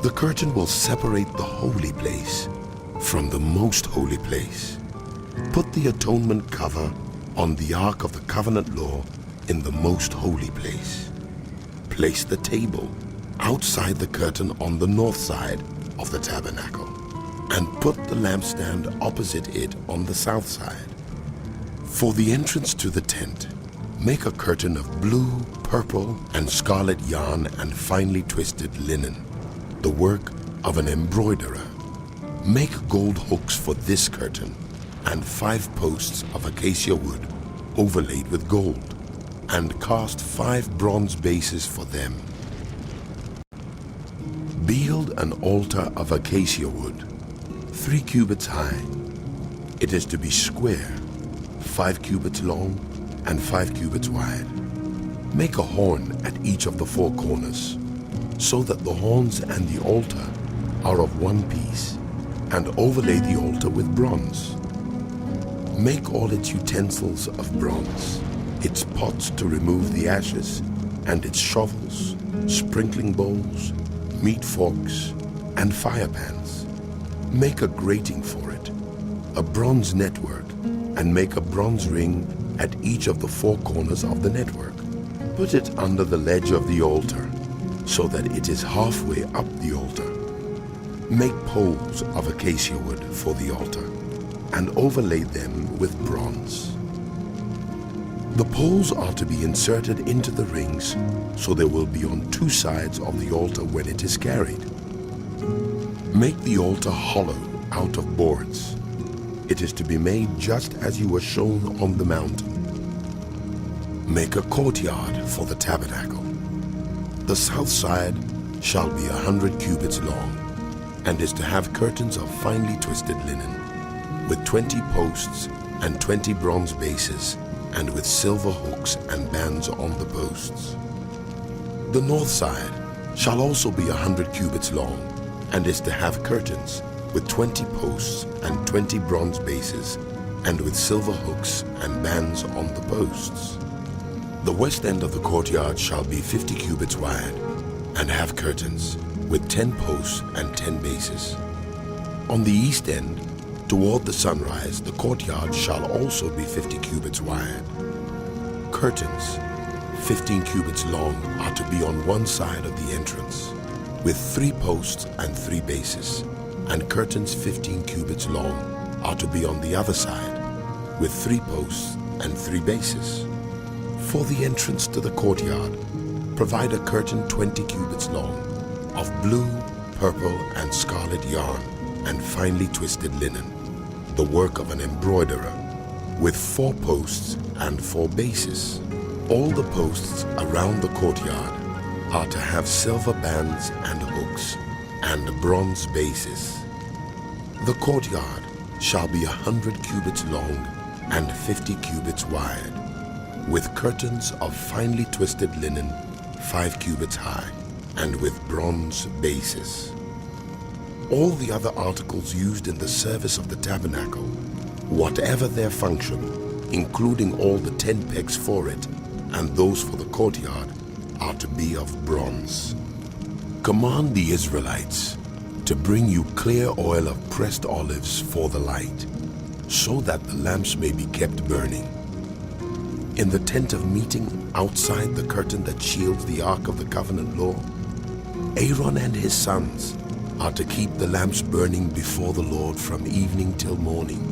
The curtain will separate the holy place from the most holy place. Put the atonement cover on the Ark of the Covenant law in the most holy place. Place the table outside the curtain on the north side of the tabernacle, and put the lampstand opposite it on the south side. For the entrance to the tent, make a curtain of blue, purple, and scarlet yarn and finely twisted linen, the work of an embroiderer. Make gold hooks for this curtain, and 5 posts of acacia wood overlaid with gold, and cast 5 bronze bases for them. Build an altar of acacia wood, 3 cubits high. It is to be square, 5 cubits long and 5 cubits wide. Make a horn at each of the 4 corners, so that the horns and the altar are of one piece, and overlay the altar with bronze. Make all its utensils of bronze, its pots to remove the ashes, and its shovels, sprinkling bowls, meat forks, and fire pans. Make a grating for it, a bronze network, and make a bronze ring at each of the 4 corners of the network. Put it under the ledge of the altar, so that it is halfway up the altar. Make poles of acacia wood for the altar, and overlay them with bronze. The poles are to be inserted into the rings, so they will be on 2 sides of the altar when it is carried. Make the altar hollow out of boards. It is to be made just as you were shown on the mountain. Make a courtyard for the tabernacle. The south side shall be 100 cubits long, and is to have curtains of finely twisted linen, with 20 posts and 20 bronze bases, and with silver hooks and bands on the posts. The north side shall also be 100 cubits long, and is to have curtains with 20 posts and 20 bronze bases, and with silver hooks and bands on the posts. The west end of the courtyard shall be 50 cubits wide, and have curtains with 10 posts and 10 bases. On the east end, toward the sunrise, the courtyard shall also be 50 cubits wide. Curtains, 15 cubits long, are to be on one side of the entrance, with 3 posts and 3 bases, and curtains 15 cubits long are to be on the other side, with 3 posts and 3 bases. For the entrance to the courtyard, provide a curtain 20 cubits long, of blue, purple, and scarlet yarn, and finely twisted linen, the work of an embroiderer, with 4 posts and 4 bases. All the posts around the courtyard are to have silver bands and hooks, and bronze bases. The courtyard shall be 100 cubits long and 50 cubits wide, with curtains of finely twisted linen 5 cubits high, and with bronze bases. All the other articles used in the service of the tabernacle, whatever their function, including all the 10 pegs for it, and those for the courtyard, are to be of bronze. Command the Israelites to bring you clear oil of pressed olives for the light, so that the lamps may be kept burning. In the tent of meeting outside the curtain that shields the Ark of the Covenant law, Aaron and his sons are to keep the lamps burning before the Lord from evening till morning.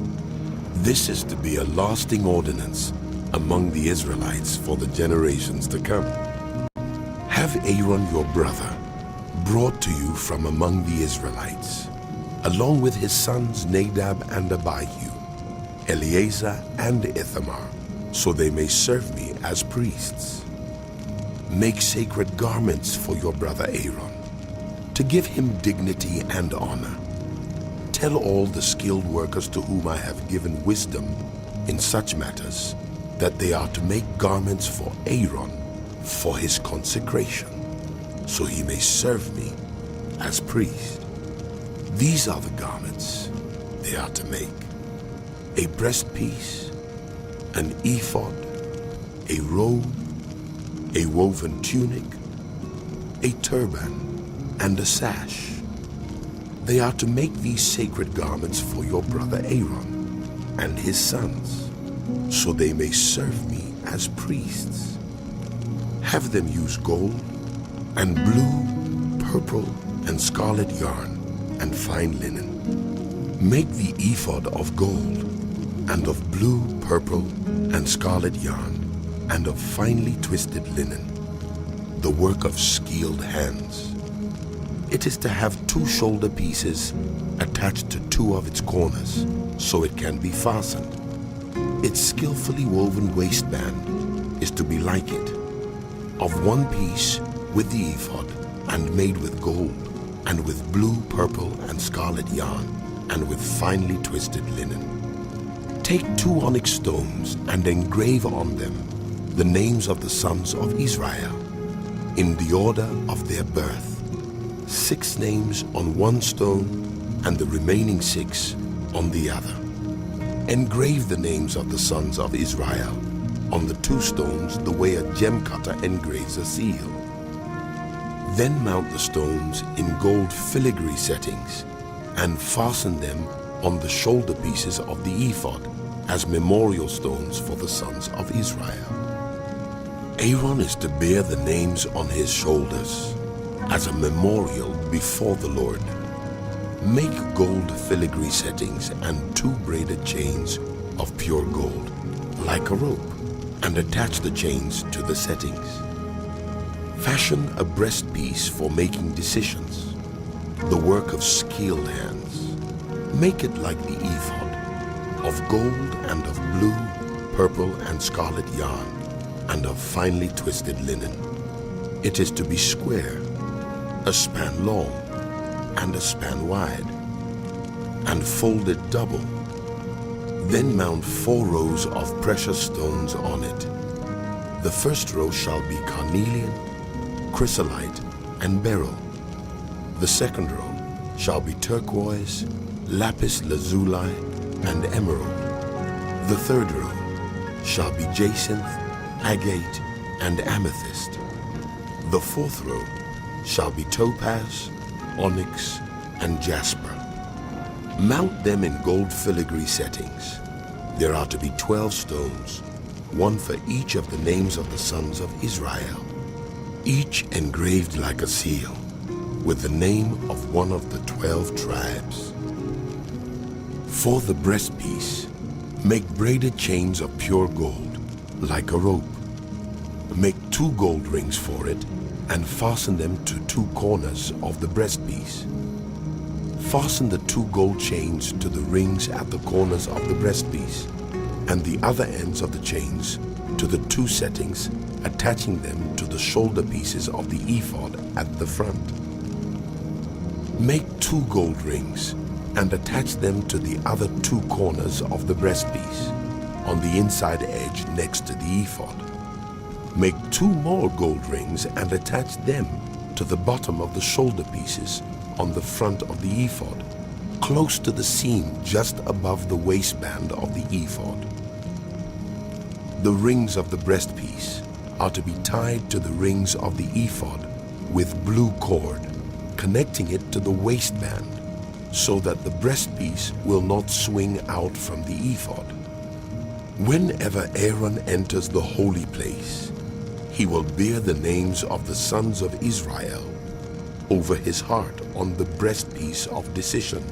This is to be a lasting ordinance among the Israelites for the generations to come. Have Aaron your brother brought to you from among the Israelites, along with his sons Nadab and Abihu, Eleazar and Ithamar, so they may serve me as priests. Make sacred garments for your brother Aaron, to give him dignity and honor. Tell all the skilled workers to whom I have given wisdom in such matters that they are to make garments for Aaron for his consecration, so he may serve me as priest. These are the garments they are to make: a breastpiece, an ephod, a robe, a woven tunic, a turban, and a sash. They are to make these sacred garments for your brother Aaron and his sons, so they may serve me as priests. Have them use gold and blue, purple, and scarlet yarn and fine linen. Make the ephod of gold and of blue, purple, and scarlet yarn and of finely twisted linen, the work of skilled hands. It is to have 2 shoulder pieces attached to 2 of its corners, so it can be fastened. Its skillfully woven waistband is to be like it, of 1 piece with the ephod, and made with gold, and with blue, purple, and scarlet yarn, and with finely twisted linen. Take 2 onyx stones and engrave on them the names of the sons of Israel, in the order of their birth, 6 names on 1 stone, and the remaining 6 on the other. Engrave the names of the sons of Israel on the 2 stones the way a gem cutter engraves a seal. Then mount the stones in gold filigree settings and fasten them on the shoulder pieces of the ephod as memorial stones for the sons of Israel. Aaron is to bear the names on his shoulders as a memorial before the Lord. Make gold filigree settings and 2 braided chains of pure gold, like a rope, and attach the chains to the settings. Fashion a breastpiece for making decisions, the work of skilled hands. Make it like the ephod, of gold and of blue, purple, and scarlet yarn, and of finely twisted linen. It is to be square, a span long, and a span wide, and folded double. Then mount 4 rows of precious stones on it. The first row shall be carnelian, chrysolite, and beryl. The second row shall be turquoise, lapis lazuli, and emerald. The third row shall be jacinth, agate, and amethyst. The fourth row shall be topaz, onyx, and jasper. Mount them in gold filigree settings. There are to be 12 stones, 1 for each of the names of the sons of Israel, each engraved like a seal, with the name of one of the 12 tribes. For the breastpiece, make braided chains of pure gold, like a rope. Make 2 gold rings for it, and fasten them to 2 corners of the breastpiece. Fasten the 2 gold chains to the rings at the corners of the breastpiece, and the other ends of the chains to the 2 settings, attaching them to the shoulder pieces of the ephod at the front. Make 2 gold rings and attach them to the other 2 corners of the breastpiece, on the inside edge next to the ephod. Make 2 more gold rings and attach them to the bottom of the shoulder pieces on the front of the ephod, close to the seam just above the waistband of the ephod. The rings of the breastpiece are to be tied to the rings of the ephod with blue cord, connecting it to the waistband, so that the breastpiece will not swing out from the ephod. Whenever Aaron enters the holy place, he will bear the names of the sons of Israel over his heart on the breastpiece of decision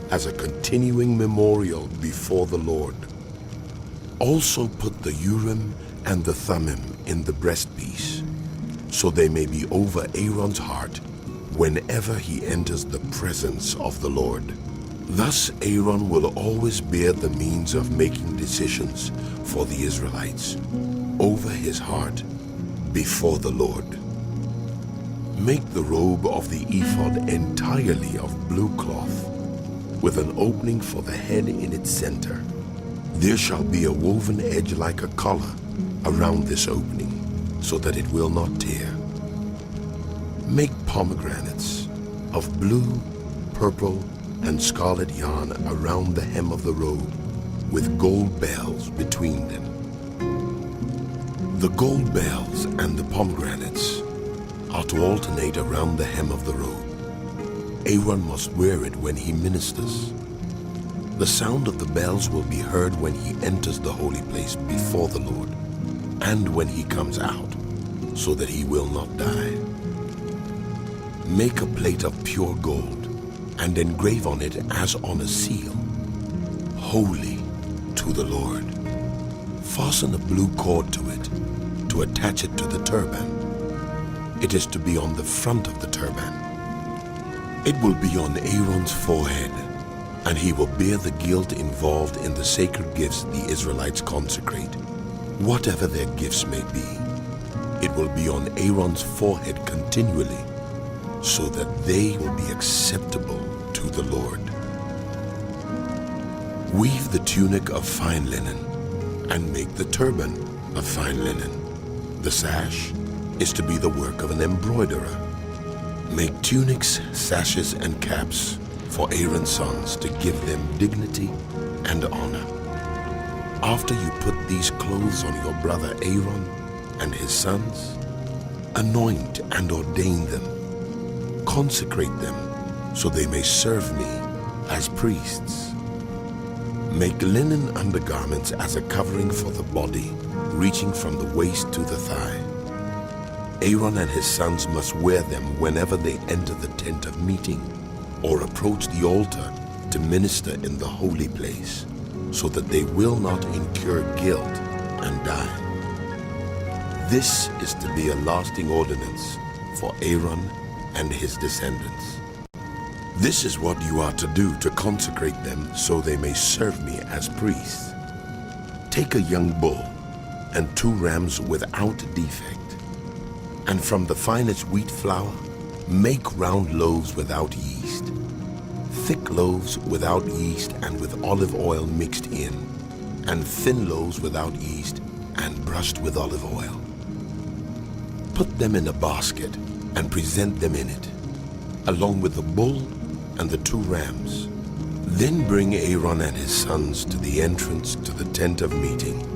as a continuing memorial before the Lord. Also put the Urim and the Thummim in the breastpiece, so they may be over Aaron's heart whenever he enters the presence of the Lord. Thus Aaron will always bear the means of making decisions for the Israelites over his heart before the Lord. Make the robe of the ephod entirely of blue cloth, with an opening for the head in its center. There shall be a woven edge like a collar around this opening, so that it will not tear. Make pomegranates of blue, purple, and scarlet yarn around the hem of the robe, with gold bells between them. The gold bells and the pomegranates are to alternate around the hem of the robe. Aaron must wear it when he ministers. The sound of the bells will be heard when he enters the holy place before the Lord, and when he comes out, so that he will not die. Make a plate of pure gold, and engrave on it as on a seal, holy to the Lord. Fasten a blue cord to it, to attach it to the turban. It is to be on the front of the turban. It will be on Aaron's forehead, and he will bear the guilt involved in the sacred gifts the Israelites consecrate, whatever their gifts may be. It will be on Aaron's forehead continually, so that they will be acceptable to the Lord. Weave the tunic of fine linen, and make the turban of fine linen. The sash is to be the work of an embroiderer. Make tunics, sashes, and caps for Aaron's sons to give them dignity and honor. After you put these clothes on your brother Aaron and his sons, anoint and ordain them. Consecrate them so they may serve me as priests. Make linen undergarments as a covering for the body, reaching from the waist to the thigh. Aaron and his sons must wear them whenever they enter the tent of meeting or approach the altar to minister in the holy place, so that they will not incur guilt and die. This is to be a lasting ordinance for Aaron and his descendants. This is what you are to do to consecrate them so they may serve me as priests. Take a young bull and 2 rams without defect, and from the finest wheat flour make round loaves without yeast, thick loaves without yeast and with olive oil mixed in, and thin loaves without yeast and brushed with olive oil. Put them in a basket and present them in it, along with the bull and the 2 rams. Then bring Aaron and his sons to the entrance to the tent of meeting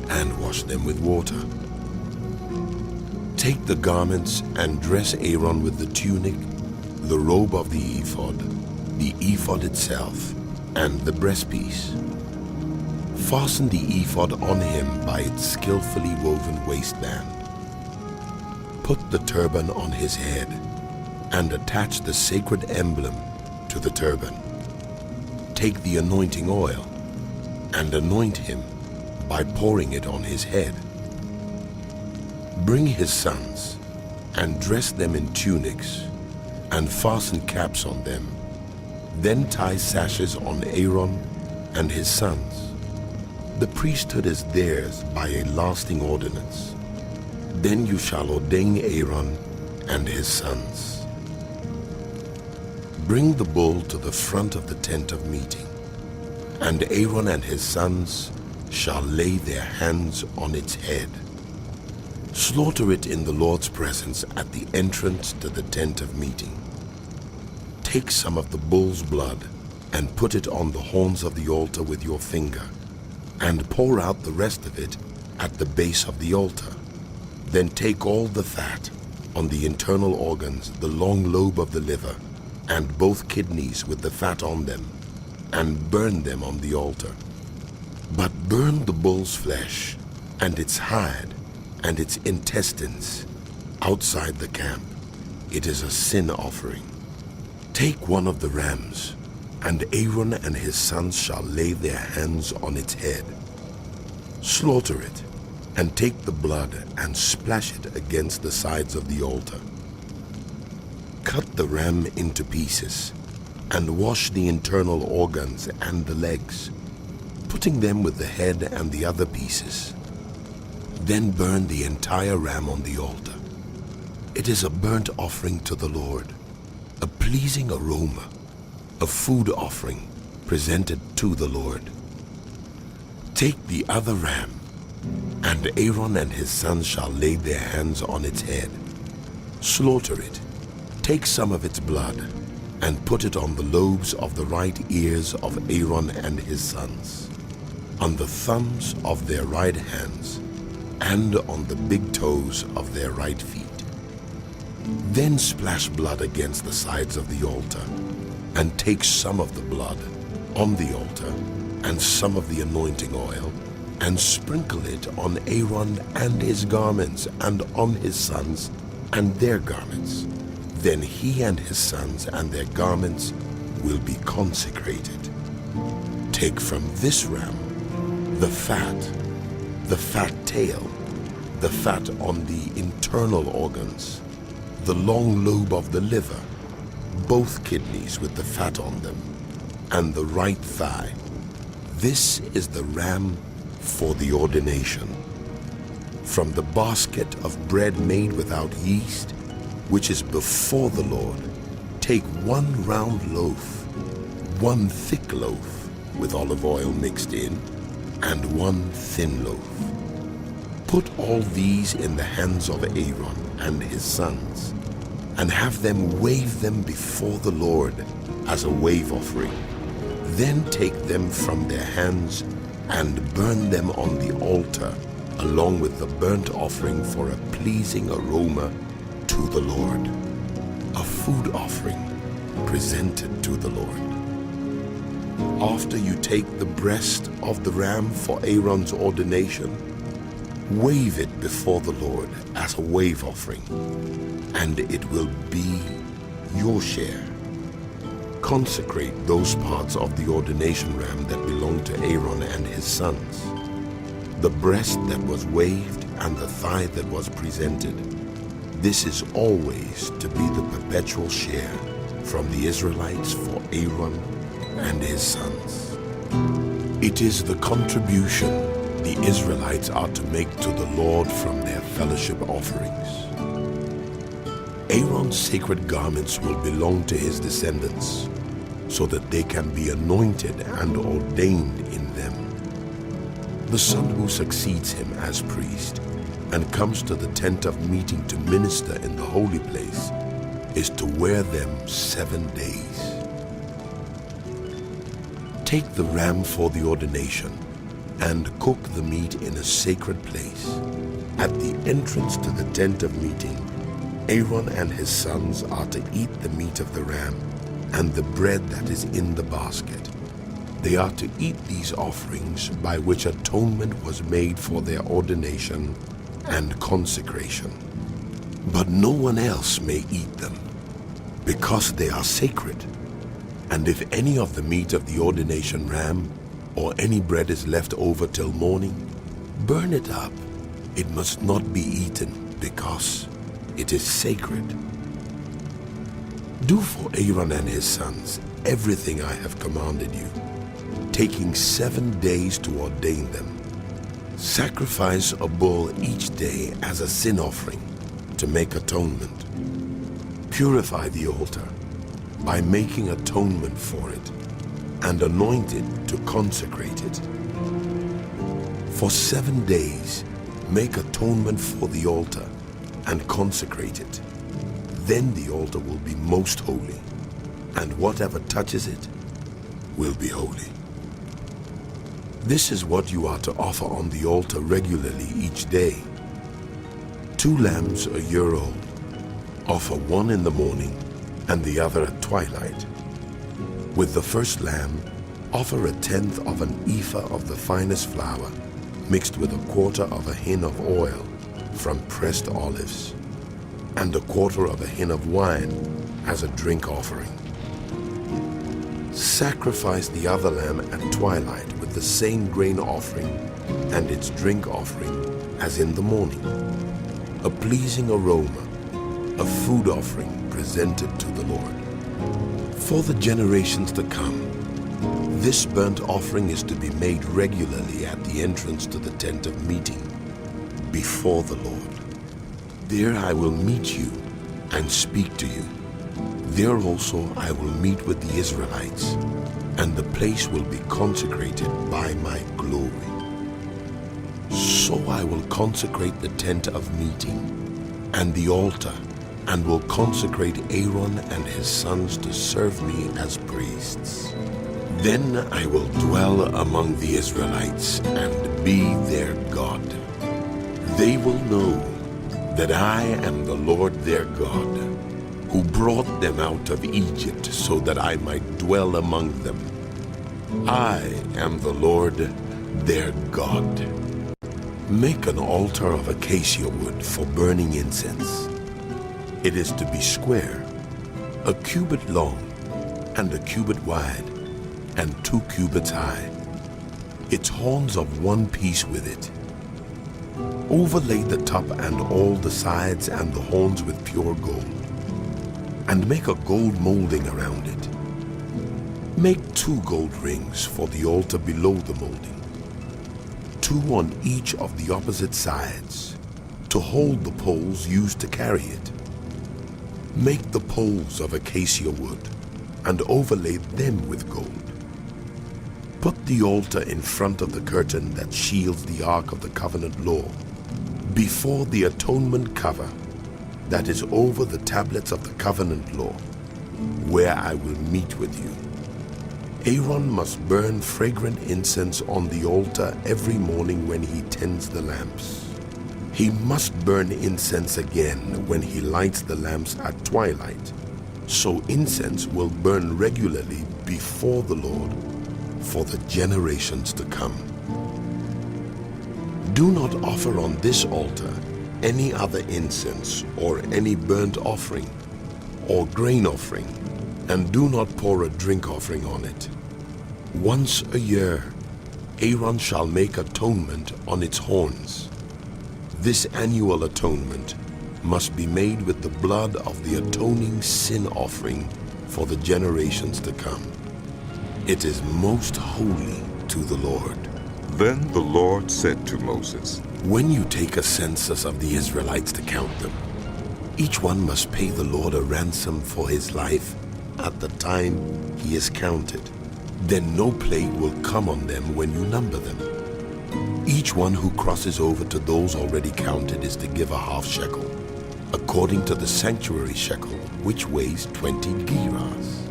and wash them with water. Take the garments and dress Aaron with the tunic, the robe of the ephod itself, and the breastpiece. Fasten the ephod on him by its skillfully woven waistband. Put the turban on his head and attach the sacred emblem to the turban. Take the anointing oil and anoint him by pouring it on his head. Bring his sons and dress them in tunics and fasten caps on them. Then tie sashes on Aaron and his sons. The priesthood is theirs by a lasting ordinance. Then you shall ordain Aaron and his sons. Bring the bull to the front of the tent of meeting, and Aaron and his sons shall lay their hands on its head. Slaughter it in the Lord's presence at the entrance to the tent of meeting. Take some of the bull's blood and put it on the horns of the altar with your finger, and pour out the rest of it at the base of the altar. Then take all the fat on the internal organs, the long lobe of the liver, and both kidneys with the fat on them, and burn them on the altar. But burn the bull's flesh, and its hide, and its intestines outside the camp. It is a sin offering. Take one of the rams, and Aaron and his sons shall lay their hands on its head. Slaughter it, and take the blood and splash it against the sides of the altar. Cut the ram into pieces, and wash the internal organs and the legs, putting them with the head and the other pieces. Then burn the entire ram on the altar. It is a burnt offering to the Lord, a pleasing aroma, a food offering presented to the Lord. Take the other ram And Aaron and his sons shall lay their hands on its head. Slaughter it. Take some of its blood, and put it on the lobes of the right ears of Aaron and his sons, on the thumbs of their right hands, and on the big toes of their right feet. Then splash blood against the sides of the altar, and take some of the blood on the altar, and some of the anointing oil, and sprinkle it on Aaron and his garments, and on his sons and their garments. Then he and his sons and their garments will be consecrated. Take from this ram the fat tail, the fat on the internal organs, the long lobe of the liver, both kidneys with the fat on them, and the right thigh. This is the ram for the ordination. From the basket of bread made without yeast, which is before the Lord, take 1 round loaf, 1 thick loaf with olive oil mixed in, and 1 thin loaf. Put all these in the hands of Aaron and his sons, and have them wave them before the Lord as a wave offering. Then take them from their hands and burn them on the altar, along with the burnt offering for a pleasing aroma to the Lord, a food offering presented to the Lord. After you take the breast of the ram for Aaron's ordination, wave it before the Lord as a wave offering, and it will be your share. Consecrate those parts of the ordination ram that belong to Aaron and his sons, the breast that was waved and the thigh that was presented. This is always to be the perpetual share from the Israelites for Aaron and his sons. It is the contribution the Israelites are to make to the Lord from their fellowship offerings. Aaron's sacred garments will belong to his descendants, so that they can be anointed and ordained in them. The son who succeeds him as priest and comes to the tent of meeting to minister in the holy place is to wear them 7 days. Take the ram for the ordination and cook the meat in a sacred place. At the entrance to the tent of meeting, Aaron and his sons are to eat the meat of the ram and the bread that is in the basket. They are to eat these offerings by which atonement was made for their ordination and consecration. But no one else may eat them, because they are sacred. And if any of the meat of the ordination ram or any bread is left over till morning, burn it up. It must not be eaten, because it is sacred. Do for Aaron and his sons everything I have commanded you, taking 7 days to ordain them. Sacrifice a bull each day as a sin offering to make atonement. Purify the altar by making atonement for it, and anoint it to consecrate it. For 7 days, make atonement for the altar and consecrate it. Then the altar will be most holy, and whatever touches it will be holy. This is what you are to offer on the altar regularly each day. 2 lambs a year old. Offer one in the morning and the other at twilight. With the first lamb, offer 1/10 of an ephah of the finest flour, mixed with 1/4 of a hin of oil from pressed olives, and 1/4 of a hin of wine as a drink offering. Sacrifice the other lamb at twilight with the same grain offering and its drink offering as in the morning, a pleasing aroma, a food offering presented to the Lord. For the generations to come, this burnt offering is to be made regularly at the entrance to the tent of meeting before the Lord. There I will meet you and speak to you. There also I will meet with the Israelites, and the place will be consecrated by my glory. So I will consecrate the tent of meeting and the altar, and will consecrate Aaron and his sons to serve me as priests. Then I will dwell among the Israelites and be their God. They will know that I am the Lord their God, who brought them out of Egypt so that I might dwell among them. I am the Lord their God. Make an altar of acacia wood for burning incense. It is to be square, a cubit long, and a cubit wide, and 2 cubits high. Its horns of one piece with it. Overlay the top and all the sides and the horns with pure gold, and make a gold molding around it. Make 2 gold rings for the altar below the molding, 2 on each of the opposite sides, to hold the poles used to carry it. Make the poles of acacia wood, and overlay them with gold. Put the altar in front of the curtain that shields the Ark of the Covenant law, before the atonement cover that is over the tablets of the covenant law, where I will meet with you. Aaron must burn fragrant incense on the altar every morning when he tends the lamps. He must burn incense again when he lights the lamps at twilight, so incense will burn regularly before the Lord for the generations to come. Do not offer on this altar any other incense or any burnt offering or grain offering, and do not pour a drink offering on it. Once a year, Aaron shall make atonement on its horns. This annual atonement must be made with the blood of the atoning sin offering for the generations to come. It is most holy to the Lord. Then the Lord said to Moses, When you take a census of the Israelites to count them, each one must pay the Lord a ransom for his life at the time he is counted. Then no plague will come on them when you number them. Each one who crosses over to those already counted is to give a half shekel, according to the sanctuary shekel, which weighs 20 gerahs.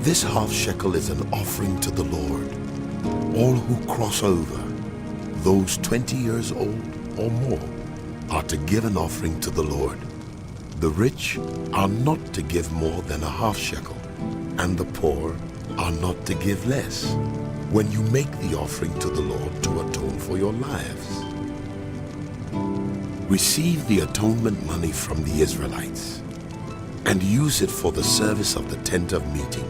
This half shekel is an offering to the Lord. All who cross over, those 20 years old or more, are to give an offering to the Lord. The rich are not to give more than a half shekel, and the poor are not to give less, when you make the offering to the Lord to atone for your lives. Receive the atonement money from the Israelites, and use it for the service of the tent of meeting.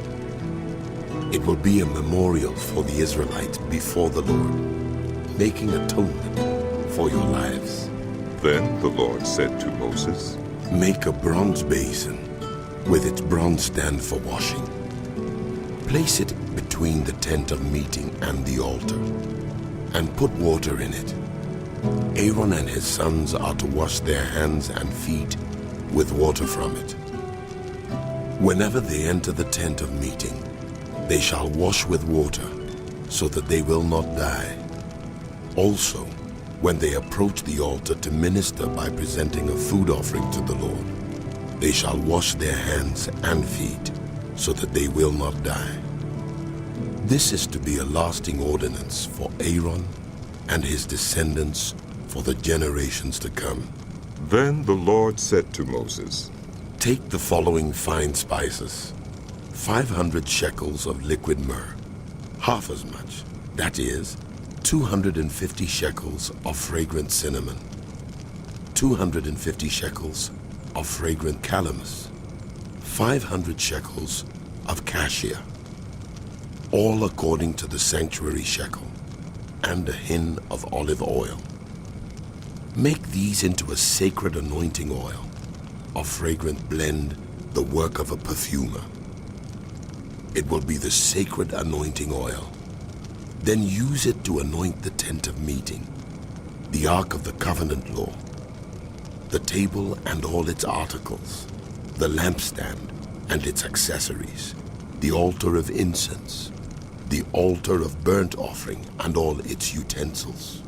It will be a memorial for the Israelites before the Lord, making atonement for your lives. Then the Lord said to Moses, Make a bronze basin with its bronze stand for washing. Place it between the tent of meeting and the altar, and put water in it. Aaron and his sons are to wash their hands and feet with water from it. Whenever they enter the tent of meeting, they shall wash with water, so that they will not die. Also, when they approach the altar to minister by presenting a food offering to the Lord, they shall wash their hands and feet, so that they will not die. This is to be a lasting ordinance for Aaron and his descendants for the generations to come. Then the Lord said to Moses, Take the following fine spices: 500 shekels of liquid myrrh, half as much, that is, 250 shekels of fragrant cinnamon, 250 shekels of fragrant calamus, 500 shekels of cassia, all according to the sanctuary shekel, and a hin of olive oil. Make these into a sacred anointing oil, a fragrant blend, the work of a perfumer. It will be the sacred anointing oil. Then use it to anoint the tent of meeting, the Ark of the Covenant law, the table and all its articles, the lampstand and its accessories, the altar of incense, the altar of burnt offering and all its utensils,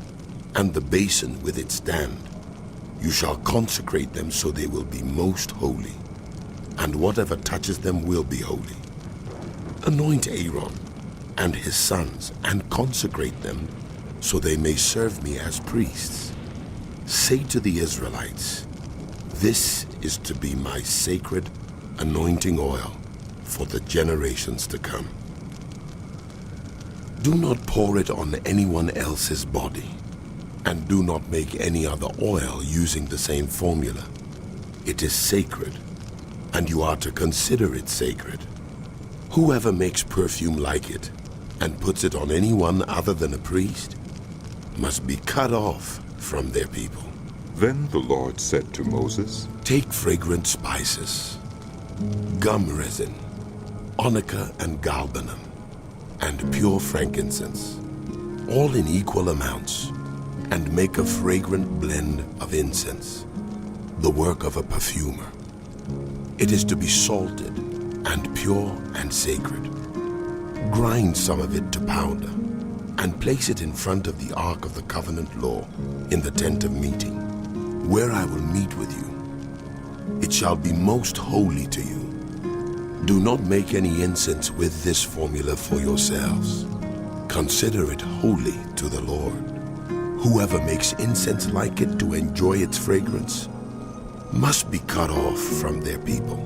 and the basin with its stand. You shall consecrate them so they will be most holy, and whatever touches them will be holy. Anoint Aaron and his sons and consecrate them so they may serve me as priests. Say to the Israelites, this is to be my sacred anointing oil for the generations to come. Do not pour it on anyone else's body, and do not make any other oil using the same formula. It is sacred, and you are to consider it sacred. Whoever makes perfume like it and puts it on anyone other than a priest must be cut off from their people. Then the Lord said to Moses, Take fragrant spices, gum resin, onycha and galbanum, and pure frankincense, all in equal amounts, and make a fragrant blend of incense, the work of a perfumer. It is to be salted and pure and sacred. Grind some of it to powder, and place it in front of the Ark of the Covenant law in the tent of meeting, where I will meet with you. It shall be most holy to you. Do not make any incense with this formula for yourselves. Consider it holy to the Lord. Whoever makes incense like it to enjoy its fragrance must be cut off from their people.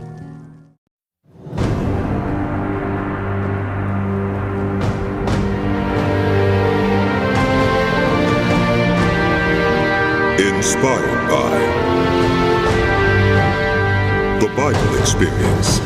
Inspired by the Bible Experience.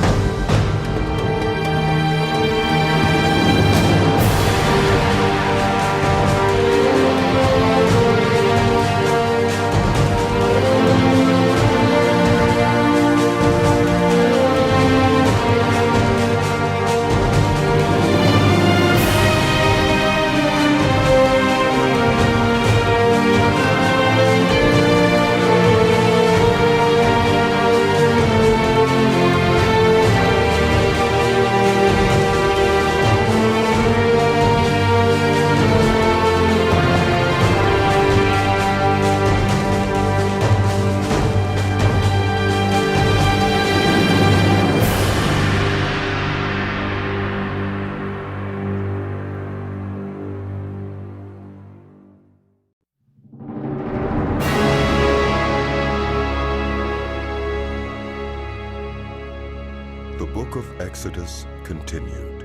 The book of Exodus continued.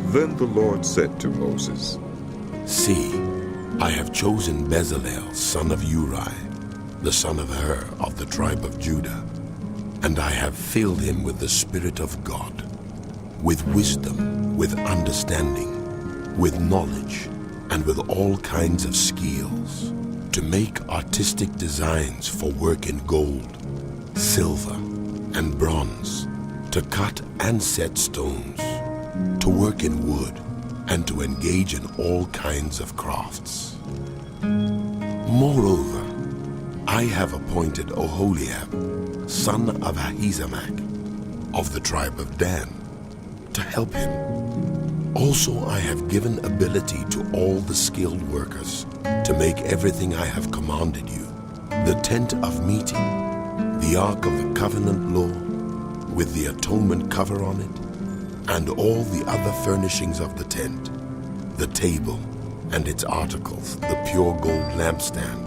Then the Lord said to Moses, See, I have chosen Bezalel, son of Uri, the son of Hur of the tribe of Judah, and I have filled him with the Spirit of God, with wisdom, with understanding, with knowledge, and with all kinds of skills, to make artistic designs for work in gold, silver, and bronze, to cut and set stones, to work in wood, and to engage in all kinds of crafts. Moreover, I have appointed Oholiab, son of Ahisamach, of the tribe of Dan, to help him. Also I have given ability to all the skilled workers to make everything I have commanded you, the tent of meeting, the Ark of the Covenant law, with the atonement cover on it, and all the other furnishings of the tent, the table and its articles, the pure gold lampstand,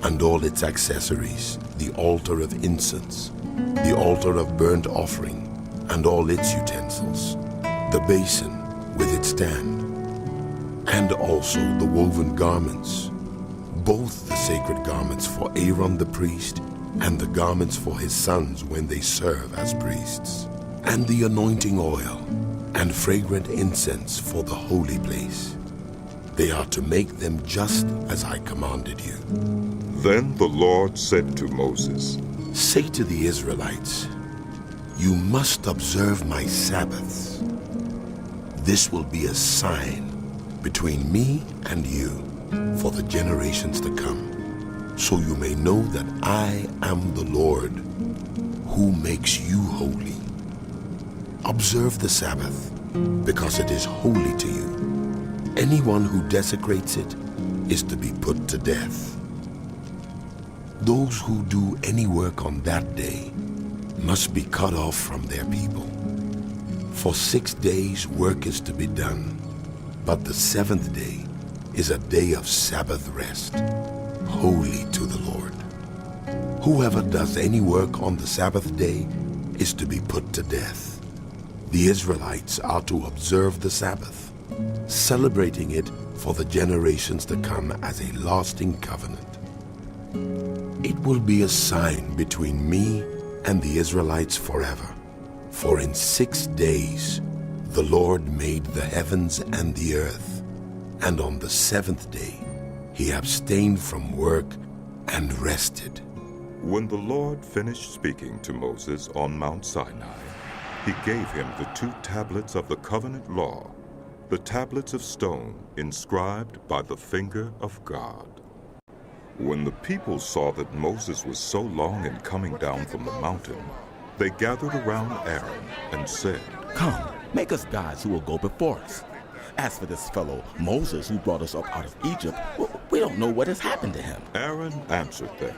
and all its accessories, the altar of incense, the altar of burnt offering, and all its utensils, the basin with its stand, and also the woven garments, both the sacred garments for Aaron the priest, and the garments for his sons when they serve as priests, and the anointing oil, and fragrant incense for the holy place. They are to make them just as I commanded you. Then the Lord said to Moses, Say to the Israelites, You must observe my Sabbaths. This will be a sign between me and you for the generations to come, so you may know that I am the Lord who makes you holy. Observe the Sabbath, because it is holy to you. Anyone who desecrates it is to be put to death. Those who do any work on that day must be cut off from their people. For 6 days work is to be done, but the seventh day is a day of Sabbath rest, holy to the Lord. Whoever does any work on the Sabbath day is to be put to death. The Israelites are to observe the Sabbath, celebrating it for the generations to come as a lasting covenant. It will be a sign between me and the Israelites forever. For in 6 days the Lord made the heavens and the earth, and on the seventh day he abstained from work and rested. When the Lord finished speaking to Moses on Mount Sinai, he gave him the 2 tablets of the covenant law, the tablets of stone inscribed by the finger of God. When the people saw that Moses was so long in coming down from the mountain, they gathered around Aaron and said, "Come, make us gods who will go before us. As for this fellow Moses who brought us up out of Egypt, we don't know what has happened to him." Aaron answered them,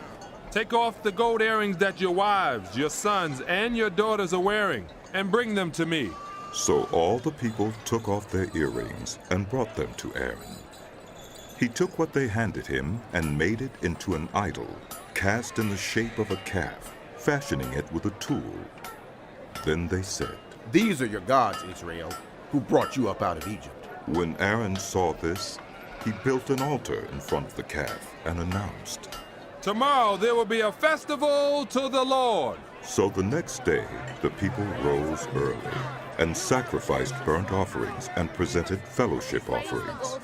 "Take off the gold earrings that your wives, your sons, and your daughters are wearing, and bring them to me." So all the people took off their earrings and brought them to Aaron. He took what they handed him and made it into an idol, cast in the shape of a calf, fashioning it with a tool. Then they said, "These are your gods, Israel, who brought you up out of Egypt." When Aaron saw this, he built an altar in front of the calf and announced, "Tomorrow there will be a festival to the Lord." So the next day the people rose early and sacrificed burnt offerings and presented fellowship offerings.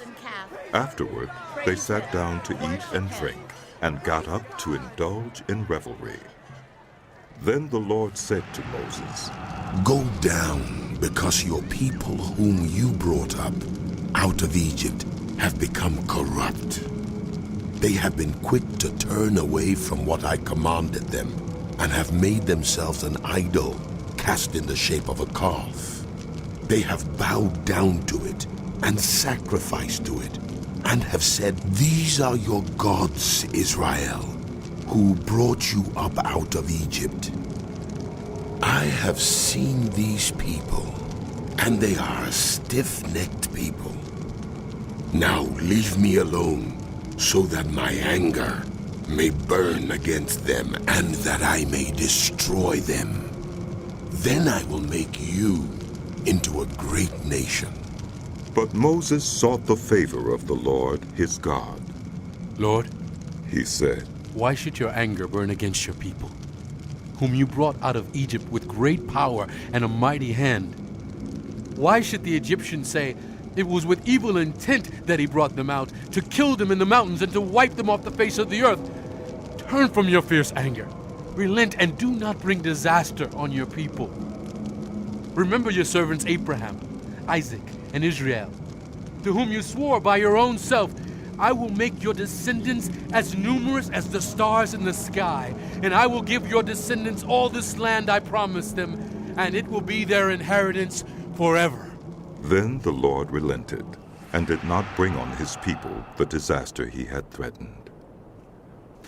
Afterward, they sat down to eat and drink and got up to indulge in revelry. Then the Lord said to Moses, "Go down, because your people whom you brought up out of Egypt have become corrupt. They have been quick to turn away from what I commanded them, and have made themselves an idol cast in the shape of a calf. They have bowed down to it and sacrificed to it, and have said, 'These are your gods, Israel, who brought you up out of Egypt.' I have seen these people, and they are a stiff-necked people. Now leave me alone, so that my anger may burn against them, and that I may destroy them. Then I will make you into a great nation." But Moses sought the favor of the Lord his God. "Lord," he said, "why should your anger burn against your people, whom you brought out of Egypt with great power and a mighty hand? Why should the Egyptians say, 'It was with evil intent that he brought them out, to kill them in the mountains and to wipe them off the face of the earth'? Turn from your fierce anger. Relent and do not bring disaster on your people. Remember your servants Abraham, Isaac, and Israel, to whom you swore by your own self, 'I will make your descendants as numerous as the stars in the sky, and I will give your descendants all this land I promised them, and it will be their inheritance forever.'" Then the Lord relented and did not bring on his people the disaster he had threatened.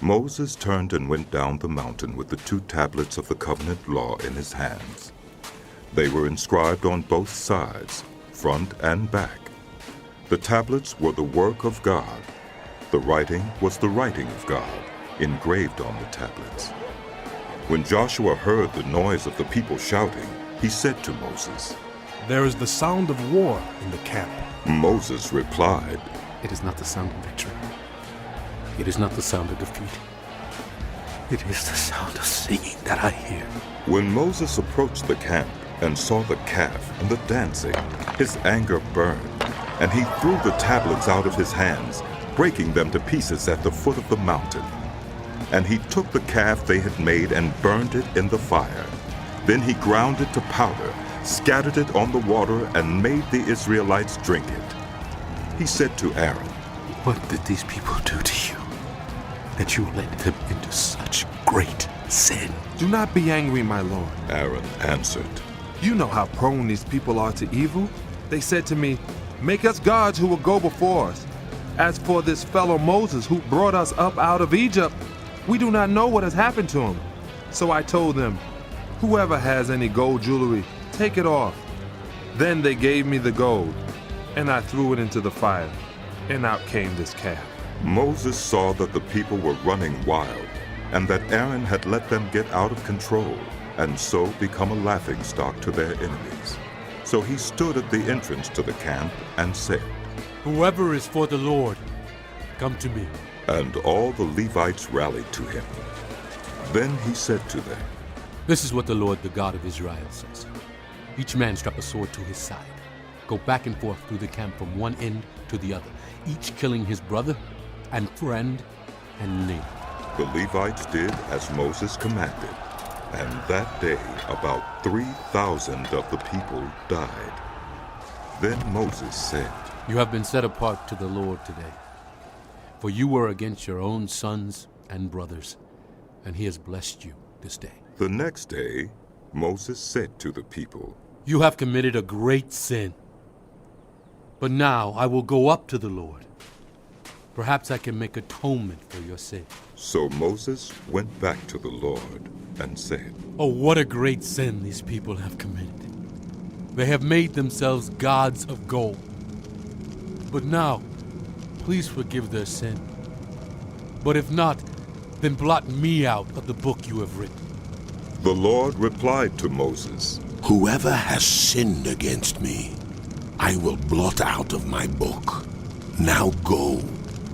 Moses turned and went down the mountain with the 2 tablets of the covenant law in his hands. They were inscribed on both sides, front and back. The tablets were the work of God. The writing was the writing of God, engraved on the tablets. When Joshua heard the noise of the people shouting, he said to Moses, "There is the sound of war in the camp." Moses replied, "It is not the sound of victory. It is not the sound of defeat. It is the sound of singing that I hear." When Moses approached the camp and saw the calf and the dancing, his anger burned, and he threw the tablets out of his hands, breaking them to pieces at the foot of the mountain. And he took the calf they had made and burned it in the fire. Then he ground it to powder, scattered it on the water, and made the Israelites drink it. He said to Aaron, "What did these people do to you, that you led them into such great sin?" "Do not be angry, my lord," Aaron answered. "You know how prone these people are to evil. They said to me, Make us gods who will go before us. As for this fellow Moses who brought us up out of Egypt, we do not know what has happened to him. So I told them, whoever has any gold jewelry, take it off. Then they gave me the gold, and I threw it into the fire, and out came this calf. Moses saw that the people were running wild, and that Aaron had let them get out of control, and so become a laughingstock to their enemies. So he stood at the entrance to the camp and said, Whoever is for the Lord, come to me. And all the Levites rallied to him. Then he said to them, This is what the Lord, the God of Israel, says. Each man strap a sword to his side. Go back and forth through the camp from one end to the other, each killing his brother and friend and neighbor. The Levites did as Moses commanded, and that day about 3,000 of the people died. Then Moses said, You have been set apart to the Lord today, for you were against your own sons and brothers, and he has blessed you this day. The next day, Moses said to the people, You have committed a great sin. But now I will go up to the Lord. Perhaps I can make atonement for your sin. So Moses went back to the Lord and said, Oh, what a great sin these people have committed. They have made themselves gods of gold. But now, please forgive their sin. But if not, then blot me out of the book you have written. The Lord replied to Moses, Whoever has sinned against me, I will blot out of my book. Now go,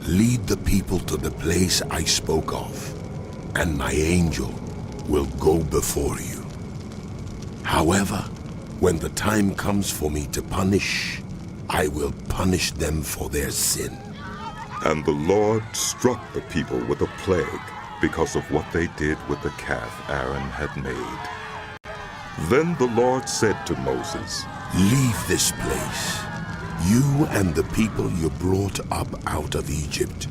lead the people to the place I spoke of, and my angel will go before you. However, when the time comes for me to punish, I will punish them for their sin. And the Lord struck the people with a plague because of what they did with the calf Aaron had made. Then the Lord said to Moses, Leave this place, you and the people you brought up out of Egypt,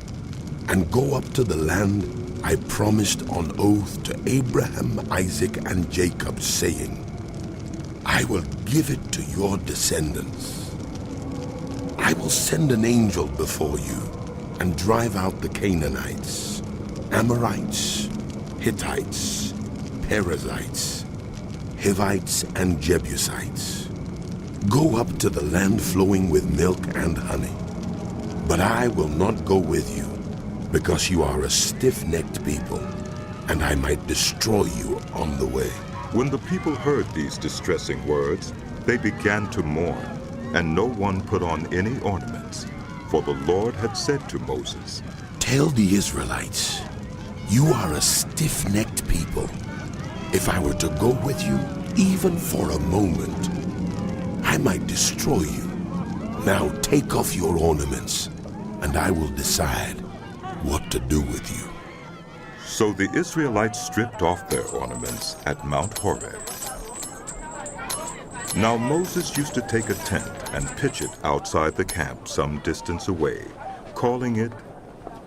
and go up to the land I promised on oath to Abraham, Isaac, and Jacob, saying, I will give it to your descendants. I will send an angel before you and drive out the Canaanites, Amorites, Hittites, Perizzites, Hivites, and Jebusites. Go up to the land flowing with milk and honey. But I will not go with you, because you are a stiff-necked people, and I might destroy you on the way. When the people heard these distressing words, they began to mourn, and no one put on any ornaments, for the Lord had said to Moses, Tell the Israelites, you are a stiff-necked people. If I were to go with you, even for a moment, I might destroy you. Now take off your ornaments, and I will decide what to do with you. So the Israelites stripped off their ornaments at Mount Horeb. Now Moses used to take a tent and pitch it outside the camp some distance away, calling it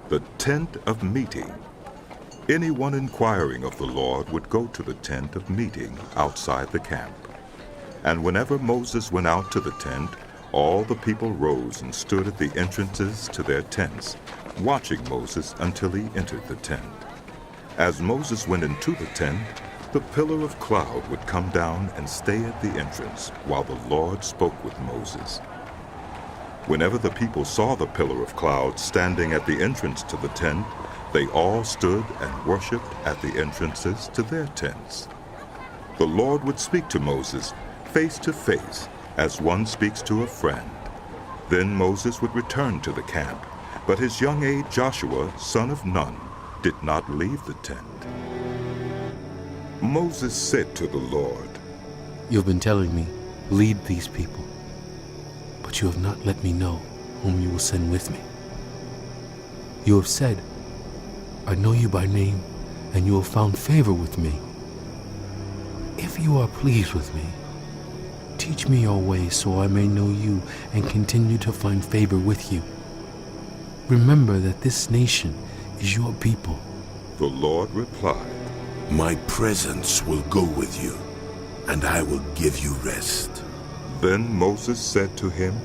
the Tent of Meeting. Anyone inquiring of the Lord would go to the tent of meeting outside the camp. And whenever Moses went out to the tent, all the people rose and stood at the entrances to their tents, watching Moses until he entered the tent. As Moses went into the tent, the pillar of cloud would come down and stay at the entrance while the Lord spoke with Moses. Whenever the people saw the pillar of cloud standing at the entrance to the tent, they all stood and worshipped at the entrances to their tents. The Lord would speak to Moses face to face, as one speaks to a friend. Then Moses would return to the camp, but his young aide Joshua, son of Nun, did not leave the tent. Moses said to the Lord, You've been telling me, lead these people, but you have not let me know whom you will send with me. You have said, I know you by name, and you have found favor with me. If you are pleased with me, teach me your ways so I may know you and continue to find favor with you. Remember that this nation is your people. The Lord replied, My presence will go with you, and I will give you rest. Then Moses said to him,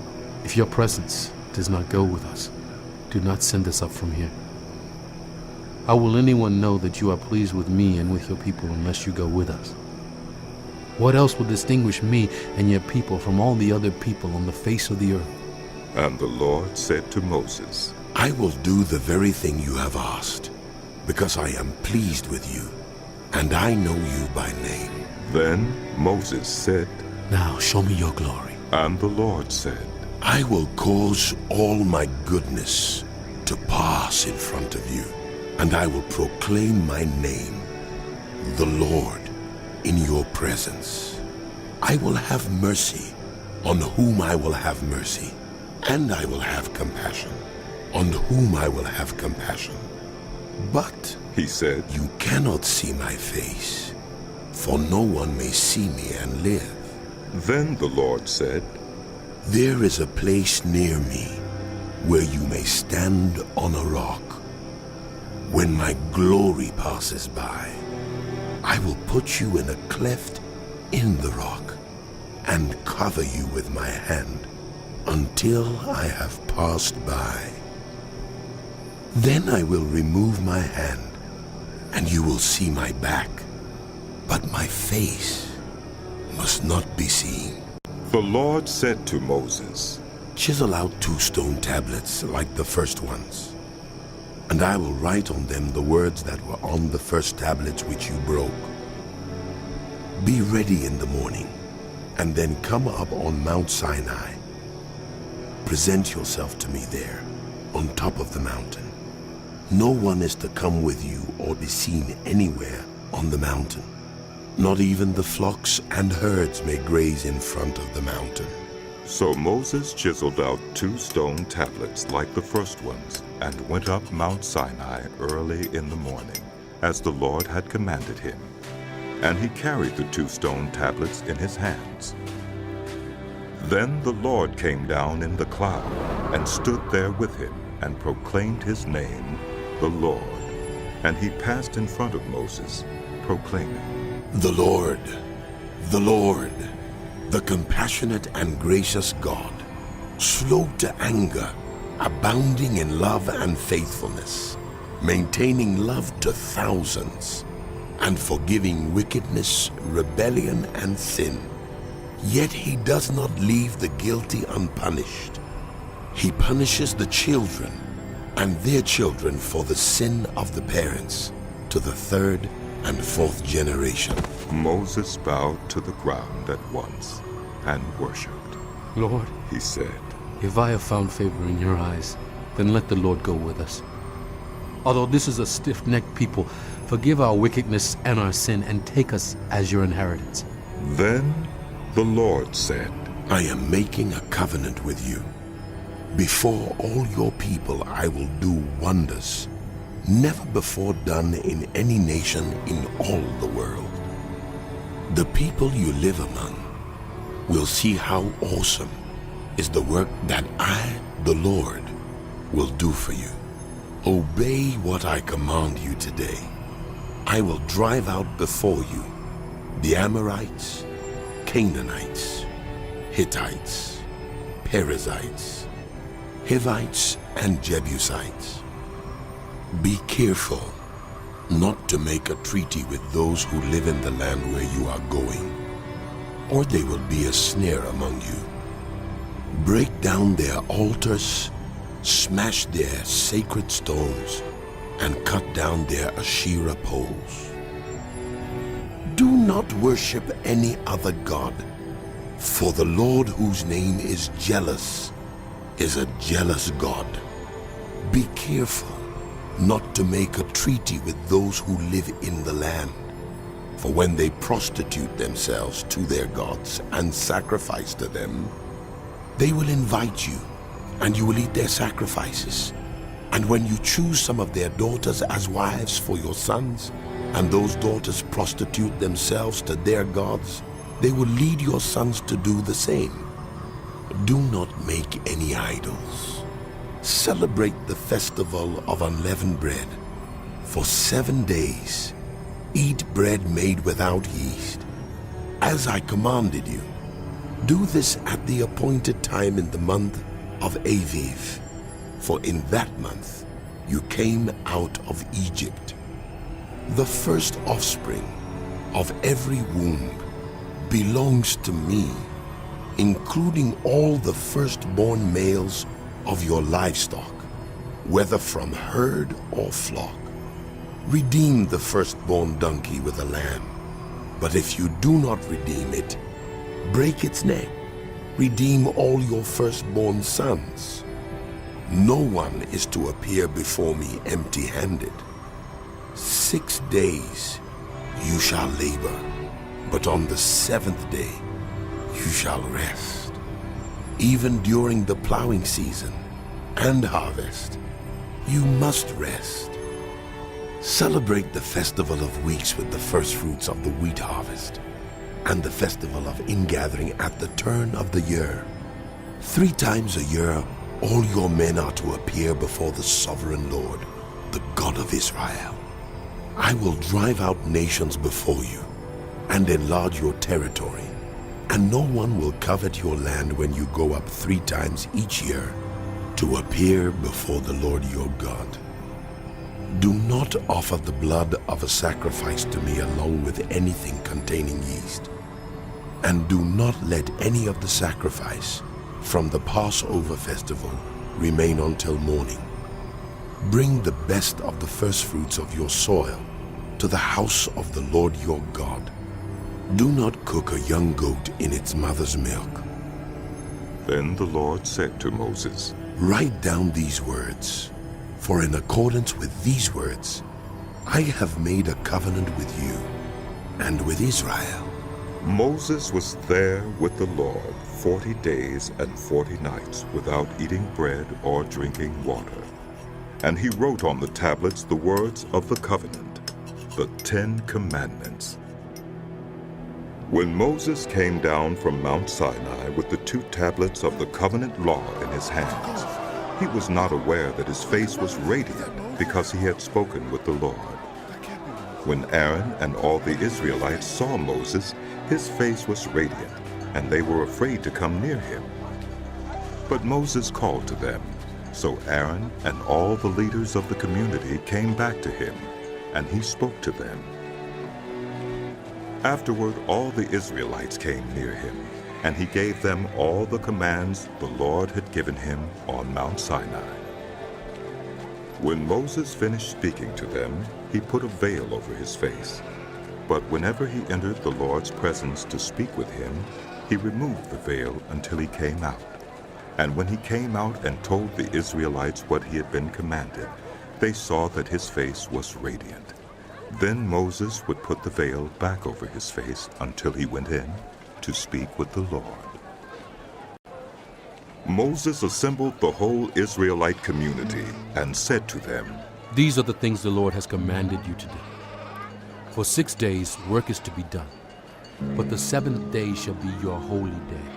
If your presence does not go with us, do not send us up from here. How will anyone know that you are pleased with me and with your people unless you go with us? What else will distinguish me and your people from all the other people on the face of the earth? And the Lord said to Moses, I will do the very thing you have asked, because I am pleased with you, and I know you by name. Then Moses said, Now show me your glory. And the Lord said, I will cause all my goodness to pass in front of you, and I will proclaim my name, the Lord, in your presence. I will have mercy on whom I will have mercy, and I will have compassion on whom I will have compassion. But, he said, you cannot see my face, for no one may see me and live. Then the Lord said, There is a place near me where you may stand on a rock. When my glory passes by, I will put you in a cleft in the rock and cover you with my hand until I have passed by. Then I will remove my hand, and you will see my back, but my face must not be seen. The Lord said to Moses, Chisel out 2 stone tablets like the first ones, and I will write on them the words that were on the first tablets which you broke. Be ready in the morning, and then come up on Mount Sinai. Present yourself to me there, on top of the mountain. No one is to come with you or be seen anywhere on the mountain. Not even the flocks and herds may graze in front of the mountain. So Moses chiseled out 2 stone tablets like the first ones, and went up Mount Sinai early in the morning, as the Lord had commanded him. And he carried the 2 stone tablets in his hands. Then the Lord came down in the cloud, and stood there with him, and proclaimed his name, the Lord. And he passed in front of Moses, proclaiming, The Lord, the compassionate and gracious God, slow to anger, abounding in love and faithfulness, maintaining love to thousands, and forgiving wickedness, rebellion, and sin. Yet he does not leave the guilty unpunished. He punishes the children and their children for the sin of the parents to the 3rd and 4th generation. Moses bowed to the ground at once and worshipped. Lord, he said, If I have found favor in your eyes, then let the Lord go with us. Although this is a stiff-necked people, forgive our wickedness and our sin, and take us as your inheritance. Then the Lord said, I am making a covenant with you. Before all your people I will do wonders, never before done in any nation in all the world. The people you live among will see how awesome is the work that I, the Lord, will do for you. Obey what I command you today. I will drive out before you the Amorites, Canaanites, Hittites, Perizzites, Hivites, and Jebusites. Be careful not to make a treaty with those who live in the land where you are going, or they will be a snare among you. Break down their altars, smash their sacred stones, and cut down their Asherah poles. Do not worship any other god, for the Lord, whose name is jealous, is a jealous God. Be careful not to make a treaty with those who live in the land, for when they prostitute themselves to their gods and sacrifice to them, they will invite you, and you will eat their sacrifices. And when you choose some of their daughters as wives for your sons, and those daughters prostitute themselves to their gods, they will lead your sons to do the same. Do not make any idols. Celebrate the festival of unleavened bread. For 7 days, eat bread made without yeast, as I commanded you. Do this at the appointed time in the month of Aviv, for in that month you came out of Egypt. The first offspring of every womb belongs to me, including all the firstborn males of your livestock, whether from herd or flock. Redeem the firstborn donkey with a lamb, but if you do not redeem it, break its neck. Redeem all your firstborn sons. No one is to appear before me empty-handed. 6 days you shall labor, but on the 7th day you shall rest. Even during the plowing season and harvest, you must rest. Celebrate the festival of weeks with the first fruits of the wheat harvest, and the festival of ingathering at the turn of the year. 3 times a year all your men are to appear before the sovereign Lord, the God of Israel. I will drive out nations before you and enlarge your territory, and no one will covet your land when you go up 3 times each year to appear before the Lord your God. Do not offer the blood of a sacrifice to me along with anything containing yeast, and do not let any of the sacrifice from the Passover festival remain until morning. Bring the best of the firstfruits of your soil to the house of the Lord your God. Do not cook a young goat in its mother's milk. Then the Lord said to Moses, Write down these words, for in accordance with these words, I have made a covenant with you and with Israel. Moses was there with the Lord 40 days and 40 nights without eating bread or drinking water. And he wrote on the tablets the words of the covenant, the 10 Commandments. When Moses came down from Mount Sinai with the 2 tablets of the covenant law in his hands, he was not aware that his face was radiant because he had spoken with the Lord. When Aaron and all the Israelites saw Moses, his face was radiant, and they were afraid to come near him. But Moses called to them, so Aaron and all the leaders of the community came back to him, and he spoke to them. Afterward, all the Israelites came near him, and he gave them all the commands the Lord had given him on Mount Sinai. When Moses finished speaking to them, he put a veil over his face. But whenever he entered the Lord's presence to speak with him, he removed the veil until he came out. And when he came out and told the Israelites what he had been commanded, they saw that his face was radiant. Then Moses would put the veil back over his face until he went in to speak with the Lord. Moses assembled the whole Israelite community and said to them, These are the things the Lord has commanded you to do. For 6 days work is to be done, but the 7th day shall be your holy day,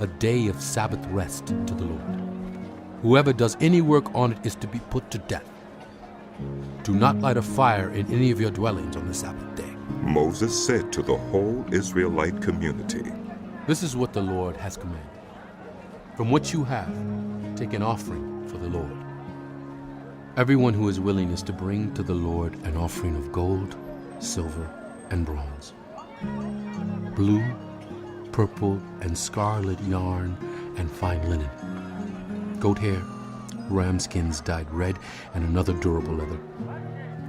a day of Sabbath rest to the Lord. Whoever does any work on it is to be put to death. Do not light a fire in any of your dwellings on the Sabbath day. Moses said to the whole Israelite community, This is what the Lord has commanded. From what you have, take an offering for the Lord. Everyone who is willing is to bring to the Lord an offering of gold, silver, and bronze, blue, purple, and scarlet yarn, and fine linen, goat hair, ram skins dyed red, and another durable leather,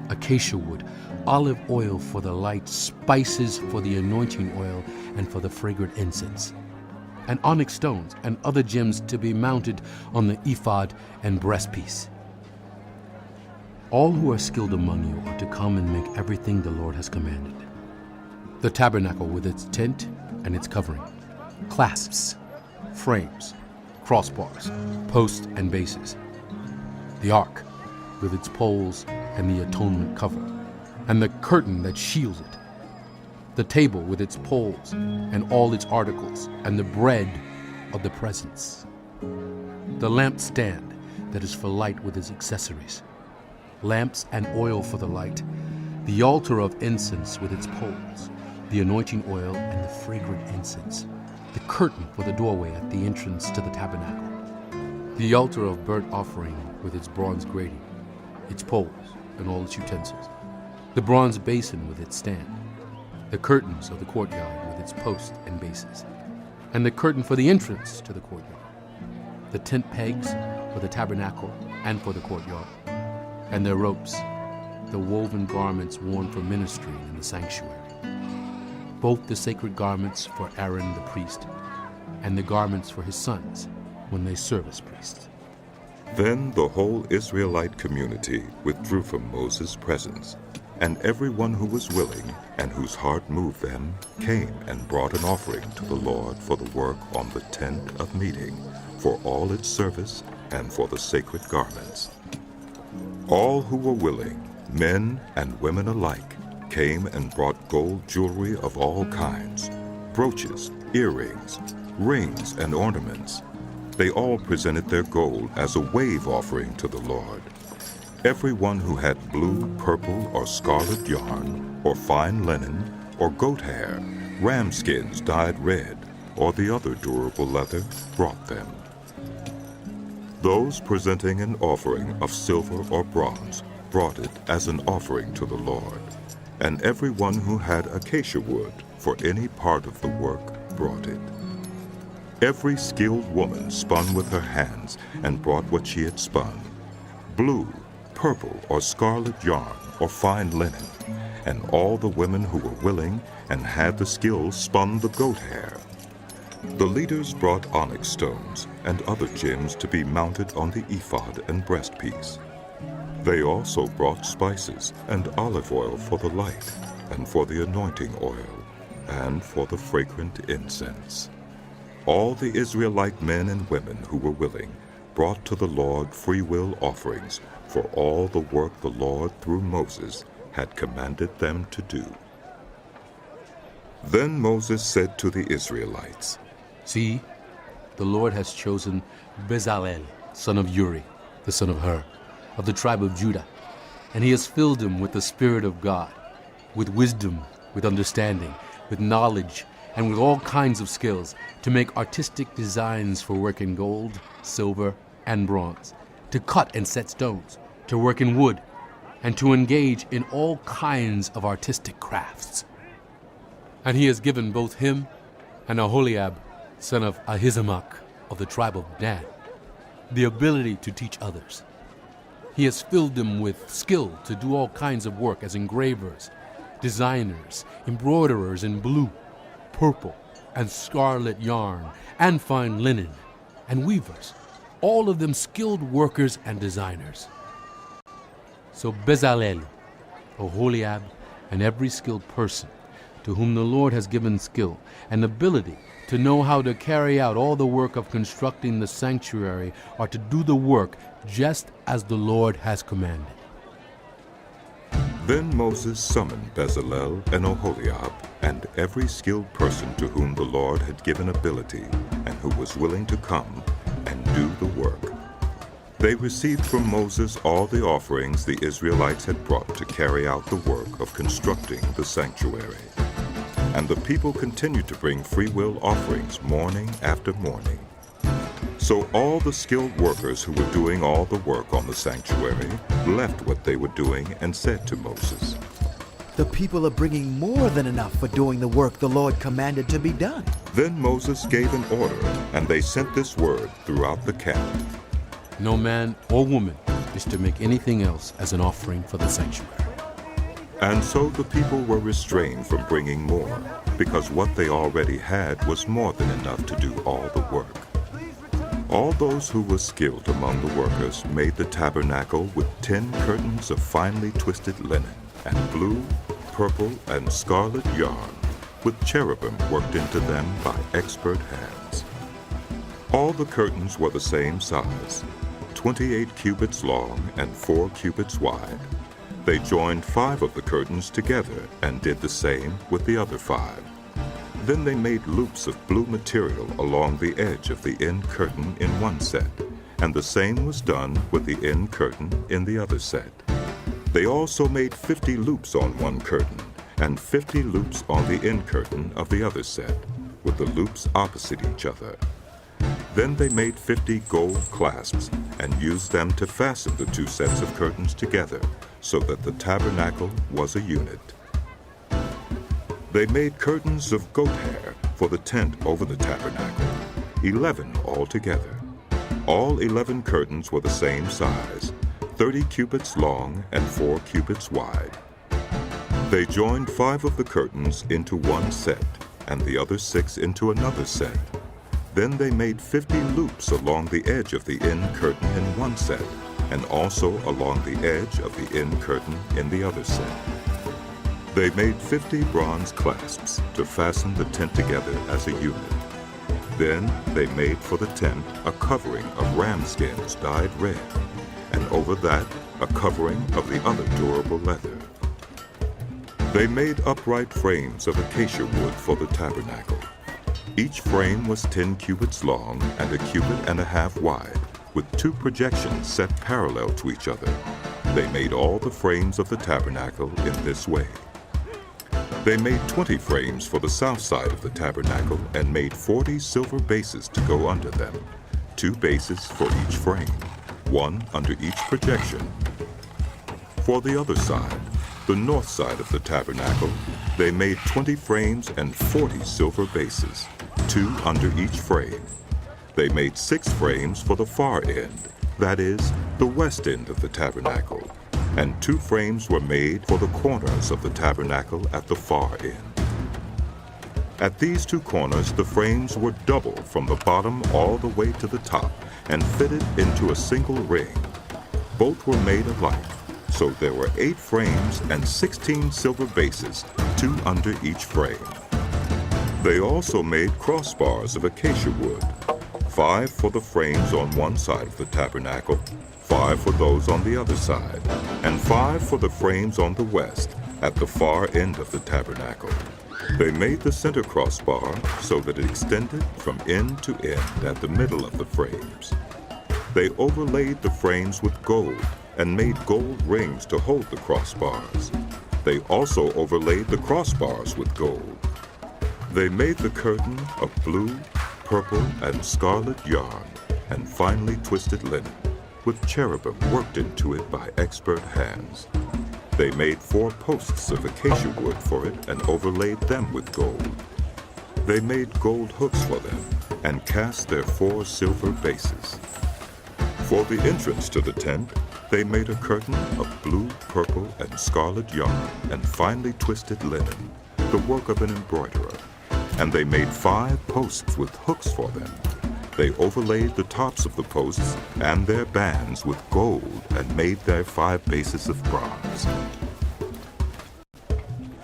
acacia wood, olive oil for the light, spices for the anointing oil, and for the fragrant incense, and onyx stones and other gems to be mounted on the ephod and breastpiece. All who are skilled among you are to come and make everything the Lord has commanded. The tabernacle with its tent and its covering, clasps, frames, crossbars, posts and bases, the ark with its poles and the atonement cover, and the curtain that shields it, the table with its poles and all its articles, and the bread of the presence, the lampstand that is for light with its accessories, lamps and oil for the light, the altar of incense with its poles, the anointing oil and the fragrant incense, the curtain for the doorway at the entrance to the tabernacle, The altar of burnt offering with its bronze grating, its poles, and all its utensils. The bronze basin with its stand. The curtains of the courtyard with its posts and bases. And the curtain for the entrance to the courtyard. The tent pegs for the tabernacle and for the courtyard. And their ropes, the woven garments worn for ministering in the sanctuary. Both the sacred garments for Aaron the priest and the garments for his sons when they serve as priests. Then the whole Israelite community withdrew from Moses' presence, and everyone who was willing and whose heart moved them came and brought an offering to the Lord for the work on the tent of meeting, for all its service and for the sacred garments. All who were willing, men and women alike, came and brought gold jewelry of all kinds, brooches, earrings, rings, and ornaments. They all presented their gold as a wave offering to the Lord. Everyone who had blue, purple, or scarlet yarn, or fine linen, or goat hair, ram skins dyed red, or the other durable leather, brought them. Those presenting an offering of silver or bronze brought it as an offering to the Lord, and everyone who had acacia wood for any part of the work brought it. Every skilled woman spun with her hands and brought what she had spun, blue, purple, or scarlet yarn, or fine linen, and all the women who were willing and had the skill spun the goat hair. The leaders brought onyx stones and other gems to be mounted on the ephod and breastpiece. They also brought spices and olive oil for the light, and for the anointing oil, and for the fragrant incense. All the Israelite men and women who were willing brought to the Lord freewill offerings for all the work the Lord through Moses had commanded them to do. Then Moses said to the Israelites, See, the Lord has chosen Bezalel, son of Uri, the son of Hur, of the tribe of Judah, and he has filled him with the Spirit of God, with wisdom, with understanding, with knowledge, and with all kinds of skills, to make artistic designs for work in gold, silver, and bronze, to cut and set stones, to work in wood, and to engage in all kinds of artistic crafts. And he has given both him and Aholiab, son of Ahisamach, of the tribe of Dan, the ability to teach others. He has filled them with skill to do all kinds of work as engravers, designers, embroiderers in blue, purple, and scarlet yarn, and fine linen, and weavers, all of them skilled workers and designers. So Bezalel, Aholiab, and every skilled person to whom the Lord has given skill and ability to know how to carry out all the work of constructing the sanctuary are to do the work just as the Lord has commanded. Then Moses summoned Bezalel and Aholiab and every skilled person to whom the Lord had given ability and who was willing to come and do the work. They received from Moses all the offerings the Israelites had brought to carry out the work of constructing the sanctuary. And the people continued to bring freewill offerings morning after morning. So all the skilled workers who were doing all the work on the sanctuary left what they were doing and said to Moses, The people are bringing more than enough for doing the work the Lord commanded to be done. Then Moses gave an order, and they sent this word throughout the camp. No man or woman is to make anything else as an offering for the sanctuary. And so the people were restrained from bringing more, because what they already had was more than enough to do all the work. All those who were skilled among the workers made the tabernacle with 10 curtains of finely twisted linen, and blue, purple, and scarlet yarn, with cherubim worked into them by expert hands. All the curtains were the same size, 28 cubits long and 4 cubits wide. They joined 5 of the curtains together and did the same with the other 5. Then they made loops of blue material along the edge of the end curtain in one set, and the same was done with the end curtain in the other set. They also made 50 loops on one curtain, and 50 loops on the end curtain of the other set, with the loops opposite each other. Then they made 50 gold clasps and used them to fasten the 2 sets of curtains together so that the tabernacle was a unit. They made curtains of goat hair for the tent over the tabernacle, 11 altogether. All 11 curtains were the same size, 30 cubits long and 4 cubits wide. They joined 5 of the curtains into one set, and the other 6 into another set. Then they made 50 loops along the edge of the end curtain in one set, and also along the edge of the end curtain in the other set. They made 50 bronze clasps to fasten the tent together as a unit. Then they made for the tent a covering of ram skins dyed red, and over that a covering of the other durable leather. They made upright frames of acacia wood for the tabernacle. Each frame was 10 cubits long and a cubit and a half wide, with 2 projections set parallel to each other. They made all the frames of the tabernacle in this way. They made 20 frames for the south side of the tabernacle and made 40 silver bases to go under them, 2 bases for each frame, 1 under each projection. For the other side, the north side of the tabernacle, they made 20 frames and 40 silver bases, 2 under each frame. They made 6 frames for the far end, that is, the west end of the tabernacle, and 2 frames were made for the corners of the tabernacle at the far end. At these 2 corners, the frames were double from the bottom all the way to the top and fitted into a single ring. Both were made alike, so there were 8 frames and 16 silver bases, 2 under each frame. They also made crossbars of acacia wood, 5 for the frames on one side of the tabernacle, 5 for those on the other side, and 5 for the frames on the west, at the far end of the tabernacle. They made the center crossbar so that it extended from end to end at the middle of the frames. They overlaid the frames with gold and made gold rings to hold the crossbars. They also overlaid the crossbars with gold. They made the curtain of blue, purple, and scarlet yarn and finely twisted linen, with cherubim worked into it by expert hands. They made 4 posts of acacia wood for it and overlaid them with gold. They made gold hooks for them and cast their 4 silver bases. For the entrance to the tent, they made a curtain of blue, purple, and scarlet yarn and finely twisted linen, the work of an embroiderer. And they made 5 posts with hooks for them. They overlaid the tops of the posts and their bands with gold and made their 5 bases of bronze.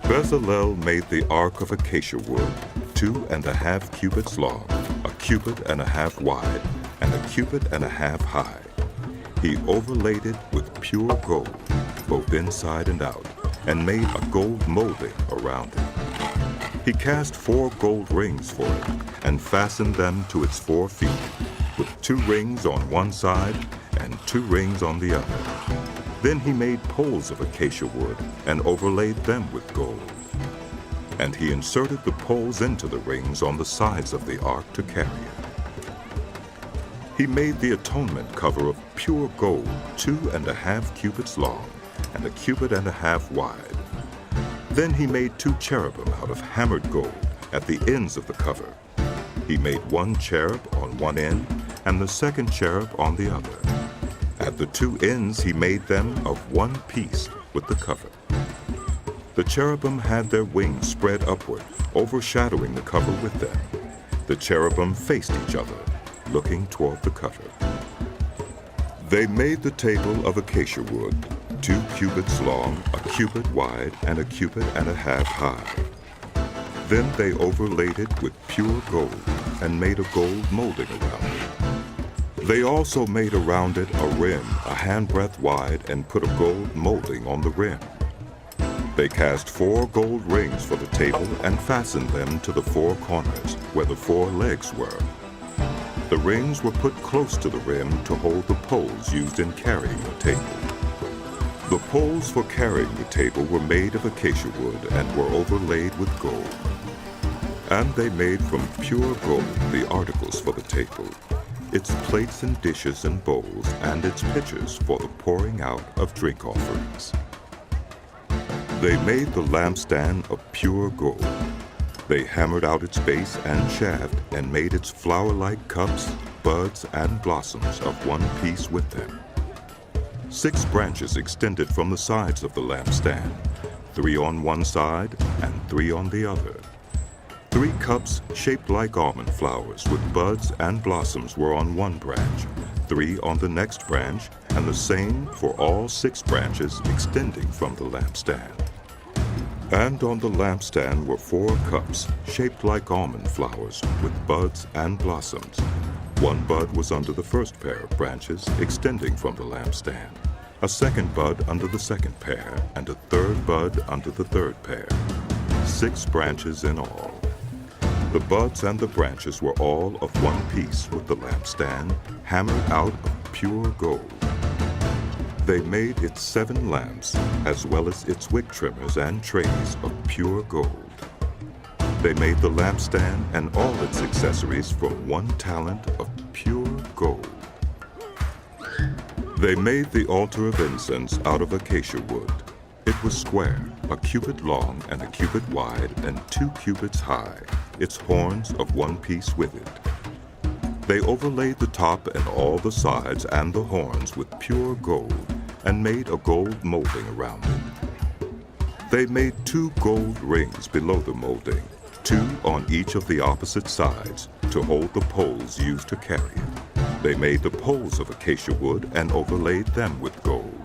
Bezalel made the ark of acacia wood, 2½ cubits long, a cubit and a half wide, and a cubit and a half high. He overlaid it with pure gold, both inside and out, and made a gold molding around it. He cast 4 gold rings for it and fastened them to its 4 feet, with 2 rings on one side and 2 rings on the other. Then he made poles of acacia wood and overlaid them with gold. And he inserted the poles into the rings on the sides of the ark to carry it. He made the atonement cover of pure gold, 2½ cubits long and a cubit and a half wide. Then he made 2 cherubim out of hammered gold at the ends of the cover. He made 1 cherub on one end and the second cherub on the other. At the 2 ends he made them of one piece with the cover. The cherubim had their wings spread upward, overshadowing the cover with them. The cherubim faced each other, looking toward the cover. They made the table of acacia wood, 2 cubits long, a cubit wide, and a cubit and a half high. Then they overlaid it with pure gold and made a gold molding around it. They also made around it a rim a handbreadth wide and put a gold molding on the rim. They cast 4 gold rings for the table and fastened them to the 4 corners where the 4 legs were. The rings were put close to the rim to hold the poles used in carrying the table. The poles for carrying the table were made of acacia wood and were overlaid with gold. And they made from pure gold the articles for the table, its plates and dishes and bowls, and its pitchers for the pouring out of drink offerings. They made the lampstand of pure gold. They hammered out its base and shaft and made its flower-like cups, buds, and blossoms of one piece with them. 6 branches extended from the sides of the lampstand, 3 on one side and 3 on the other. 3 cups shaped like almond flowers with buds and blossoms were on one branch, 3 on the next branch, and the same for all 6 branches extending from the lampstand. And on the lampstand were 4 cups shaped like almond flowers with buds and blossoms. 1 bud was under the first pair of branches extending from the lampstand, a second bud under the second pair, and a third bud under the third pair. 6 branches in all. The buds and the branches were all of one piece with the lampstand, hammered out of pure gold. They made its 7 lamps, as well as its wick trimmers and trays of pure gold. They made the lampstand and all its accessories from 1 talent of pure gold. They made the altar of incense out of acacia wood. It was square, a cubit long and a cubit wide, and 2 cubits high, its horns of one piece with it. They overlaid the top and all the sides and the horns with pure gold, and made a gold molding around it. They made 2 gold rings below the molding, 2 on each of the opposite sides, to hold the poles used to carry it. They made the poles of acacia wood and overlaid them with gold.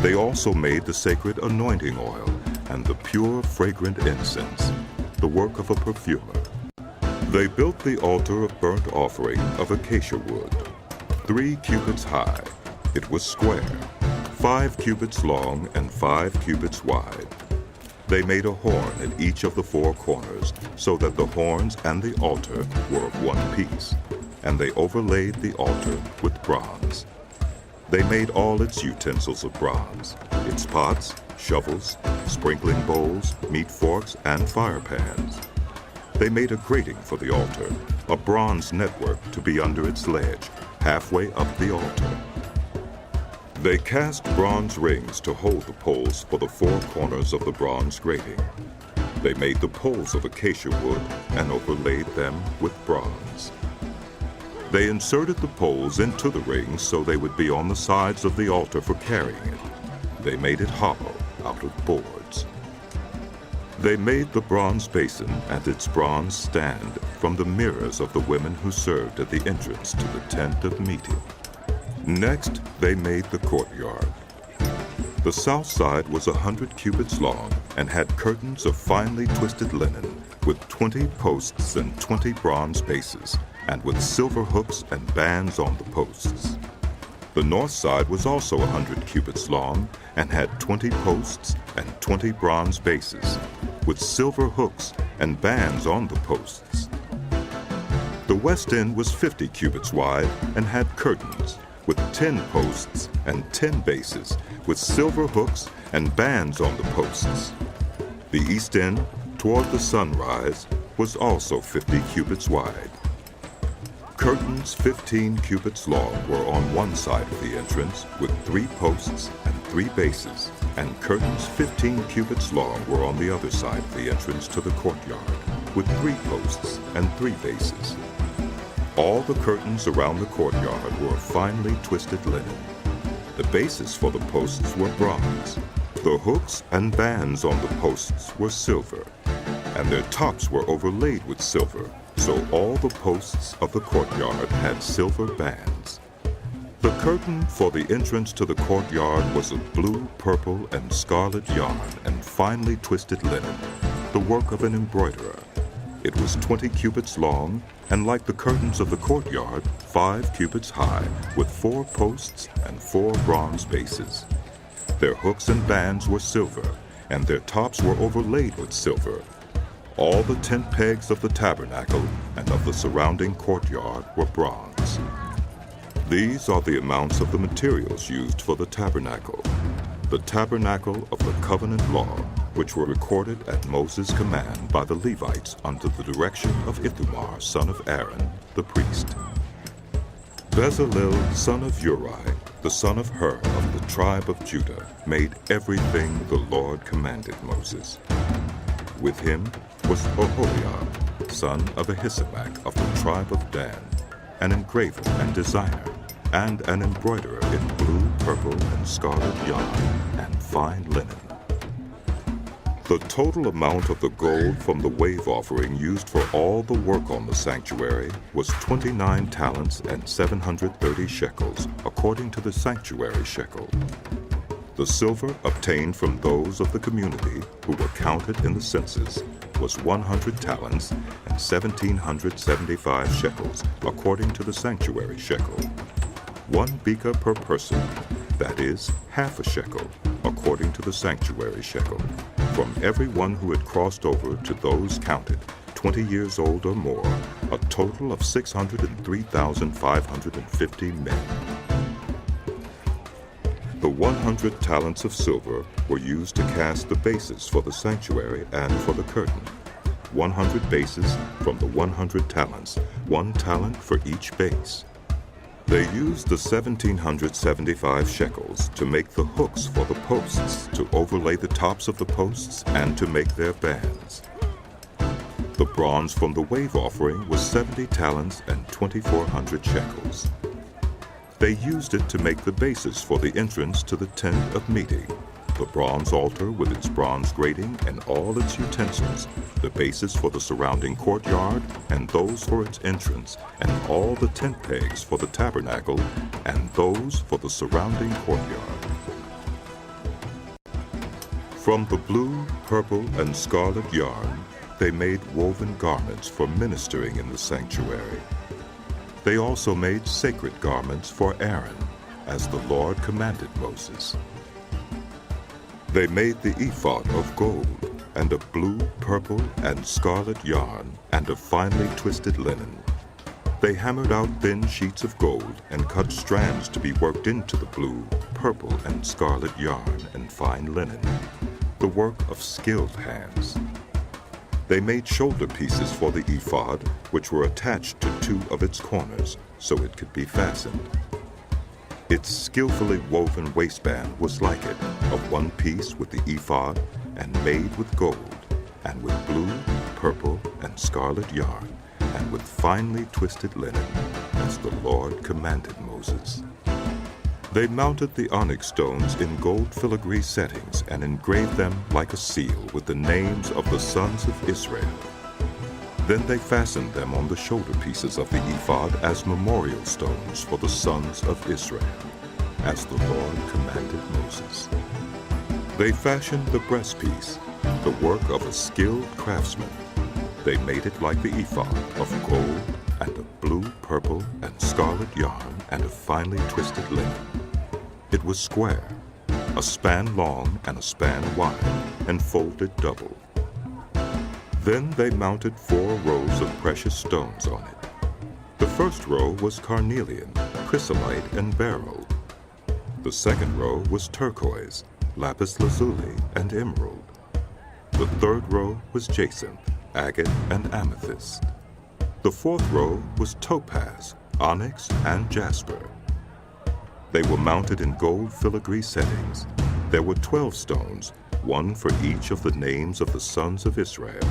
They also made the sacred anointing oil and the pure fragrant incense, the work of a perfumer. They built the altar of burnt offering of acacia wood, 3 cubits high. It was square, 5 cubits long and 5 cubits wide. They made a horn at each of the 4 corners, so that the horns and the altar were of one piece, and they overlaid the altar with bronze. They made all its utensils of bronze, its pots, shovels, sprinkling bowls, meat forks, and fire pans. They made a grating for the altar, a bronze network to be under its ledge, halfway up the altar. They cast bronze rings to hold the poles for the 4 corners of the bronze grating. They made the poles of acacia wood and overlaid them with bronze. They inserted the poles into the rings so they would be on the sides of the altar for carrying it. They made it hollow out of boards. They made the bronze basin and its bronze stand from the mirrors of the women who served at the entrance to the tent of meeting. Next, they made the courtyard. The south side was 100 cubits long and had curtains of finely twisted linen with 20 posts and 20 bronze bases, and with silver hooks and bands on the posts. The north side was also 100 cubits long and had 20 posts and 20 bronze bases, with silver hooks and bands on the posts. The west end was 50 cubits wide and had curtains, with 10 posts and 10 bases, with silver hooks and bands on the posts. The east end, toward the sunrise, was also 50 cubits wide. Curtains 15 cubits long were on one side of the entrance, with 3 posts and 3 bases, and curtains 15 cubits long were on the other side of the entrance to the courtyard, with 3 posts and 3 bases. All the curtains around the courtyard were of finely twisted linen. The bases for the posts were bronze. The hooks and bands on the posts were silver, and their tops were overlaid with silver, so all the posts of the courtyard had silver bands. The curtain for the entrance to the courtyard was of blue, purple, and scarlet yarn and finely twisted linen, the work of an embroiderer. It was 20 cubits long, and like the curtains of the courtyard, 5 cubits high, with 4 posts and 4 bronze bases. Their hooks and bands were silver, and their tops were overlaid with silver. All the tent pegs of the tabernacle and of the surrounding courtyard were bronze. These are the amounts of the materials used for the tabernacle of the covenant law, which were recorded at Moses' command by the Levites under the direction of Ithamar, son of Aaron, the priest. Bezalel, son of Uri, the son of Hur of the tribe of Judah, made everything the Lord commanded Moses. With him was Oholiab, son of Ahisamach of the tribe of Dan, an engraver and designer, and an embroiderer in blue, purple, and scarlet yarn, and fine linen. The total amount of the gold from the wave offering used for all the work on the sanctuary was 29 talents and 730 shekels, according to the sanctuary shekel. The silver obtained from those of the community who were counted in the census was 100 talents and 1,775 shekels, according to the sanctuary shekel. 1 beka per person, that is, half a shekel, according to the sanctuary shekel, from everyone who had crossed over to those counted, 20 years old or more, a total of 603,550 men. The 100 talents of silver were used to cast the bases for the sanctuary and for the curtain. 100 bases from the 100 talents, 1 talent for each base. They used the 1,775 shekels to make the hooks for the posts, to overlay the tops of the posts, and to make their bands. The bronze from the wave offering was 70 talents and 2,400 shekels. They used it to make the bases for the entrance to the tent of meeting, the bronze altar with its bronze grating and all its utensils, the bases for the surrounding courtyard and those for its entrance, and all the tent pegs for the tabernacle and those for the surrounding courtyard. From the blue, purple, and scarlet yarn, they made woven garments for ministering in the sanctuary. They also made sacred garments for Aaron, as the Lord commanded Moses. They made the ephod of gold, and of blue, purple, and scarlet yarn, and of finely twisted linen. They hammered out thin sheets of gold, and cut strands to be worked into the blue, purple, and scarlet yarn and fine linen, the work of skilled hands. They made shoulder pieces for the ephod, which were attached to 2 of its corners, so it could be fastened. Its skillfully woven waistband was like it, of 1 piece with the ephod, and made with gold, and with blue, purple, and scarlet yarn, and with finely twisted linen, as the Lord commanded Moses. They mounted the onyx stones in gold filigree settings and engraved them like a seal with the names of the sons of Israel. Then they fastened them on the shoulder pieces of the ephod as memorial stones for the sons of Israel, as the Lord commanded Moses. They fashioned the breastpiece, the work of a skilled craftsman. They made it like the ephod, of gold, and of blue, purple, and scarlet yarn, and of finely twisted linen. It was square, a span long and a span wide, and folded double. Then they mounted 4 rows of precious stones on it. The first row was carnelian, chrysolite, and beryl. The second row was turquoise, lapis lazuli, and emerald. The third row was jacinth, agate, and amethyst. The fourth row was topaz, onyx, and jasper. They were mounted in gold filigree settings. There were 12 stones, 1 for each of the names of the sons of Israel,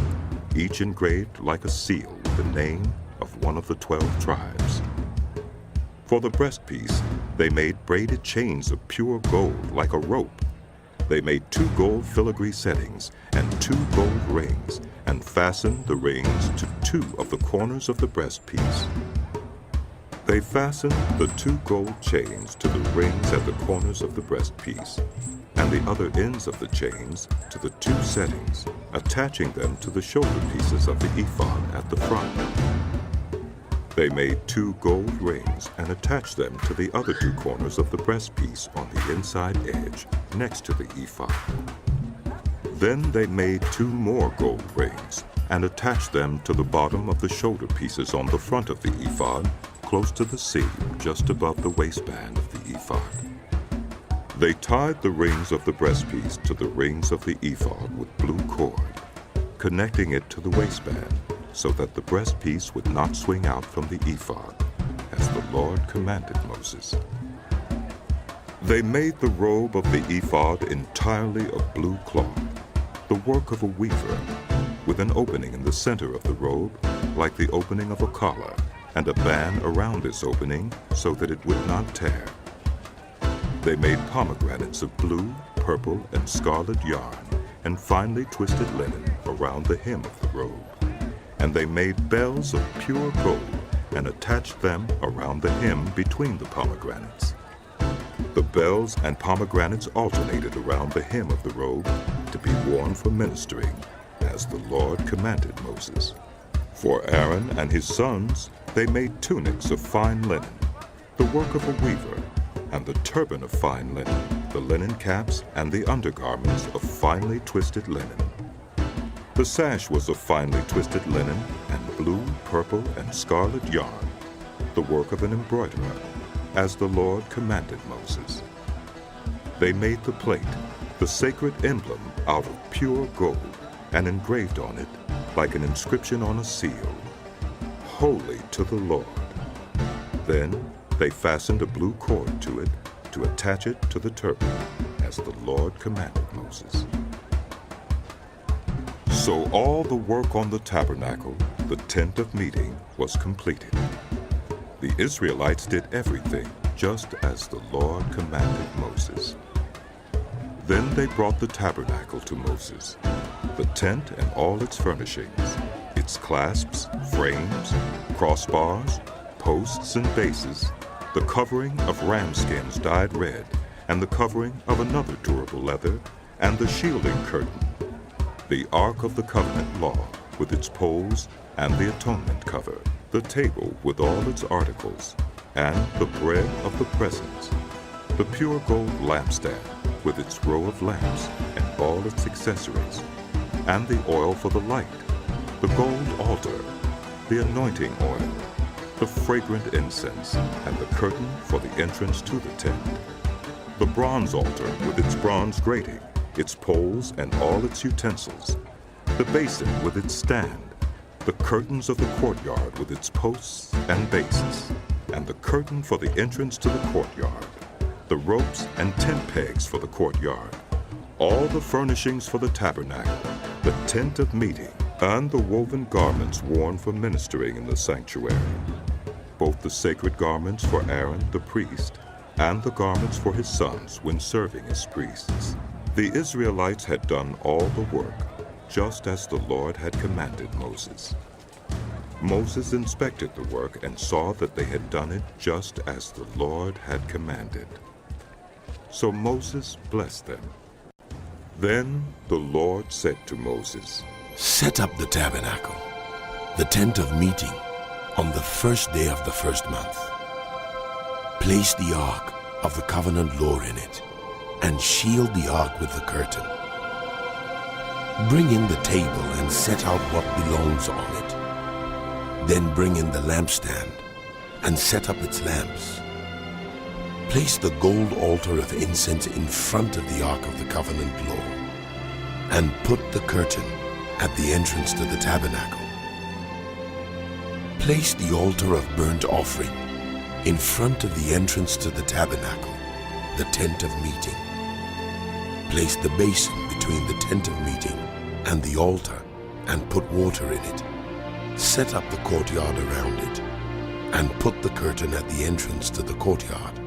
each engraved like a seal with the name of one of the 12 tribes. For the breastpiece, they made braided chains of pure gold like a rope. They made 2 gold filigree settings and 2 gold rings, and fastened the rings to 2 of the corners of the breastpiece. They fastened the 2 gold chains to the rings at the corners of the breastpiece, and the other ends of the chains to the 2 settings, attaching them to the shoulder pieces of the ephod at the front. They made 2 gold rings and attached them to the other 2 corners of the breastpiece on the inside edge, next to the ephod. Then they made 2 more gold rings and attached them to the bottom of the shoulder pieces on the front of the ephod, close to the seam just above the waistband of the ephod. They tied the rings of the breastpiece to the rings of the ephod with blue cord, connecting it to the waistband so that the breastpiece would not swing out from the ephod. as the Lord commanded Moses. They made the robe of the ephod entirely of blue cloth, the work of a weaver, with an opening in the center of the robe, like the opening of a collar, and a band around this opening so that it would not tear. They made pomegranates of blue, purple, and scarlet yarn, and finely twisted linen around the hem of the robe. And they made bells of pure gold, and attached them around the hem between the pomegranates. The bells and pomegranates alternated around the hem of the robe to be worn for ministering, as the Lord commanded Moses. For Aaron and his sons, they made tunics of fine linen, the work of a weaver, and the turban of fine linen, the linen caps and the undergarments of finely twisted linen. The sash was of finely twisted linen and blue, purple, and scarlet yarn, the work of an embroiderer, as the Lord commanded Moses. They made the plate, the sacred emblem, out of pure gold, and engraved on it, like an inscription on a seal, "Holy to the Lord." Then they fastened a blue cord to it to attach it to the turban, as the Lord commanded Moses. So all the work on the tabernacle, the tent of meeting, was completed. The Israelites did everything just as the Lord commanded Moses. Then they brought the tabernacle to Moses, the tent and all its furnishings, its clasps, frames, crossbars, posts and bases, the covering of ram skins dyed red, and the covering of another durable leather, and the shielding curtain, the Ark of the Covenant law with its poles and the atonement cover, the table with all its articles, and the bread of the presence, the pure gold lampstand with its row of lamps and all its accessories, and the oil for the light, the gold altar, the anointing oil, the fragrant incense, and the curtain for the entrance to the tent, the bronze altar with its bronze grating, its poles and all its utensils, the basin with its stand, the curtains of the courtyard with its posts and bases, and the curtain for the entrance to the courtyard, the ropes and tent pegs for the courtyard, all the furnishings for the tabernacle, the tent of meeting, and the woven garments worn for ministering in the sanctuary, both the sacred garments for Aaron the priest and the garments for his sons when serving as priests. The Israelites had done all the work, just as the Lord had commanded Moses. Moses inspected the work and saw that they had done it just as the Lord had commanded. So Moses blessed them. Then the Lord said to Moses, "Set up the tabernacle, the tent of meeting, on the first day of the first month. Place the ark of the covenant law in it, and shield the ark with the curtain. Bring in the table and set out what belongs on it. Then bring in the lampstand and set up its lamps. Place the gold altar of incense in front of the ark of the covenant law, and put the curtain at the entrance to the tabernacle. Place the altar of burnt offering in front of the entrance to the tabernacle, the tent of meeting. Place the basin between the tent of meeting and the altar and put water in it. Set up the courtyard around it and put the curtain at the entrance to the courtyard.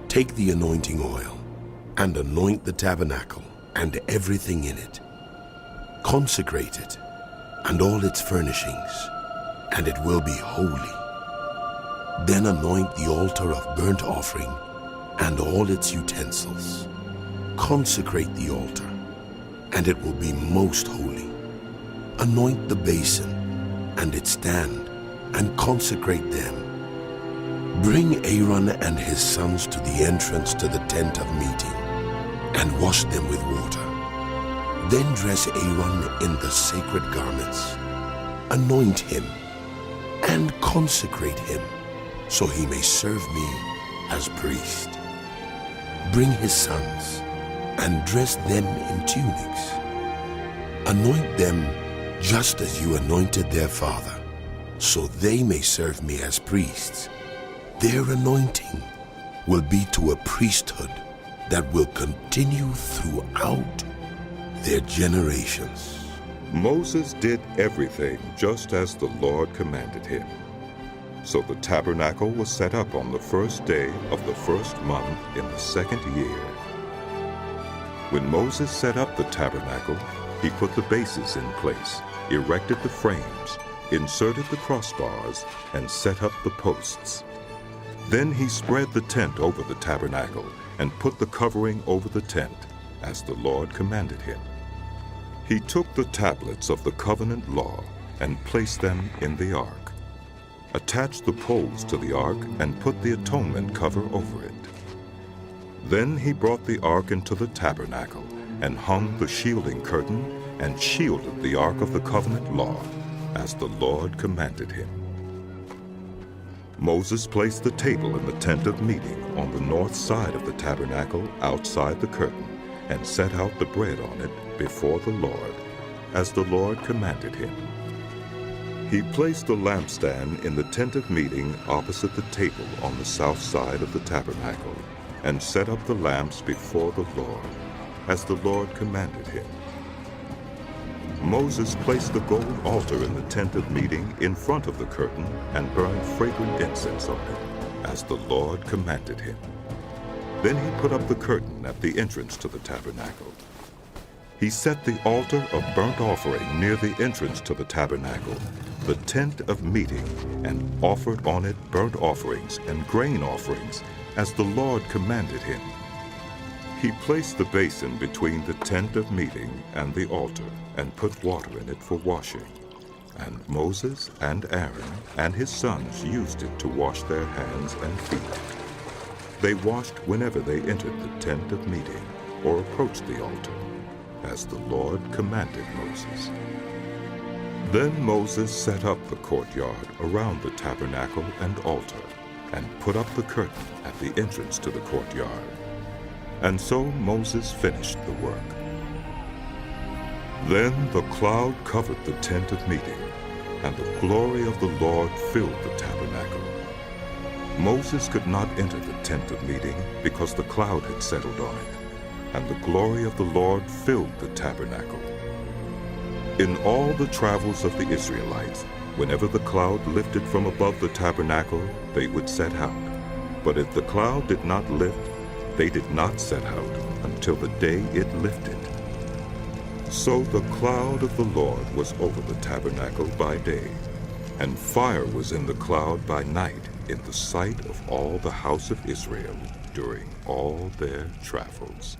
Take the anointing oil and anoint the tabernacle and everything in it. Consecrate it and all its furnishings, and it will be holy. Then anoint the altar of burnt offering and all its utensils. Consecrate the altar, and it will be most holy. Anoint the basin and its stand, and consecrate them. Bring Aaron and his sons to the entrance to the tent of meeting, and wash them with water. Then dress Aaron in the sacred garments. Anoint him, and consecrate him, so he may serve me as priest. Bring his sons, and dress them in tunics. Anoint them just as you anointed their father, so they may serve me as priests. Their anointing will be to a priesthood that will continue throughout their generations. Moses did everything just as the Lord commanded him. So the tabernacle was set up on the first day of the first month in the second year. When Moses set up the tabernacle, he put the bases in place, erected the frames, inserted the crossbars, and set up the posts. Then he spread the tent over the tabernacle and put the covering over the tent, as the Lord commanded him. He took the tablets of the covenant law and placed them in the ark, attached the poles to the ark, and put the atonement cover over it. Then he brought the ark into the tabernacle and hung the shielding curtain and shielded the ark of the covenant law, as the Lord commanded him. Moses placed the table in the tent of meeting on the north side of the tabernacle outside the curtain and set out the bread on it before the Lord, as the Lord commanded him. He placed the lampstand in the tent of meeting opposite the table on the south side of the tabernacle and set up the lamps before the Lord, as the Lord commanded him. Moses placed the gold altar in the tent of meeting in front of the curtain and burned fragrant incense on it, as the Lord commanded him. Then he put up the curtain at the entrance to the tabernacle. He set the altar of burnt offering near the entrance to the tabernacle, the tent of meeting, and offered on it burnt offerings and grain offerings, as the Lord commanded him. He placed the basin between the tent of meeting and the altar and put water in it for washing. And Moses and Aaron and his sons used it to wash their hands and feet. They washed whenever they entered the tent of meeting or approached the altar, as the Lord commanded Moses. Then Moses set up the courtyard around the tabernacle and altar and put up the curtain at the entrance to the courtyard. And so Moses finished the work. Then the cloud covered the tent of meeting, and the glory of the Lord filled the tabernacle. Moses could not enter the tent of meeting because the cloud had settled on it, and the glory of the Lord filled the tabernacle. In all the travels of the Israelites, whenever the cloud lifted from above the tabernacle, they would set out. But if the cloud did not lift, they did not set out until the day it lifted. So the cloud of the Lord was over the tabernacle by day, and fire was in the cloud by night in the sight of all the house of Israel during all their travels.